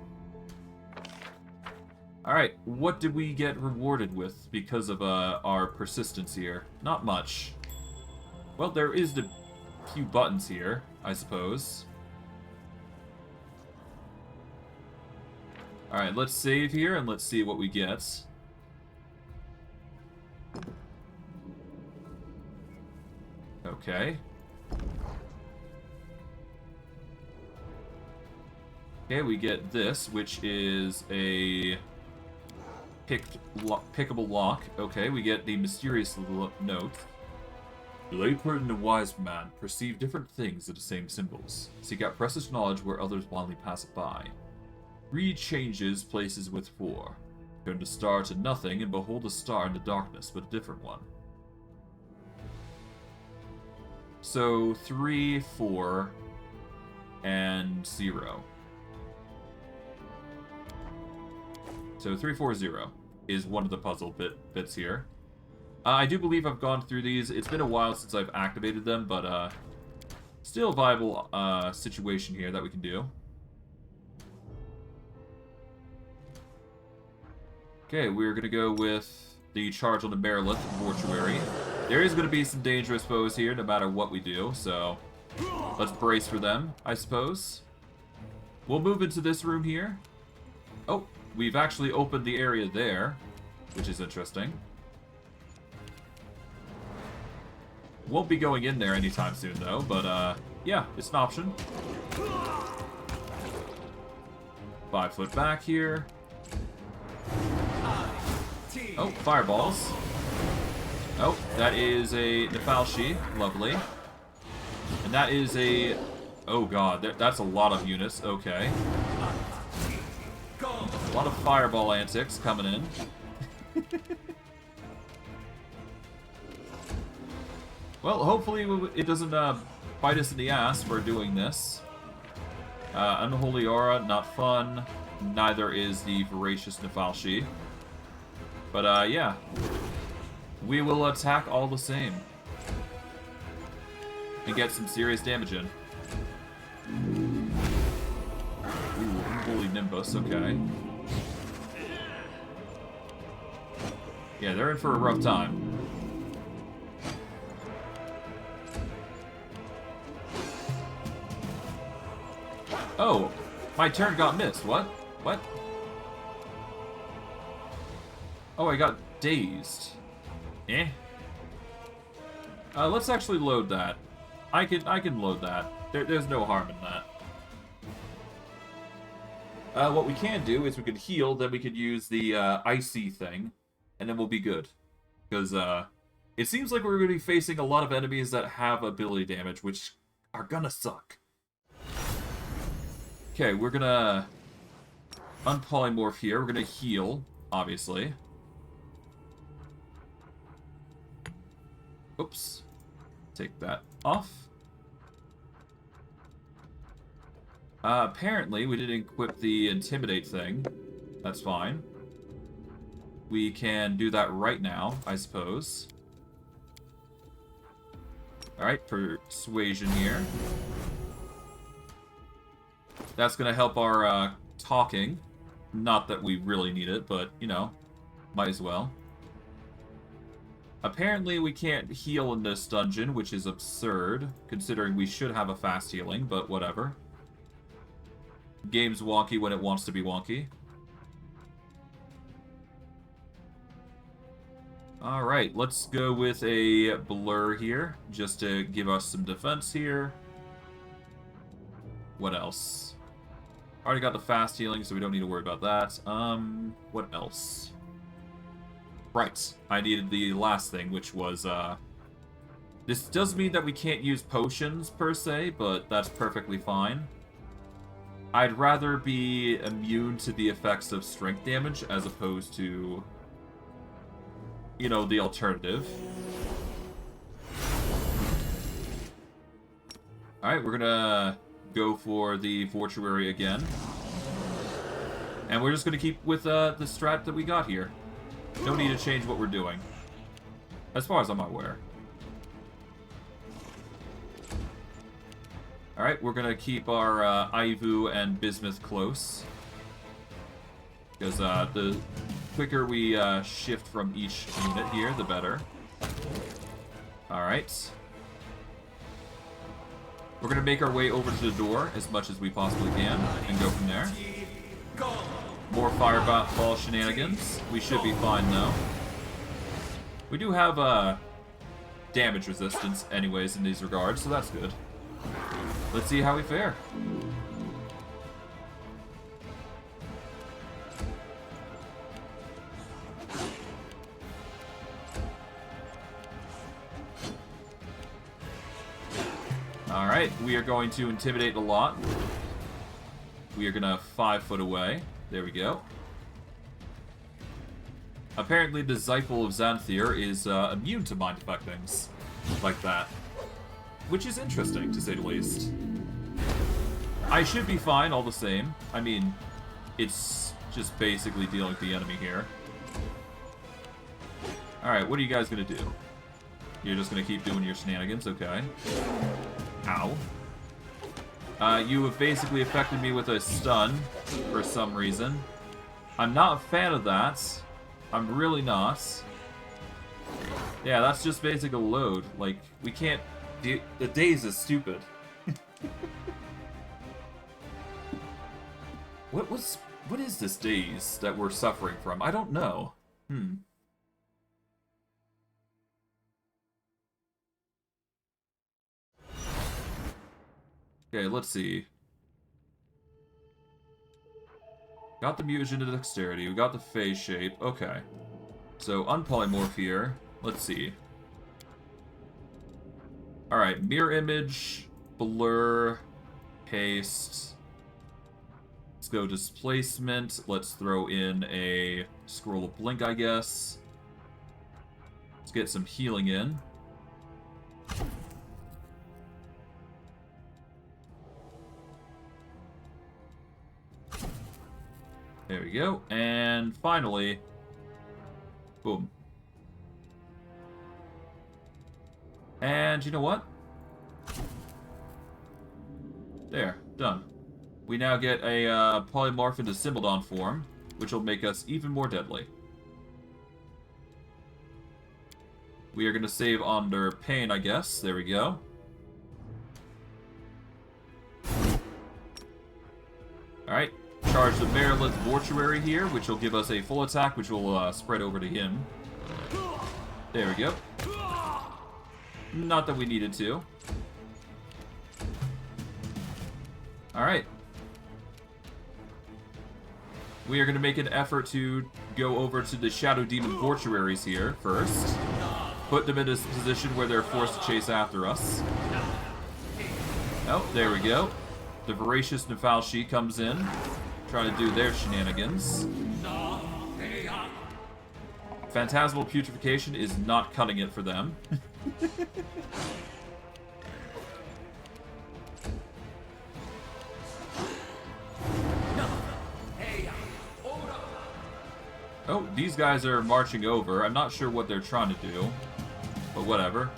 Alright, what did we get rewarded with because of our persistence here? Not much. Well, there is the few buttons here, I suppose. Alright, let's save here and let's see what we get. Okay. Okay, we get this, which is a pickable lock. Okay, we get the mysterious note. The layperson and a wise man perceive different things in the same symbols. Seek out precious knowledge where others blindly pass it by. Read changes places with 4. Turn the star to nothing and behold a star in the darkness, but a different one. So 3, 4, and 0. So 3, 4, 0 is one of the puzzle bits here. I do believe I've gone through these. It's been a while since I've activated them, but still a viable situation here that we can do. Okay, we're going to go with the charge on the Marilith Mortuary. There is going to be some dangerous foes here, no matter what we do, so let's brace for them, I suppose. We'll move into this room here. Oh, we've actually opened the area there, which is interesting. Won't be going in there anytime soon, though, but, yeah, it's an option. 5-foot back here. Oh, fireballs. Oh, that is a Nefalshi. Lovely. And that is a... Oh god, that's a lot of units. Okay. A lot of fireball antics coming in. Well, hopefully it doesn't bite us in the ass for doing this. Unholy Aura, not fun. Neither is the Voracious Nefalshi. But, yeah. We will attack all the same. and get some serious damage in. Ooh, holy Nimbus, okay. Yeah, they're in for a rough time. Oh, my turn got missed. What? What? Oh, I got dazed. Eh. Let's actually load that. I can load that. There's no harm in that. What we can do is we could heal, then we could use the icy thing, and then we'll be good. Because it seems like we're going to be facing a lot of enemies that have ability damage, which are gonna suck. Okay, we're gonna unpolymorph here. We're gonna heal, obviously. Oops. Take that off. Apparently, we didn't equip the Intimidate thing. That's fine. We can do that right now, I suppose. Alright, Persuasion here. That's going to help our talking. Not that we really need it, but, you know, might as well. Apparently we can't heal in this dungeon, which is absurd, considering we should have a fast healing, but whatever. Game's wonky when it wants to be wonky. Alright, let's go with a blur here, just to give us some defense here. What else? Already got the fast healing, so we don't need to worry about that. What else? Right, I needed the last thing, which was, this does mean that we can't use potions, per se, but that's perfectly fine. I'd rather be immune to the effects of strength damage, as opposed to, you know, the alternative. Alright, we're gonna go for the Mortuary again. And we're just gonna keep with the strat that we got here. No need to change what we're doing. As far as I'm aware. Alright, we're gonna keep our Ivu and Bismuth close. Because the quicker we shift from each unit here, the better. Alright. We're gonna make our way over to the door as much as we possibly can and go from there. More fireball shenanigans. We should be fine though. We do have damage resistance anyways in these regards, so that's good. Let's see how we fare. Alright, we are going to intimidate a lot. We are gonna 5 foot away. There we go. Apparently the Disciple of Xanthir is immune to mind affectings like that. Which is interesting, to say the least. I should be fine all the same. I mean, it's just basically dealing with the enemy here. Alright, what are you guys gonna do? You're just gonna keep doing your shenanigans, okay. Ow. You have basically affected me with a stun for some reason. I'm not a fan of that. I'm really not. Yeah, that's just basically a load. Like, we can't... The daze is stupid. What is this daze that we're suffering from? I don't know. Okay, let's see. Got the mutagen to dexterity. We got the phase shape. Okay. So, unpolymorph here. Let's see. Alright, mirror image, blur, paste. Let's go displacement. Let's throw in a scroll of blink, I guess. Let's get some healing in. There we go. And finally, boom. And you know what? There, done. We now get a polymorph into Symmeldon form, which will make us even more deadly. We are going to save under pain, I guess. There we go. Alright, charge the Maryland's Mortuary here, which will give us a full attack, which will spread over to him. There we go. Not that we needed to. Alright. We are going to make an effort to go over to the Shadow Demon Mortuaries here first. Put them in a position where they're forced to chase after us. Oh, there we go. The Voracious Nefalshi comes in, trying to do their shenanigans. Phantasmal Putrefaction is not cutting it for them. Oh, these guys are marching over. I'm not sure what they're trying to do, but whatever.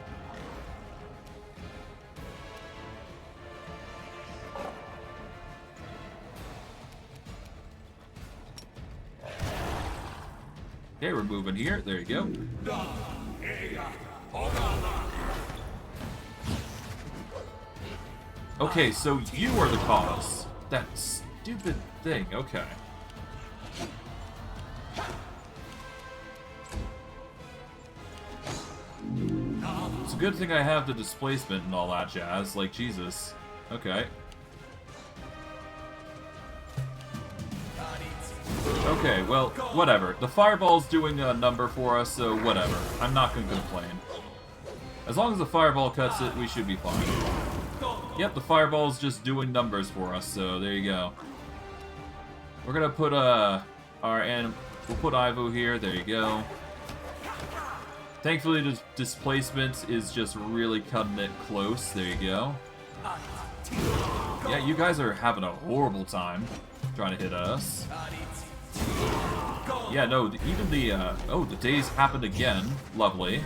Okay, we're moving here. There you go. Okay, so you are the cause. That stupid thing. Okay. It's a good thing I have the displacement and all that jazz. Like, Jesus. Okay. Okay, well, whatever. The fireball's doing a number for us, so whatever. I'm not gonna complain. As long as the fireball cuts it, we should be fine. Yep, the fireball's just doing numbers for us, so there you go. We're gonna put we'll put Ivo here. There you go. Thankfully, the displacement is just really cutting it close. There you go. Yeah, you guys are having a horrible time trying to hit us. Yeah, no, even the, oh, the daze happened again. Lovely.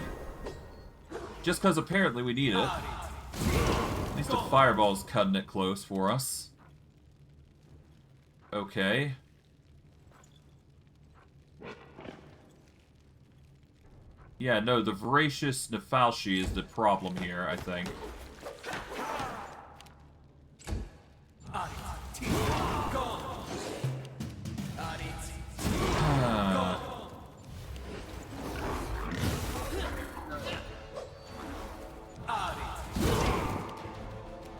Just because apparently we need it. At least the fireball's cutting it close for us. Okay. Yeah, no, the Voracious Nefalshi is the problem here, I think.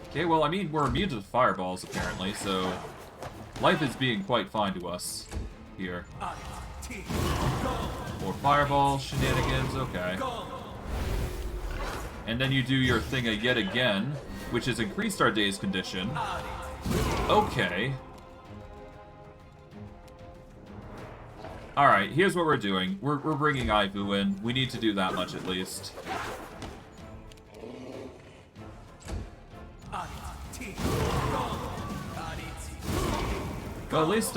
Okay, well, I mean, we're immune to the fireballs, apparently, so life is being quite fine to us here. More fireball shenanigans, okay. And then you do your thing yet again, which has increased our day's condition. Okay. Alright, here's what we're doing. We're bringing Ivu in. We need to do that much at least. Well, at least,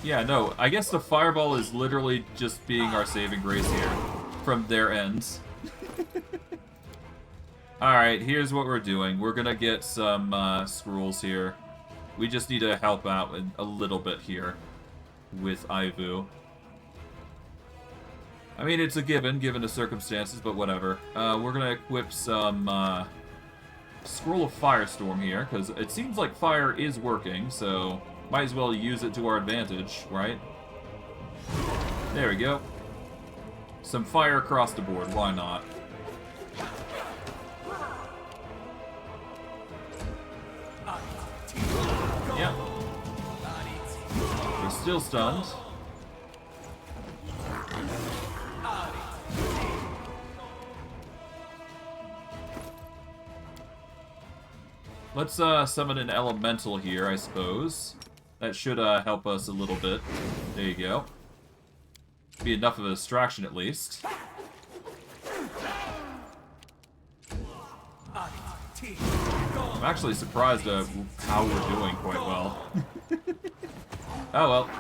yeah, no, I guess the fireball is literally just being our saving grace here from their ends. Alright, here's what we're doing. We're gonna get some scrolls here. We just need to help out a little bit here with Ivu. I mean, it's a given the circumstances, but whatever. We're gonna equip some Scroll of Firestorm here, because it seems like fire is working, so might as well use it to our advantage, right? There we go. Some fire across the board, why not? Yep. We're still stunned. Let's summon an elemental here, I suppose. That should help us a little bit. There you go. Be enough of a distraction at least. I'm actually surprised at how we're doing quite well. Oh well.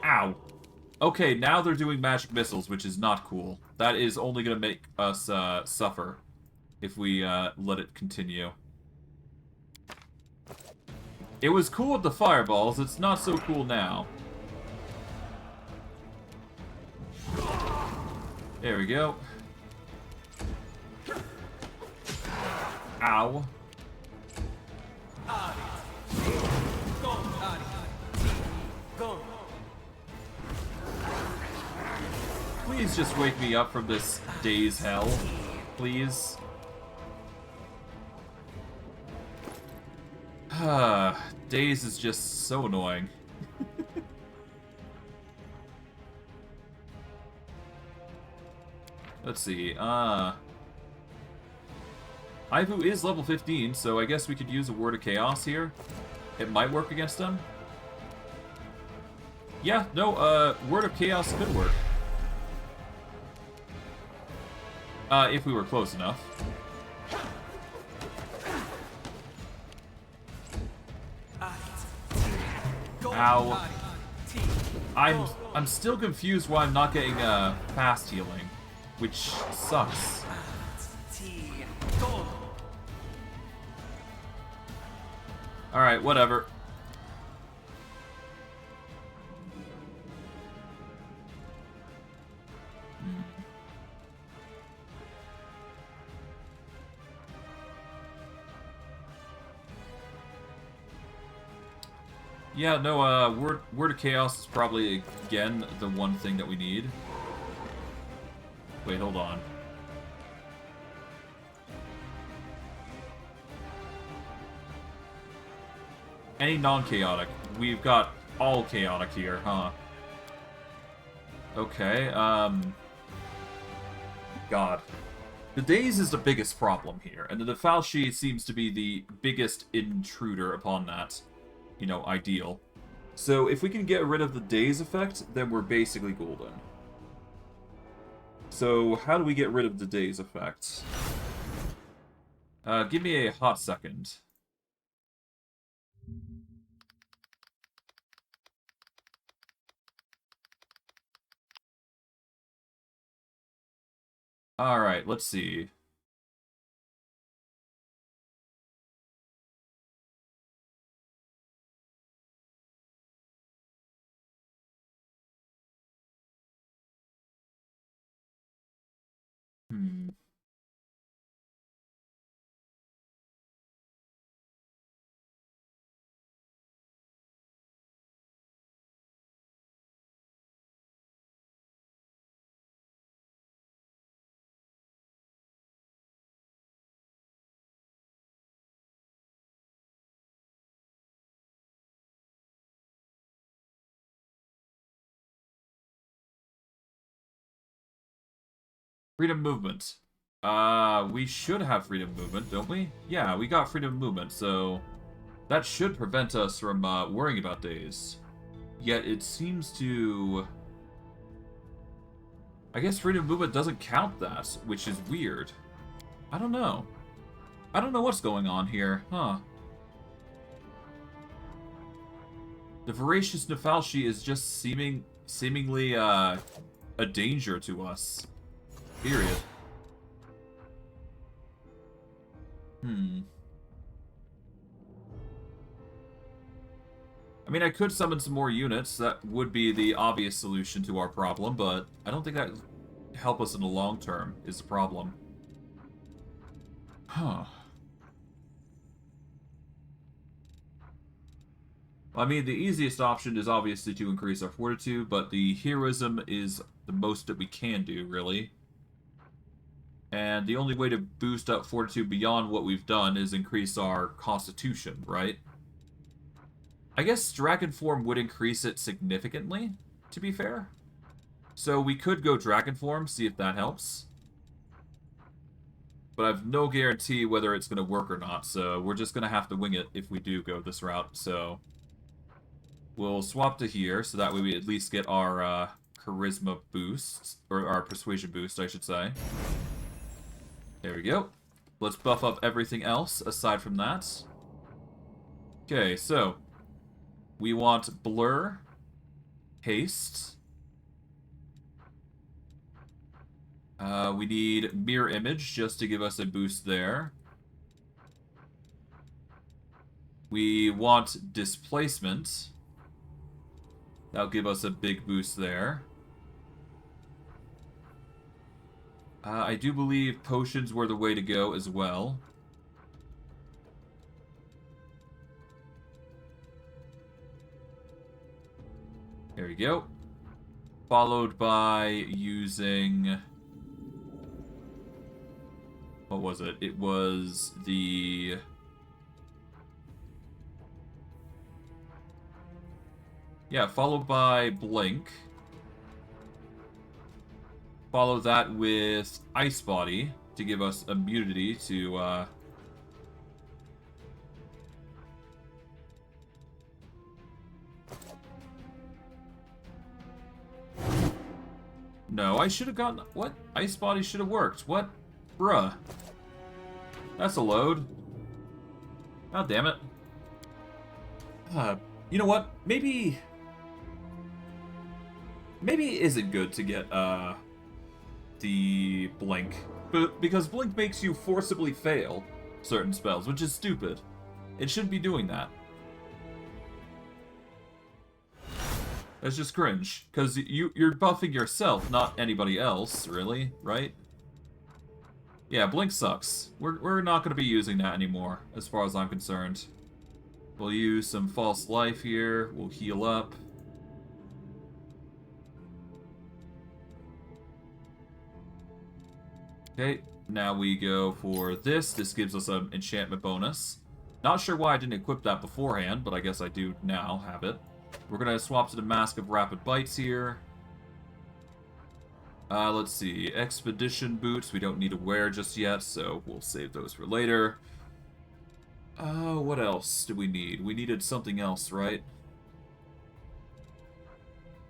Ow. Okay, now they're doing magic missiles, which is not cool. That is only going to make us suffer if we let it continue. It was cool with the fireballs, it's not so cool now. There we go. Ow. Please just wake me up from this day's hell. Please. Days is just so annoying. Let's see, Ivu is level 15, so I guess we could use a Word of Chaos here. It might work against him. Yeah, no, Word of Chaos could work. If we were close enough. Ow. I'm still confused why I'm not getting fast healing, which sucks. Alright, whatever. Yeah, no, Word of Chaos is probably, again, the one thing that we need. Wait, hold on. Any non-chaotic. We've got all chaotic here, huh? Okay, God. The Daze is the biggest problem here, and the Falchi seems to be the biggest intruder upon that, you know, ideal. So if we can get rid of the Daze effect, then we're basically golden. So how do we get rid of the Daze effect? Give me a hot second. Alright, let's see. Freedom movement. We should have freedom movement, don't we? Yeah, we got freedom movement, so that should prevent us from worrying about days. Yet it seems to... I guess freedom movement doesn't count that, which is weird. I don't know. I don't know what's going on here, huh? The voracious Nefalshi is just seemingly a danger to us. Period. I mean, I could summon some more units. That would be the obvious solution to our problem, but I don't think that would help us in the long term, is the problem. Huh. I mean, the easiest option is obviously to increase our fortitude, but the heroism is the most that we can do, really. And the only way to boost up fortitude beyond what we've done is increase our constitution, right? I guess dragon form would increase it significantly, to be fair. So we could go dragon form, see if that helps. But I have no guarantee whether it's going to work or not, so we're just going to have to wing it if we do go this route, so... We'll swap to here, so that way we at least get our charisma boost, or our persuasion boost, I should say. There we go. Let's buff up everything else aside from that. Okay, so we want blur, haste, We need Mirror Image just to give us a boost there. We want Displacement. That'll give us a big boost there. I do believe Potions were the way to go as well. There we go. Followed by using... What was it? It was the... Yeah, followed by Blink. Follow that with Ice Body to give us immunity to, No, I should have gotten... What? Ice Body should have worked. What? Bruh. That's a load. God damn it. You know what? Maybe it isn't good to get, the Blink. But because Blink makes you forcibly fail certain spells, which is stupid. It shouldn't be doing that. That's just cringe. Because you're buffing yourself, not anybody else, really, right? Yeah, Blink sucks. We're not going to be using that anymore, as far as I'm concerned. We'll use some False Life here. We'll heal up. Okay, now we go for this. This gives us an enchantment bonus. Not sure why I didn't equip that beforehand, but I guess I do now have it. We're going to swap to the Mask of Rapid Bites here. Let's see. Expedition boots we don't need to wear just yet, so we'll save those for later. What else do we need? We needed something else, right?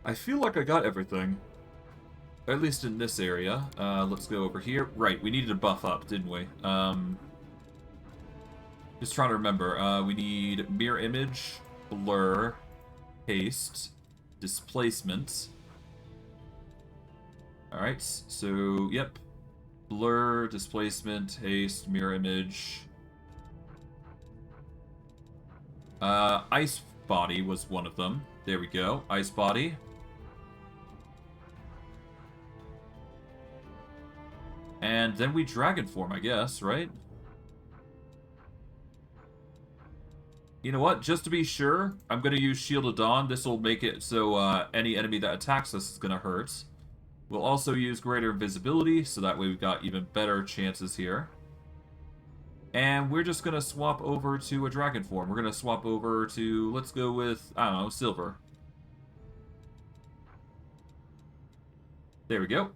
I feel like I got everything. At least in this area. Let's go over here. Right, we needed to buff up, didn't we? Just trying to remember. We need Mirror Image, Blur, Haste, Displacement. Alright, so, yep. Blur, Displacement, Haste, Mirror Image. Ice Body was one of them. There we go. Ice Body. And then we Dragon Form, I guess, right? You know what? Just to be sure, I'm going to use Shield of Dawn. This will make it so any enemy that attacks us is going to hurt. We'll also use Greater Invisibility, so that way we've got even better chances here. And we're just going to swap over to a Dragon Form. We're going to swap over to, let's go with, I don't know, Silver. There we go.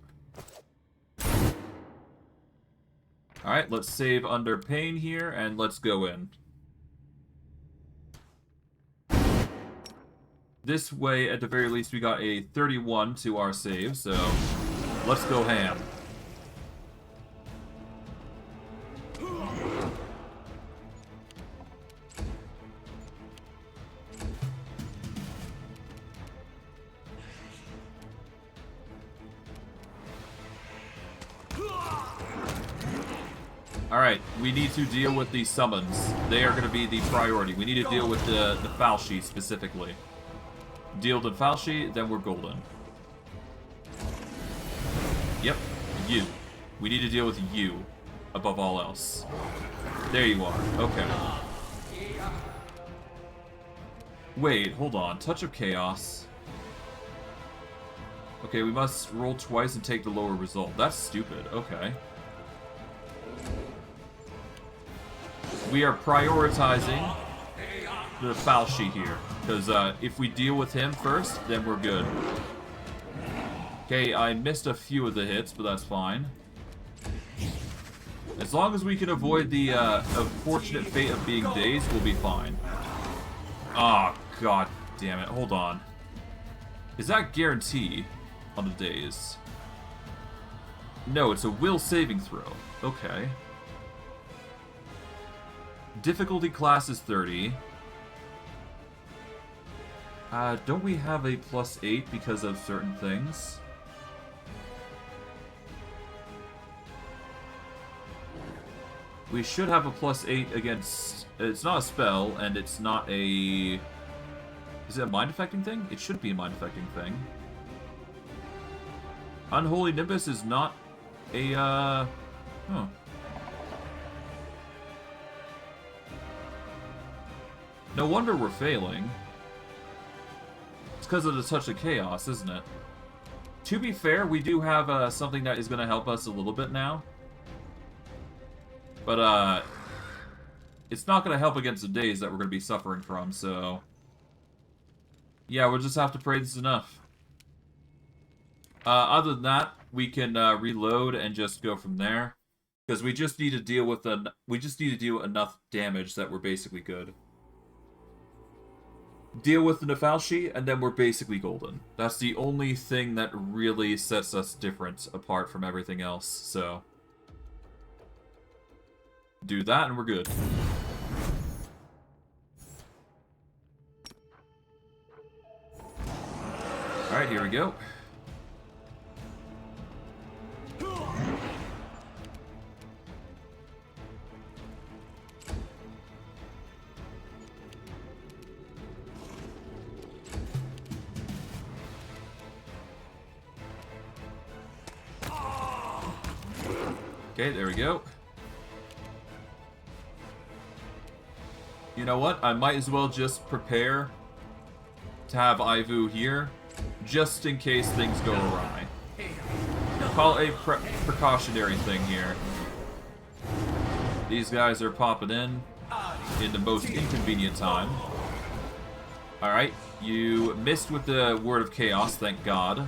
Alright, let's save under pain here, and let's go in. This way, at the very least, we got a 31 to our save, so let's go ham. Alright, we need to deal with the summons. They are going to be the priority. We need to deal with the Falchi specifically. Deal the Falchi, then we're golden. Yep, you. We need to deal with you, above all else. There you are, okay. Wait, hold on. Touch of Chaos. Okay, we must roll twice and take the lower result. That's stupid, okay. We are prioritizing the Falchi here, because if we deal with him first, then we're good. Okay, I missed a few of the hits, but that's fine. As long as we can avoid the unfortunate fate of being dazed, we'll be fine. Ah, oh, god damn it. Hold on. Is that guarantee on the daze? No, it's a will saving throw. Okay. Difficulty class is 30. Don't we have a +8 because of certain things? We should have a +8 against... It's not a spell, and it's not a... Is it a mind-affecting thing? It should be a mind-affecting thing. Unholy Nimbus is not a, Huh. No wonder we're failing. It's because of the Touch of Chaos, isn't it? To be fair, we do have something that is going to help us a little bit now. But, it's not going to help against the days that we're going to be suffering from, so... Yeah, we'll just have to pray this is enough. Other than that, we can reload and just go from there. Because we just need to deal with enough damage that we're basically good. Deal with the Nefalshi, and then we're basically golden. That's the only thing that really sets us different apart from everything else, so... Do that and we're good. Alright, here we go. Okay, there we go. You know what? I might as well just prepare to have Ivu here, just in case things go awry. Call it a precautionary thing here. These guys are popping in the most inconvenient time. Alright, you missed with the Word of Chaos, thank God.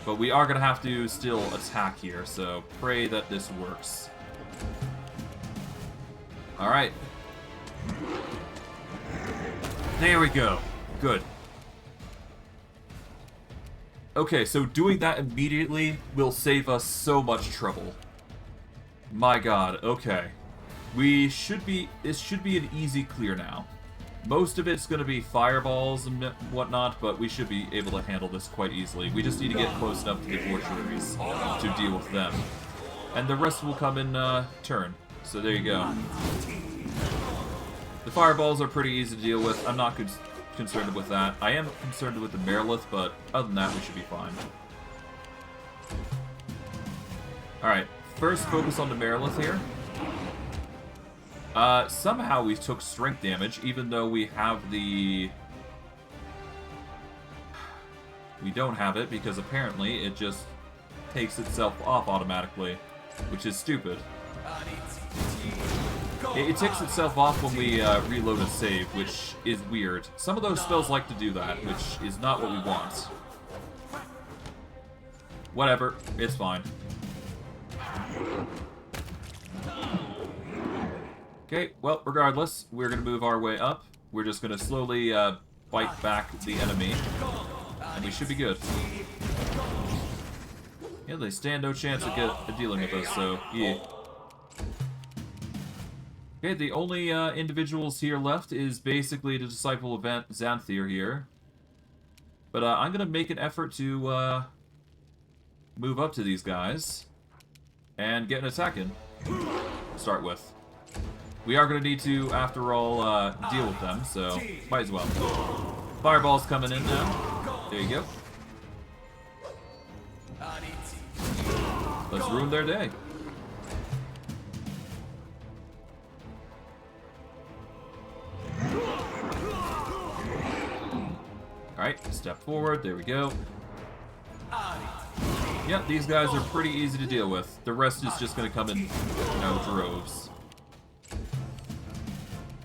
But we are going to have to still attack here, so pray that this works. Alright. There we go. Good. Okay, so doing that immediately will save us so much trouble. My god, okay. This should be an easy clear now. Most of it's going to be fireballs and whatnot, but we should be able to handle this quite easily. We just need to get close enough to the mortuaries to deal with them. And the rest will come in turn. So there you go. The fireballs are pretty easy to deal with. I'm not concerned with that. I am concerned with the Merilith, but other than that, we should be fine. Alright, first focus on the Merilith here. Somehow we took strength damage, even though we have the... We don't have it, because apparently it just takes itself off automatically, which is stupid. It takes itself off when we reload a save, which is weird. Some of those spells like to do that, which is not what we want. Whatever, it's fine. Okay, well, regardless, we're going to move our way up. We're just going to slowly bite back the enemy, and we should be good. Yeah, they stand no chance of dealing with us, so yeah. Okay, the only individuals here left is basically the Disciple of Xanthir here. But I'm going to make an effort to move up to these guys and get an attack in to start with. We are going to need to, after all, deal with them, so might as well. Fireball's coming in now. There you go. Let's ruin their day. Alright, step forward, there we go. Yep, these guys are pretty easy to deal with. The rest is just going to come in, droves.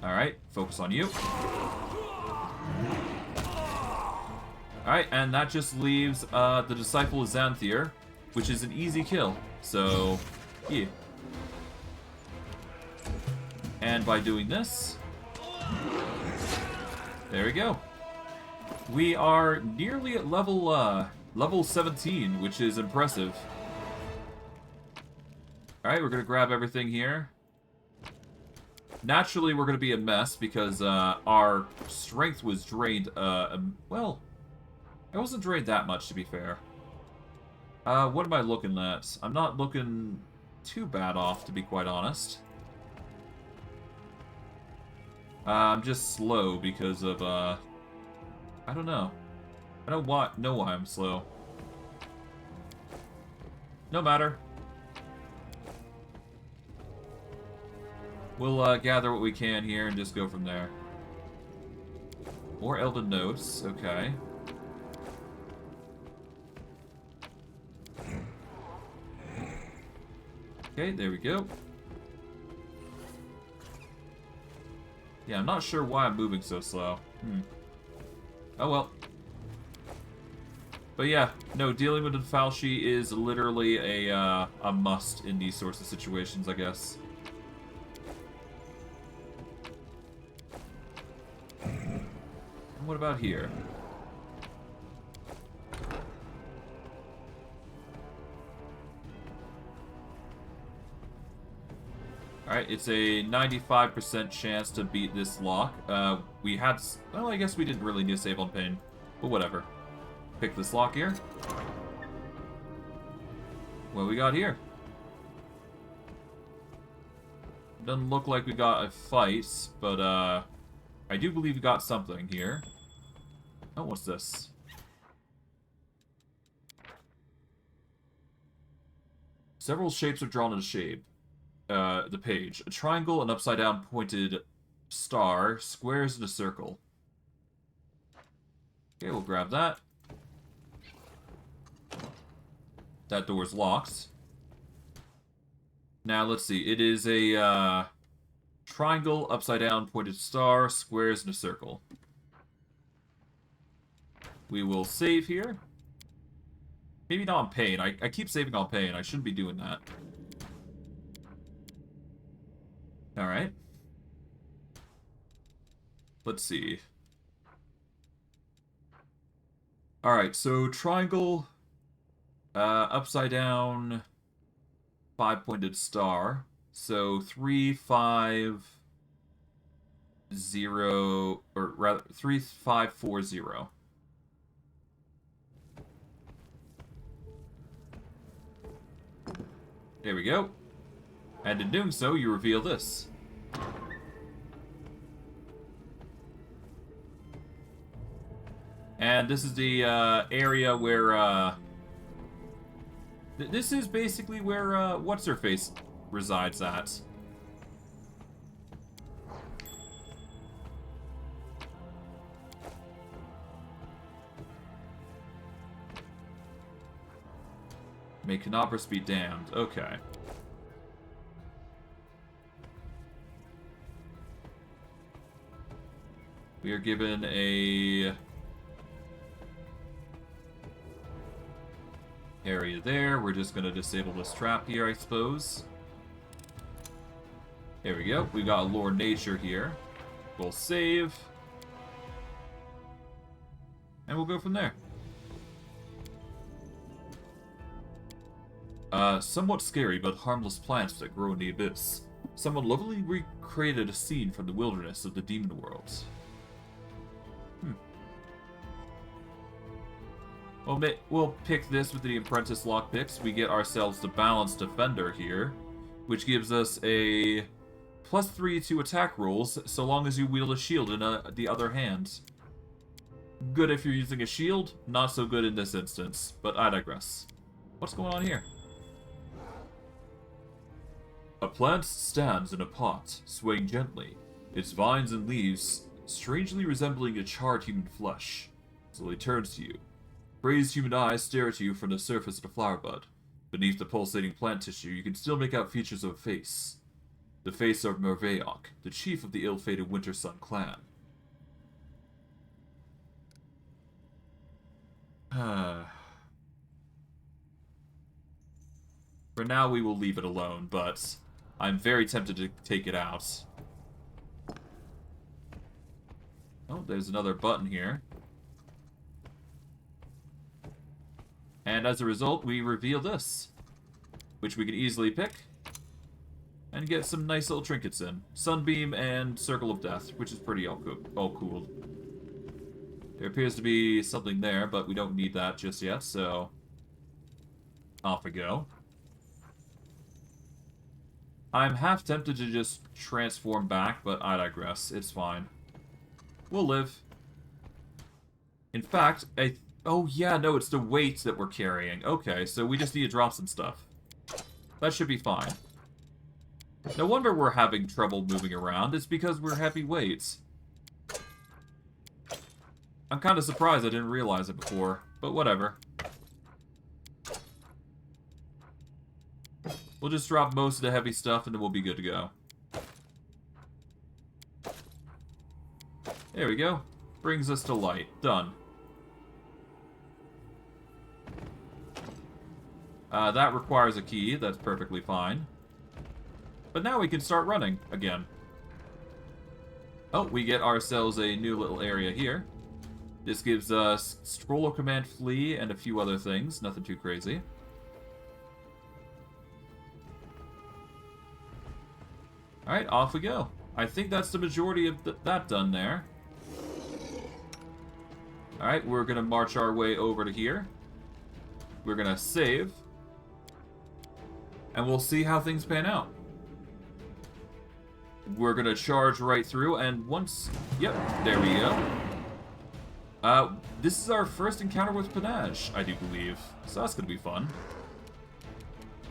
Alright, focus on you. Alright, and that just leaves the Disciple of Xanthir, which is an easy kill. So, yeah. And by doing this, there we go. We are nearly at level 17, which is impressive. Alright, we're going to grab everything here. Naturally, we're going to be a mess because our strength was drained, well, it wasn't drained that much, to be fair. What am I looking at? I'm not looking too bad off, to be quite honest. I'm just slow because of, I don't know. I don't know why I'm slow. No matter. We'll gather what we can here and just go from there. More Elden Notes, okay. Okay, there we go. Yeah, I'm not sure why I'm moving so slow. Oh well. But yeah, no, dealing with the Falchi is literally a must in these sorts of situations, I guess. And what about here? Alright, it's a 95% chance to beat this lock. We had... Well, I guess we didn't really need to save on pain. But whatever. Pick this lock here. What we got here? Doesn't look like we got a fight, but I do believe we got something here. Oh, what's this? Several shapes are drawn in the shape. The page. A triangle, an upside-down pointed star, squares, and a circle. Okay, we'll grab that. That door's locked. Now, let's see. It is a triangle, upside-down pointed star, squares, and a circle. We will save here. Maybe not on pain. I keep saving on pain. I shouldn't be doing that. Alright. Let's see. Alright, so triangle, upside down, 5-pointed star. So 3, 5, 0, or rather 3, 5, 4, 0. There we go. And in doing so, you reveal this. And this is the area where, this is basically where, What's-Her-Face resides at. May Canopus be damned. Okay. We are given a area there. We're just going to disable this trap here, I suppose. There we go. We got Lore Nature here. We'll save. And we'll go from there. Somewhat scary but harmless plants that grow in the abyss. Someone lovingly recreated a scene from the wilderness of the demon world. We'll pick this with the Apprentice lockpicks. We get ourselves the Balanced Defender here, which gives us a +3 to attack rolls, so long as you wield a shield in the other hand. Good if you're using a shield, not so good in this instance, but I digress. What's going on here? A plant stands in a pot, swaying gently, its vines and leaves strangely resembling a charred human flesh. Slowly turns to you. Crazed human eyes stare at you from the surface of the flower bud. Beneath the pulsating plant tissue, you can still make out features of a face. The face of Merveok, the chief of the ill-fated Winter Sun clan. For now, we will leave it alone, but I'm very tempted to take it out. Oh, there's another button here. And as a result, we reveal this, which we can easily pick and get some nice little trinkets in. Sunbeam and Circle of Death, which is pretty all cool. There appears to be something there, but we don't need that just yet, so off we go. I'm half tempted to just transform back, but I digress. It's fine. We'll live. In fact, oh yeah, no, it's the weights that we're carrying. Okay, so we just need to drop some stuff. That should be fine. No wonder we're having trouble moving around. It's because we're heavy weights. I'm kind of surprised I didn't realize it before, but whatever. We'll just drop most of the heavy stuff and then we'll be good to go. There we go. Brings us to light. Done. That requires a key. That's perfectly fine. But now we can start running again. Oh, we get ourselves a new little area here. This gives us scroll of command flee and a few other things. Nothing too crazy. Alright, off we go. I think that's the majority of that done there. Alright, we're going to march our way over to here. We're going to save. And we'll see how things pan out. We're going to charge right through, and once... Yep, there we go. This is our first encounter with Panache, I do believe. So that's going to be fun.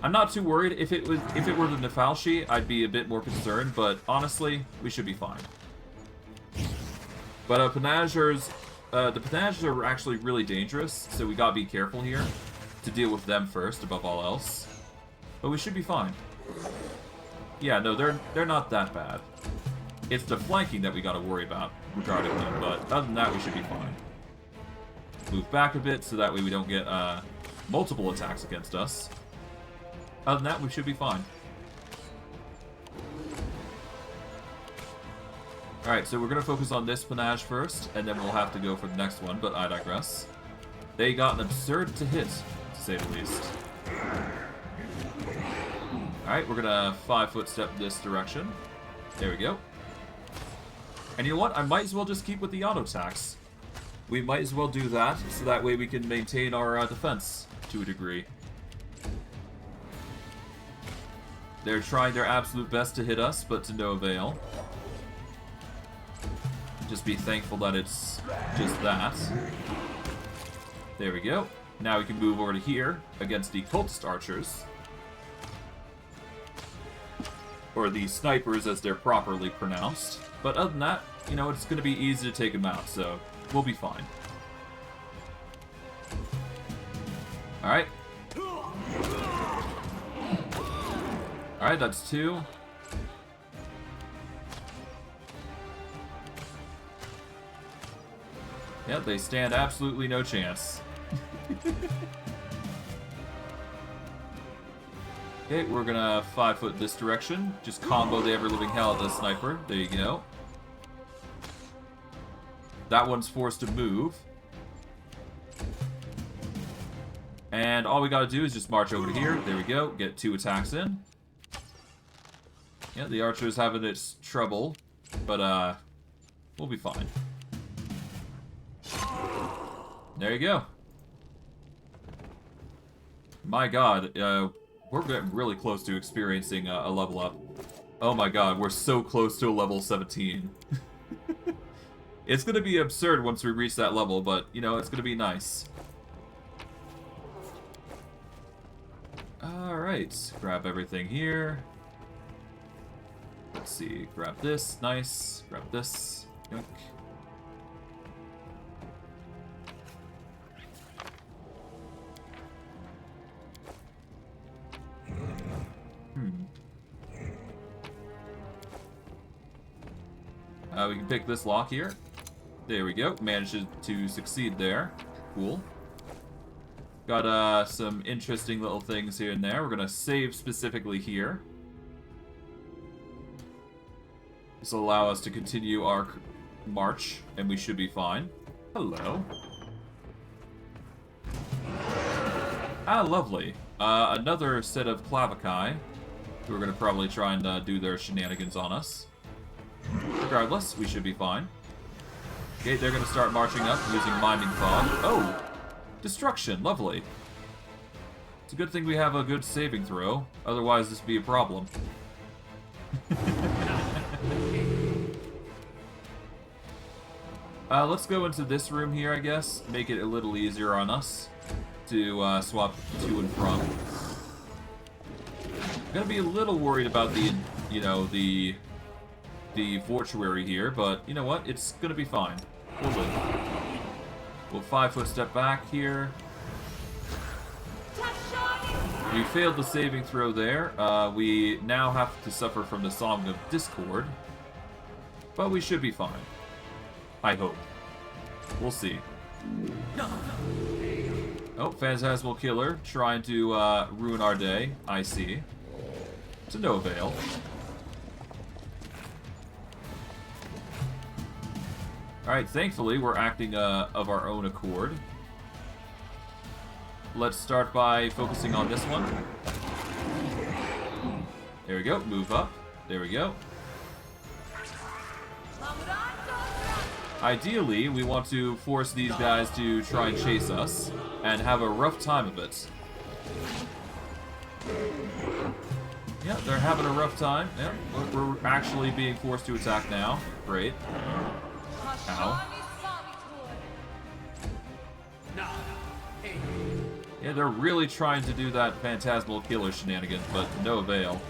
I'm not too worried. If it were the Nefalshi, I'd be a bit more concerned, but honestly, we should be fine. But the Panagers are actually really dangerous, so we gotta be careful here to deal with them first, above all else. But we should be fine. Yeah, no, they're not that bad. It's the flanking that we gotta worry about regarding them, but other than that, we should be fine. Move back a bit so that way we don't get multiple attacks against us. Other than that, we should be fine. Alright, so we're going to focus on this Panache first, and then we'll have to go for the next one, but I digress. They got an absurd to hit, to say the least. Alright, we're going to 5-foot step this direction. There we go. And you know what? I might as well just keep with the auto attacks. We might as well do that, so that way we can maintain our defense to a degree. They're trying their absolute best to hit us, but to no avail. Just be thankful that it's just that. There we go. Now we can move over to here against the cultist archers. Or the snipers as they're properly pronounced. But other than that, you know, it's going to be easy to take them out, so we'll be fine. Alright. Alright, that's 2. Yeah, they stand absolutely no chance. Okay, we're gonna 5-foot this direction. Just combo the ever-living hell out of the sniper. There you go. That one's forced to move. And all we gotta do is just march over to here. There we go. Get 2 attacks in. Yeah, the archer's having its trouble, but we'll be fine. There you go. My god, we're getting really close to experiencing a level up. Oh my god, we're so close to a level 17. It's gonna be absurd once we reach that level, but, you know, it's gonna be nice. Alright, grab everything here. Let's see, grab this, nice. Grab this, yoink. We can pick this lock here. There we go. Managed to succeed there. Cool. Got some interesting little things here and there. We're gonna save specifically here. This will allow us to continue our march, and we should be fine. Hello. Ah, lovely. Another set of Clavici, who are gonna probably try and do their shenanigans on us. Regardless, we should be fine. Okay, they're going to start marching up using Minding Fog. Oh! Destruction, lovely. It's a good thing we have a good saving throw, otherwise this would be a problem. Let's go into this room here, I guess. Make it a little easier on us to swap to and from. I'm gonna be a little worried about the, you know, the mortuary here, but you know what? It's gonna be fine. We'll live. We'll 5-foot step back here. We failed the saving throw there. We now have to suffer from the Song of Discord, but we should be fine. I hope. We'll see. Oh, Phantasmal Killer trying to ruin our day. I see. To no avail. Alright, thankfully we're acting of our own accord. Let's start by focusing on this one. There we go. Move up. There we go. Ideally, we want to force these guys to try and chase us and have a rough time of it. Yeah, they're having a rough time. Yeah, we're actually being forced to attack now. Great. Ow. Yeah, they're really trying to do that Phantasmal Killer shenanigans, but to no avail.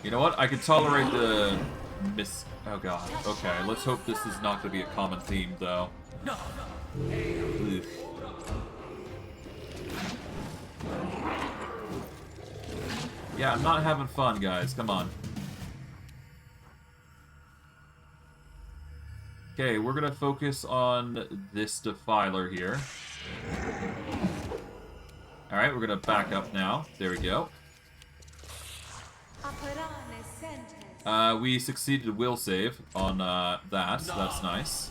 You know what? I can tolerate the miss. Oh god. Okay, let's hope this is not going to be a common theme, though. Ugh. Yeah, I'm not having fun, guys. Come on. Okay, we're gonna focus on this Defiler here. Alright, we're gonna back up now. There we go. We succeeded a will save on that, so that's nice.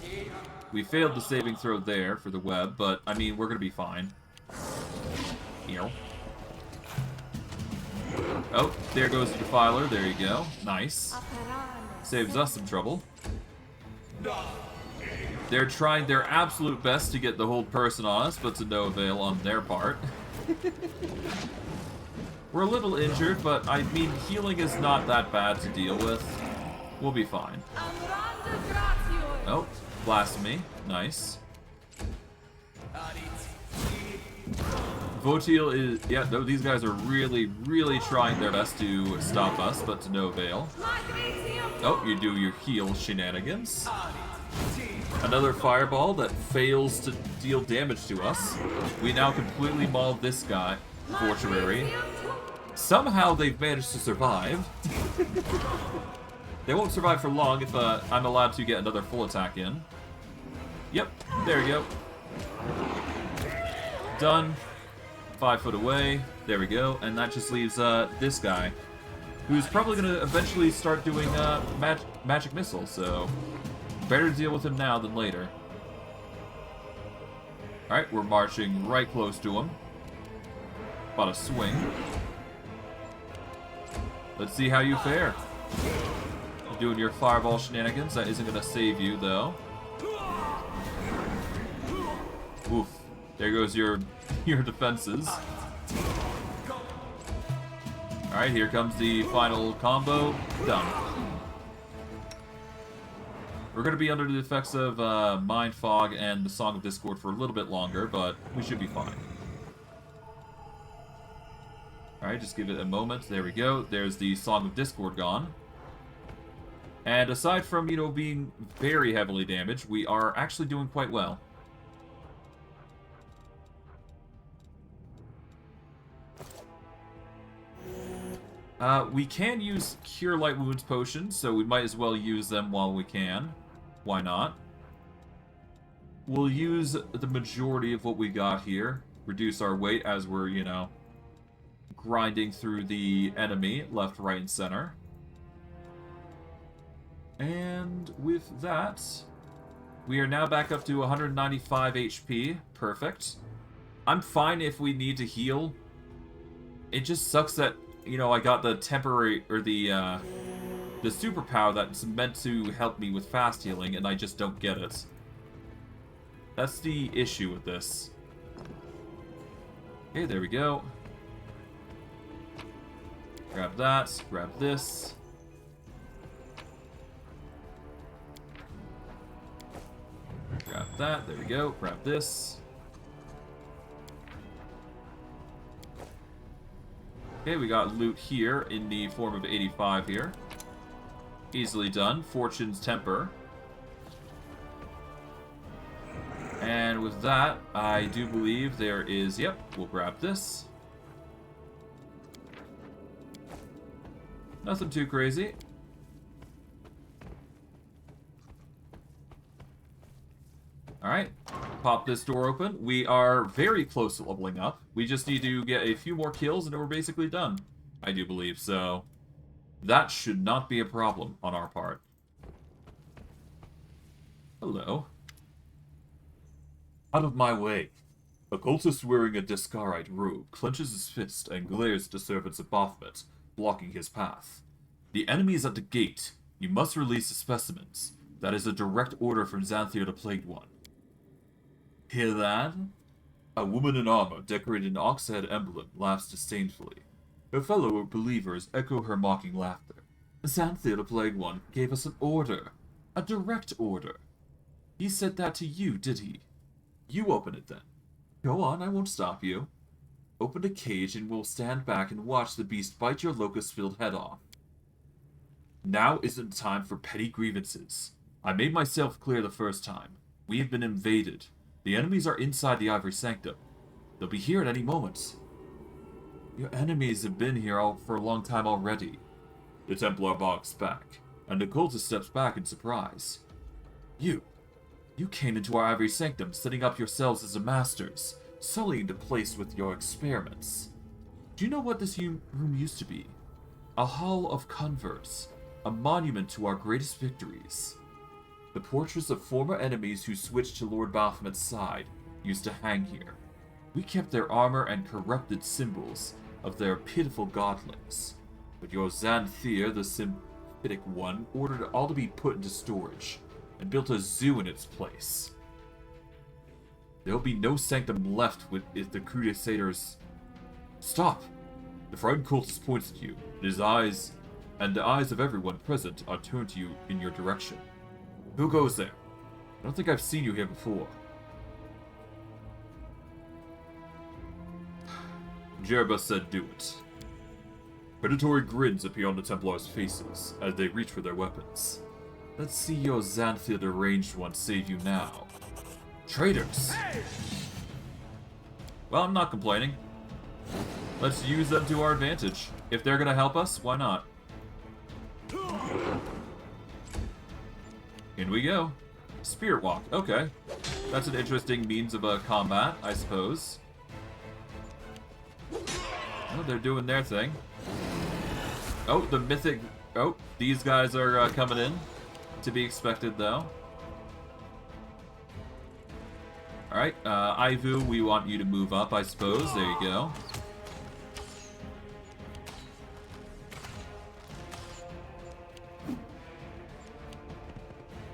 We failed the saving throw there for the web, but, I mean, we're gonna be fine. Here. Oh, there goes the Defiler. There you go. Nice. Saves us some trouble. They're trying their absolute best to get the hold person on us, but to no avail on their part. We're a little injured, but I mean, healing is not that bad to deal with. We'll be fine. Oh, blasphemy. Nice. Votil is... Yeah, no, these guys are really, really trying their best to stop us, but to no avail. Oh, you do your heal shenanigans. Another fireball that fails to deal damage to us. We now completely mauled this guy, Mortuary. Somehow they've managed to survive. They won't survive for long if I'm allowed to get another full attack in. Yep, there we go. Done. 5 foot away. There we go. And that just leaves this guy, who's probably going to eventually start doing magic missiles, so better to deal with him now than later. Alright, we're marching right close to him. About a swing. Let's see how you fare. You're doing your fireball shenanigans. That isn't going to save you, though. Oof. There goes your defenses. Alright, here comes the final combo. Done. We're going to be under the effects of Mind Fog and the Song of Discord for a little bit longer, but we should be fine. Alright, just give it a moment. There we go. There's the Song of Discord gone. And aside from, you know, being very heavily damaged, we are actually doing quite well. We can use Cure Light Wounds potions, so we might as well use them while we can. Why not? We'll use the majority of what we got here. Reduce our weight as we're, you know, grinding through the enemy, left, right, and center. And with that, we are now back up to 195 HP. Perfect. I'm fine if we need to heal. It just sucks that, you know, I got the temporary, or the superpower that's meant to help me with fast healing, and I just don't get it. That's the issue with this. Okay, there we go. Grab that, grab this. Grab that, there we go, grab this. Okay, we got loot here in the form of 85 here. Easily done. Fortune's Temper. And with that, I do believe there is... Yep, we'll grab this. Nothing too crazy. Alright, pop this door open. We are very close to leveling up. We just need to get a few more kills and then we're basically done. I do believe, so... That should not be a problem on our part. Hello. Out of my way. A cultist wearing a Discarite robe clenches his fist and glares at the servants of Baphomet, blocking his path. The enemy is at the gate. You must release the specimens. That is a direct order from Xanthia the Plagued One. Hear that? A woman in armor, decorated in ox-head emblem, laughs disdainfully. Her fellow believers echo her mocking laughter. Xanthia the Plagued One gave us an order. A direct order. He said that to you, did he? You open it then. Go on, I won't stop you. Open the cage and we'll stand back and watch the beast bite your locust-filled head off. Now isn't the time for petty grievances. I made myself clear the first time. We have been invaded. The enemies are inside the Ivory Sanctum. They'll be here at any moment. Your enemies have been here for a long time already. The Templar barks back, and the cultist steps back in surprise. You came into our Ivory Sanctum, setting up yourselves as the masters, sullying the place with your experiments. Do you know what this room used to be? A hall of converts, a monument to our greatest victories. The portraits of former enemies who switched to Lord Baphomet's side used to hang here. We kept their armor and corrupted symbols of their pitiful godlings. But your Xanthia, the symphytic one, ordered it all to be put into storage, and built a zoo in its place. There'll be no sanctum left if the Crusaders... Stop! The frightened cultist points at you, and his eyes, and the eyes of everyone present are turned to you in your direction. Who goes there? I don't think I've seen you here before. Jerba said do it. Predatory grins appear on the Templars' faces as they reach for their weapons. Let's see your Xanthia deranged one save you now. Traitors! Well, I'm not complaining. Let's use them to our advantage. If they're gonna help us, why not? In we go. Spirit Walk, okay. That's an interesting means of combat, I suppose. Oh, they're doing their thing. Oh, the mythic... Oh, these guys are coming in. To be expected, though. Alright, Ivu, we want you to move up, I suppose. There you go.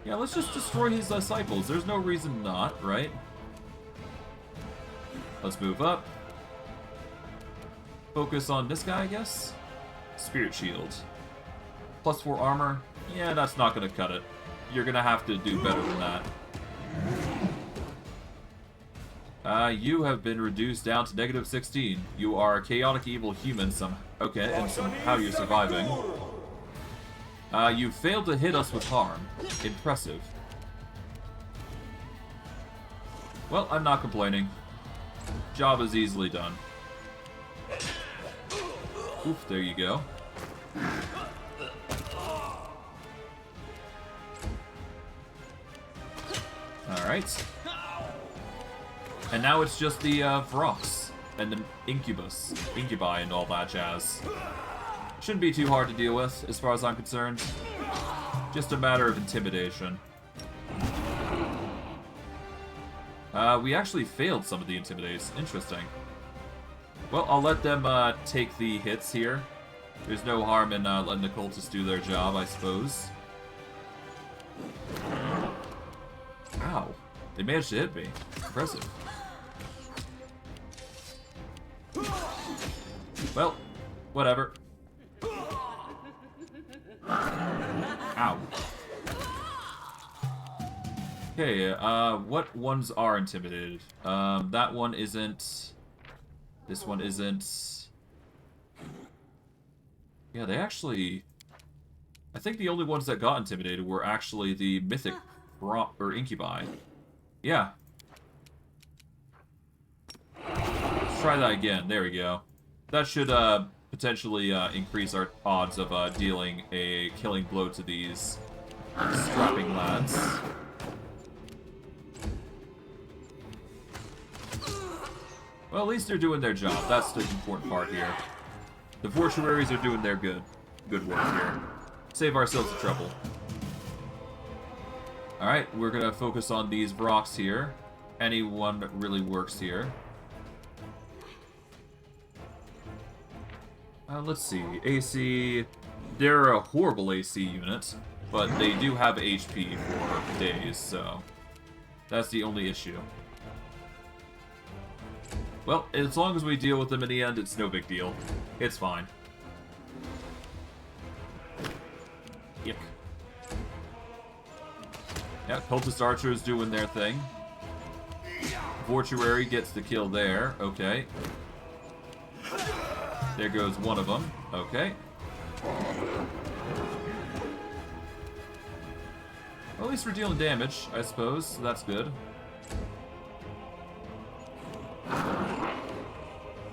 Yeah, let's just destroy his disciples. There's no reason not, right? Let's move up. Focus on this guy, I guess? Spirit Shield. +4 armor. Yeah, that's not going to cut it. You're going to have to do better than that. You have been reduced down to -16. You are a chaotic evil human, okay, and somehow you're surviving. You failed to hit us with harm. Impressive. Well, I'm not complaining. Job is easily done. Oof, there you go. Alright. And now it's just the Vrox and the Incubi and all that jazz. Shouldn't be too hard to deal with, as far as I'm concerned. Just a matter of intimidation. We actually failed some of the intimidates. Interesting. Well, I'll let them take the hits here. There's no harm in letting the cultists do their job, I suppose. Ow. They managed to hit me. Impressive. Well, whatever. Ow. Okay, what ones are intimidated? That one isn't. This one isn't. Yeah, they actually... I think the only ones that got intimidated were actually the mythic or incubi. Yeah. Let's try that again. There we go. That should potentially increase our odds of dealing a killing blow to these strapping lads. Well, at least they're doing their job. That's the important part here. The Vortuaries are doing their good work here. Save ourselves the trouble. Alright, we're gonna focus on these Vroks here. Anyone that really works here. Let's see. AC... They're a horrible AC unit, but they do have HP for days, so... That's the only issue. Well, as long as we deal with them in the end, it's no big deal. It's fine. Yuck. Yeah, Cultist Archers doing their thing. Vortuary gets the kill there. Okay. There goes one of them. Okay. Well, at least we're dealing damage, I suppose. So that's good.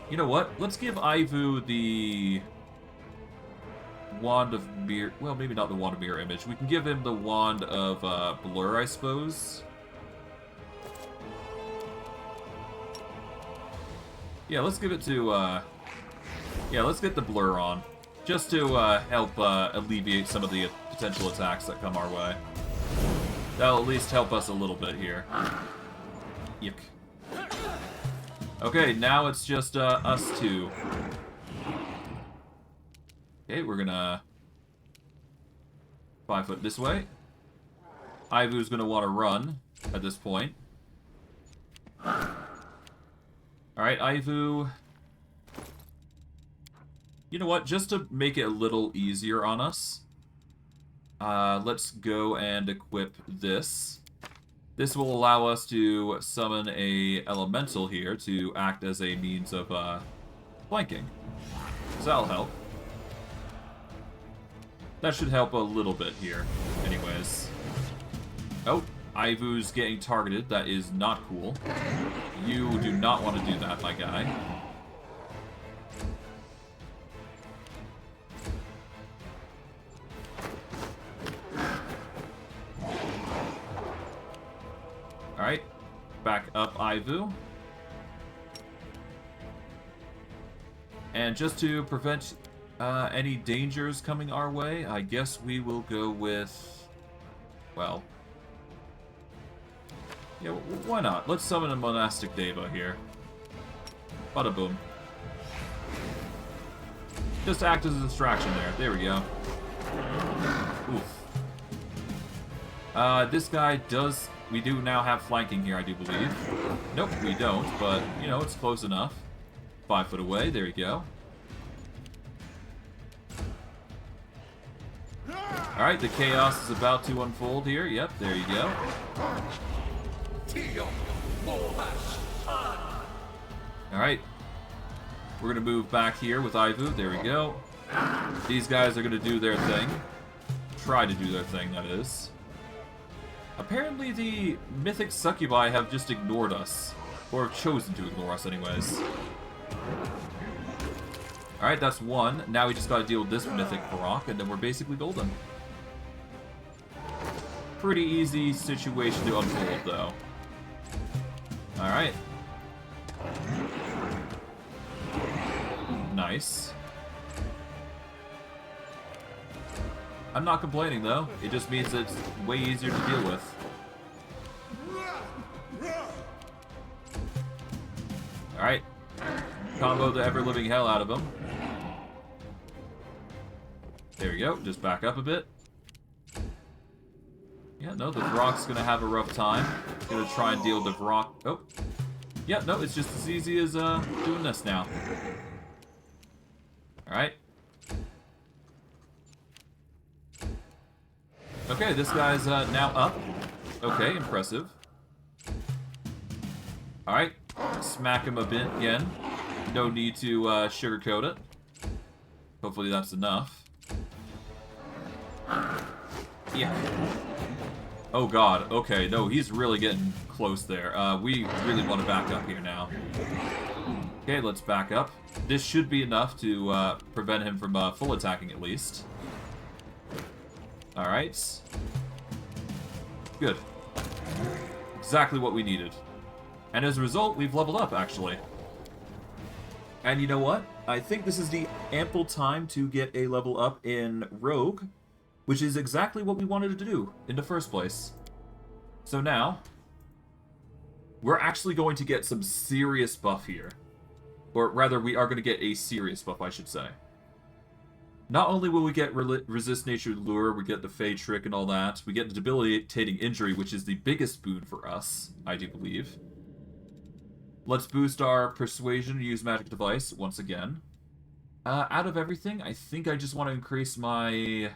You know what? Let's give Ivu the Wand of Mirror... Well, maybe not the Wand of Mirror Image. We can give him the Wand of Blur, I suppose. Yeah, let's give it to... Yeah, let's get the Blur on. Just to help alleviate some of the potential attacks that come our way. That'll at least help us a little bit here. Yuck. Okay, now it's just us two. Okay, we're gonna 5 foot this way. Ivu's gonna want to run at this point. Alright, Ivu. You know what? Just to make it a little easier on us, let's go and equip this. This will allow us to summon a elemental here to act as a means of flanking. So that'll help. That should help a little bit here, anyways. Oh, Ivu's getting targeted. That is not cool. You do not want to do that, my guy. Alright, back up Ivu. And just to prevent any dangers coming our way, I guess we will go with... Well... Yeah, why not? Let's summon a Monastic Deva here. Bada boom. Just act as a distraction there. There we go. Oof. This guy does... We do now have flanking here, I do believe. Nope, we don't, but, you know, it's close enough. 5 foot away, there you go. Alright, the chaos is about to unfold here. Yep, there you go. Alright. We're gonna move back here with Ivu, there we go. These guys are gonna do their thing. Try to do their thing, that is. Apparently the mythic succubi have just ignored us. Or have chosen to ignore us anyways. Alright, that's one. Now we just gotta deal with this mythic Varrock, and then we're basically golden. Pretty easy situation to unfold, though. Alright. Nice. I'm not complaining, though. It just means it's way easier to deal with. Alright. Combo the ever-living hell out of him. There we go. Just back up a bit. Yeah, no, the Varrock's gonna have a rough time. Gonna try and deal with the Varrock. Oh. Yeah, no, it's just as easy as doing this now. Alright. Okay, this guy's now up. Okay, impressive. Alright, smack him a bit again. No need to sugarcoat it. Hopefully that's enough. Yeah. Oh god, okay, no, he's really getting close there. We really want to back up here now. Okay, let's back up. This should be enough to prevent him from full attacking at least. Alright. Good. Exactly what we needed. And as a result, we've leveled up, actually. And you know what? I think this is the ample time to get a level up in Rogue, which is exactly what we wanted to do in the first place. So now, we're actually going to get some serious buff here. Or rather, we are going to get a serious buff, I should say. Not only will we get Resist Nature's Lure, we get the Fey Trick and all that, we get the Debilitating Injury, which is the biggest boon for us, I do believe. Let's boost our Persuasion and use Magic Device once again. Out of everything, I think I just want to increase my...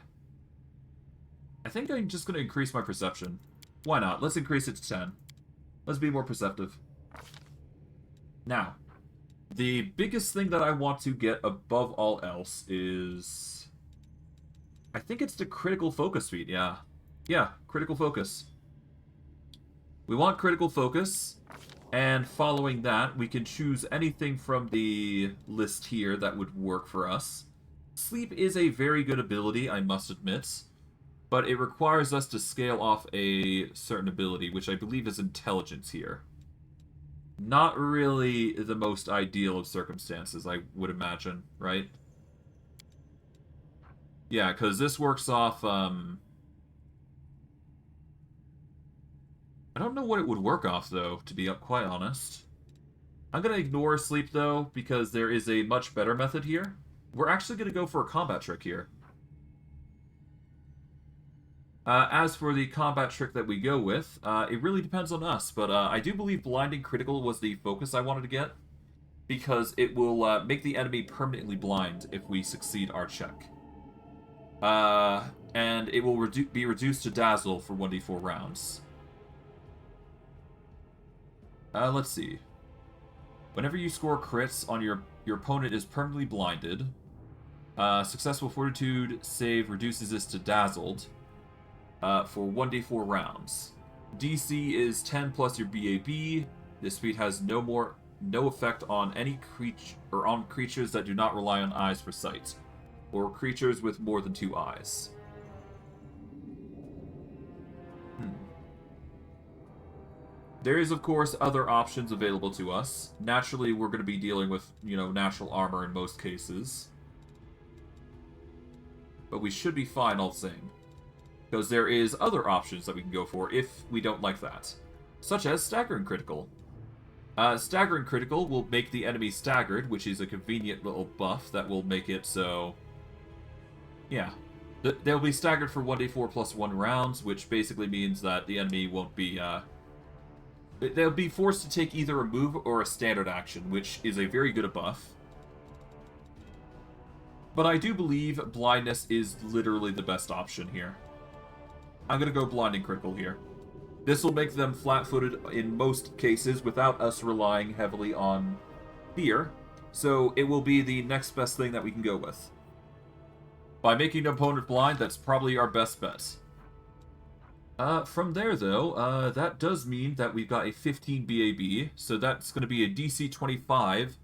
I think I'm just going to increase my Perception. Why not? Let's increase it to 10. Let's be more perceptive. Now, the biggest thing that I want to get above all else is... I think it's the Critical Focus feat, yeah. Yeah, Critical Focus. We want Critical Focus, and following that, we can choose anything from the list here that would work for us. Sleep is a very good ability, I must admit, but it requires us to scale off a certain ability, which I believe is Intelligence here. Not really the most ideal of circumstances, I would imagine, right? Yeah, because this works off, I don't know what it would work off, though, to be quite honest. I'm going to ignore sleep, though, because there is a much better method here. We're actually going to go for a combat trick here. As for the combat trick that we go with, it really depends on us, but I do believe Blinding Critical was the focus I wanted to get, because it will make the enemy permanently blind if we succeed our check. And it will be reduced to Dazzle for 1d4 rounds. Let's see. Whenever you score crits on your opponent is permanently blinded, successful Fortitude save reduces this to Dazzled. For 1d4 rounds. DC is 10 plus your BAB. This feat has no effect on any creature or on creatures that do not rely on eyes for sight, or creatures with more than 2 eyes. There is, of course, other options available to us. Naturally, we're going to be dealing with, natural armor in most cases. But we should be fine all the same. Because there is other options that we can go for if we don't like that. Such as Staggering Critical. Staggering Critical will make the enemy staggered, which is a convenient little buff that will make it so... Yeah. They'll be staggered for 1d4 plus 1 rounds, which basically means that the enemy won't be... They'll be forced to take either a move or a standard action, which is a very good buff. But I do believe Blindness is literally the best option here. I'm going to go Blinding Critical here. This will make them flat-footed in most cases without us relying heavily on fear, so it will be the next best thing that we can go with. By making the opponent blind, that's probably our best bet. From there, though, that does mean that we've got a 15 BAB, so that's going to be a DC 25,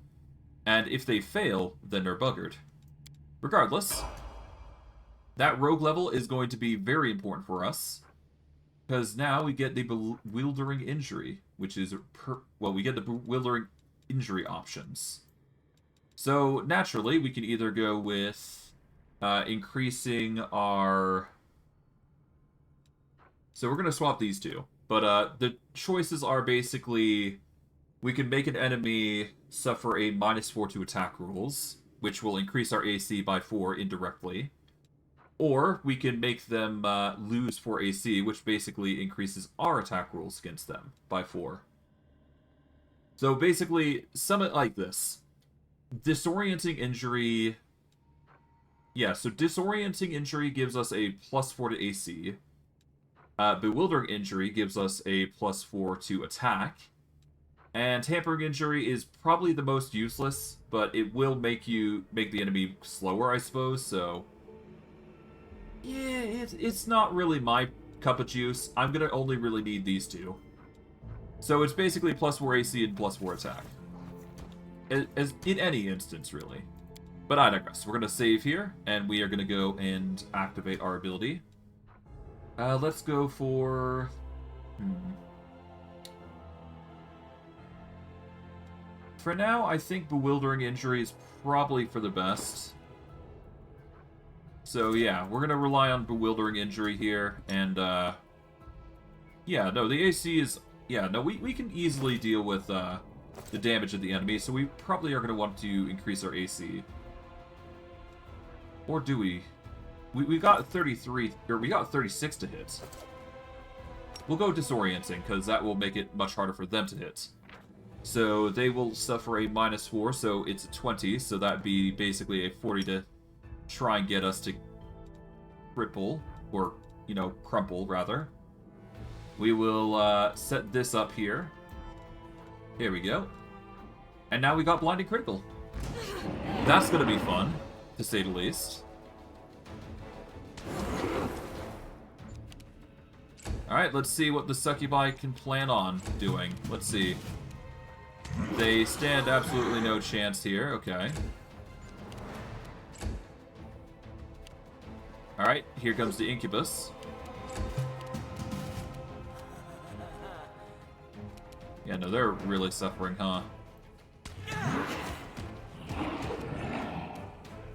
and if they fail, then they're buggered. Regardless... That rogue level is going to be very important for us, because now we get the Bewildering Injury, which is, we get the Bewildering Injury options. So, naturally, we can either go with increasing our... So we're going to swap these two, but the choices are basically, we can make an enemy suffer a -4 to attack rolls, which will increase our AC by 4 indirectly. Or we can make them lose 4 AC, which basically increases our attack rolls against them by 4. So basically, sum it like this. Disorienting Injury Yeah, so disorienting injury gives us a +4 to AC. Bewildering injury gives us a +4 to attack. And tampering injury is probably the most useless, but it will make the enemy slower, I suppose, so... Yeah, it's not really my cup of juice. I'm gonna only really need these two. So it's basically +4 AC and +4 attack. As in any instance, really. But I digress. We're gonna save here, and we are gonna go and activate our ability. Let's go for... For now, I think Bewildering Injury is probably for the best. So yeah, we're gonna rely on Bewildering Injury here, and yeah, no, the AC is... Yeah, no, we can easily deal with the damage of the enemy, so we probably are gonna want to increase our AC. Or do we? We got 33, or we got 36 to hit. We'll go Disorienting, because that will make it much harder for them to hit. So they will suffer a -4, so it's a 20, so that'd be basically a 40 to try and get us to cripple, or, you know, crumple, rather. We will set this up here. Here we go. And now we got Blinding Critical. That's gonna be fun, to say the least. Alright, let's see what the Succubi can plan on doing. Let's see. They stand absolutely no chance here. Okay. Alright, here comes the Incubus. Yeah, no, they're really suffering, huh?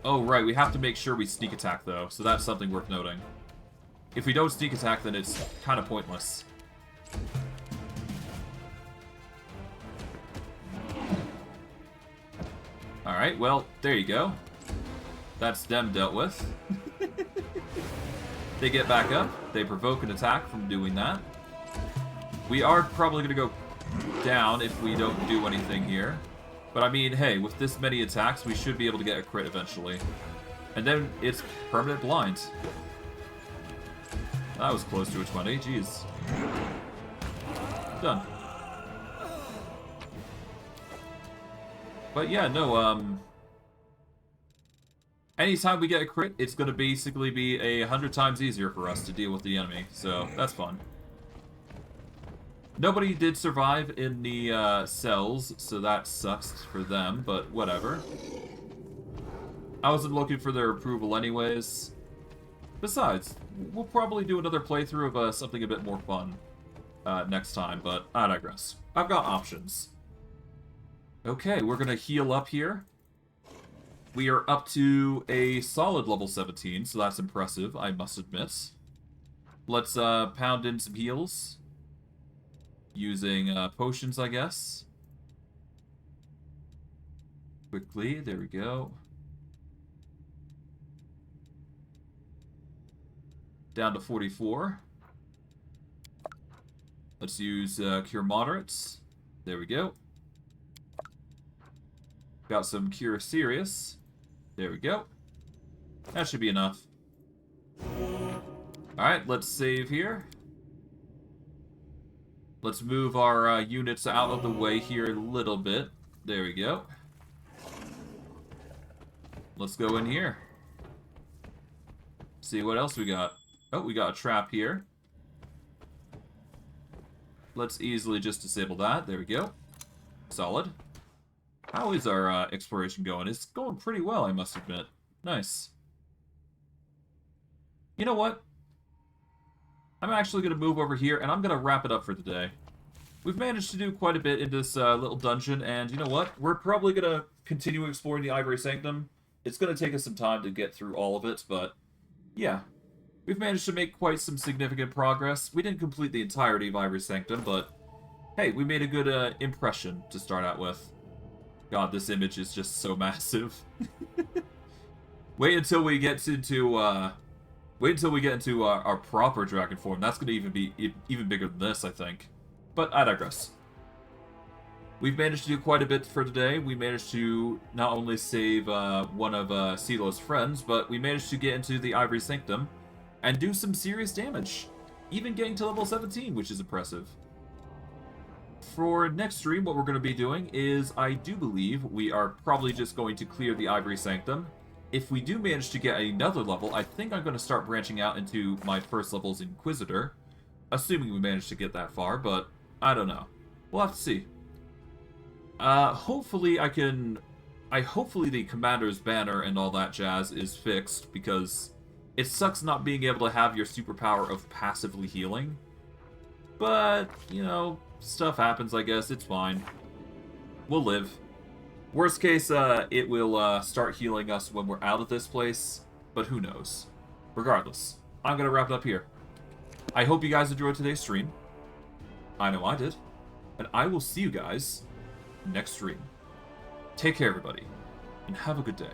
Oh, right, we have to make sure we sneak attack, though, so that's something worth noting. If we don't sneak attack, then it's kind of pointless. Alright, well, there you go. That's them dealt with. They get back up. They provoke an attack from doing that. We are probably going to go down if we don't do anything here. But I mean, hey, with this many attacks, we should be able to get a crit eventually. And then it's permanent blind. That was close to a 20, jeez. Done. But yeah, no, anytime we get a crit, it's gonna basically be 100 times easier for us to deal with the enemy, so that's fun. Nobody did survive in the cells, so that sucks for them, but whatever. I wasn't looking for their approval anyways. Besides, we'll probably do another playthrough of something a bit more fun next time, but I digress. I've got options. Okay, we're gonna heal up here. We are up to a solid level 17, so that's impressive, I must admit. Let's pound in some heals. Using potions, I guess. Quickly, there we go. Down to 44. Let's use Cure Moderates. There we go. Got some Cure Serious. There we go. That should be enough. Alright, let's save here. Let's move our units out of the way here a little bit. There we go. Let's go in here. See what else we got. Oh, we got a trap here. Let's easily just disable that. There we go. Solid. How is our exploration going? It's going pretty well, I must admit. Nice. You know what? I'm actually going to move over here, and I'm going to wrap it up for today. We've managed to do quite a bit in this little dungeon, and you know what? We're probably going to continue exploring the Ivory Sanctum. It's going to take us some time to get through all of it, but yeah. We've managed to make quite some significant progress. We didn't complete the entirety of Ivory Sanctum, but hey, we made a good impression to start out with. God, this image is just so massive. Wait until we get into our proper dragon form. That's going to even be even bigger than this, I think. But I digress. we've managed to do quite a bit for today. We managed to not only save one of CeeLo's friends, but we managed to get into the Ivory Sanctum and do some serious damage, even getting to level 17, which is impressive. For next stream, what we're going to be doing is, I do believe, we are probably just going to clear the Ivory Sanctum. If we do manage to get another level, I think I'm going to start branching out into my first level's Inquisitor. Assuming we manage to get that far, but I don't know. We'll have to see. Hopefully hopefully the Commander's Banner and all that jazz is fixed, because it sucks not being able to have your superpower of passively healing. But, you know, stuff happens, I guess. It's fine. We'll live. Worst case, it will start healing us when we're out of this place, but who knows. Regardless, I'm going to wrap it up here. I hope you guys enjoyed today's stream. I know I did. And I will see you guys next stream. Take care, everybody, and have a good day.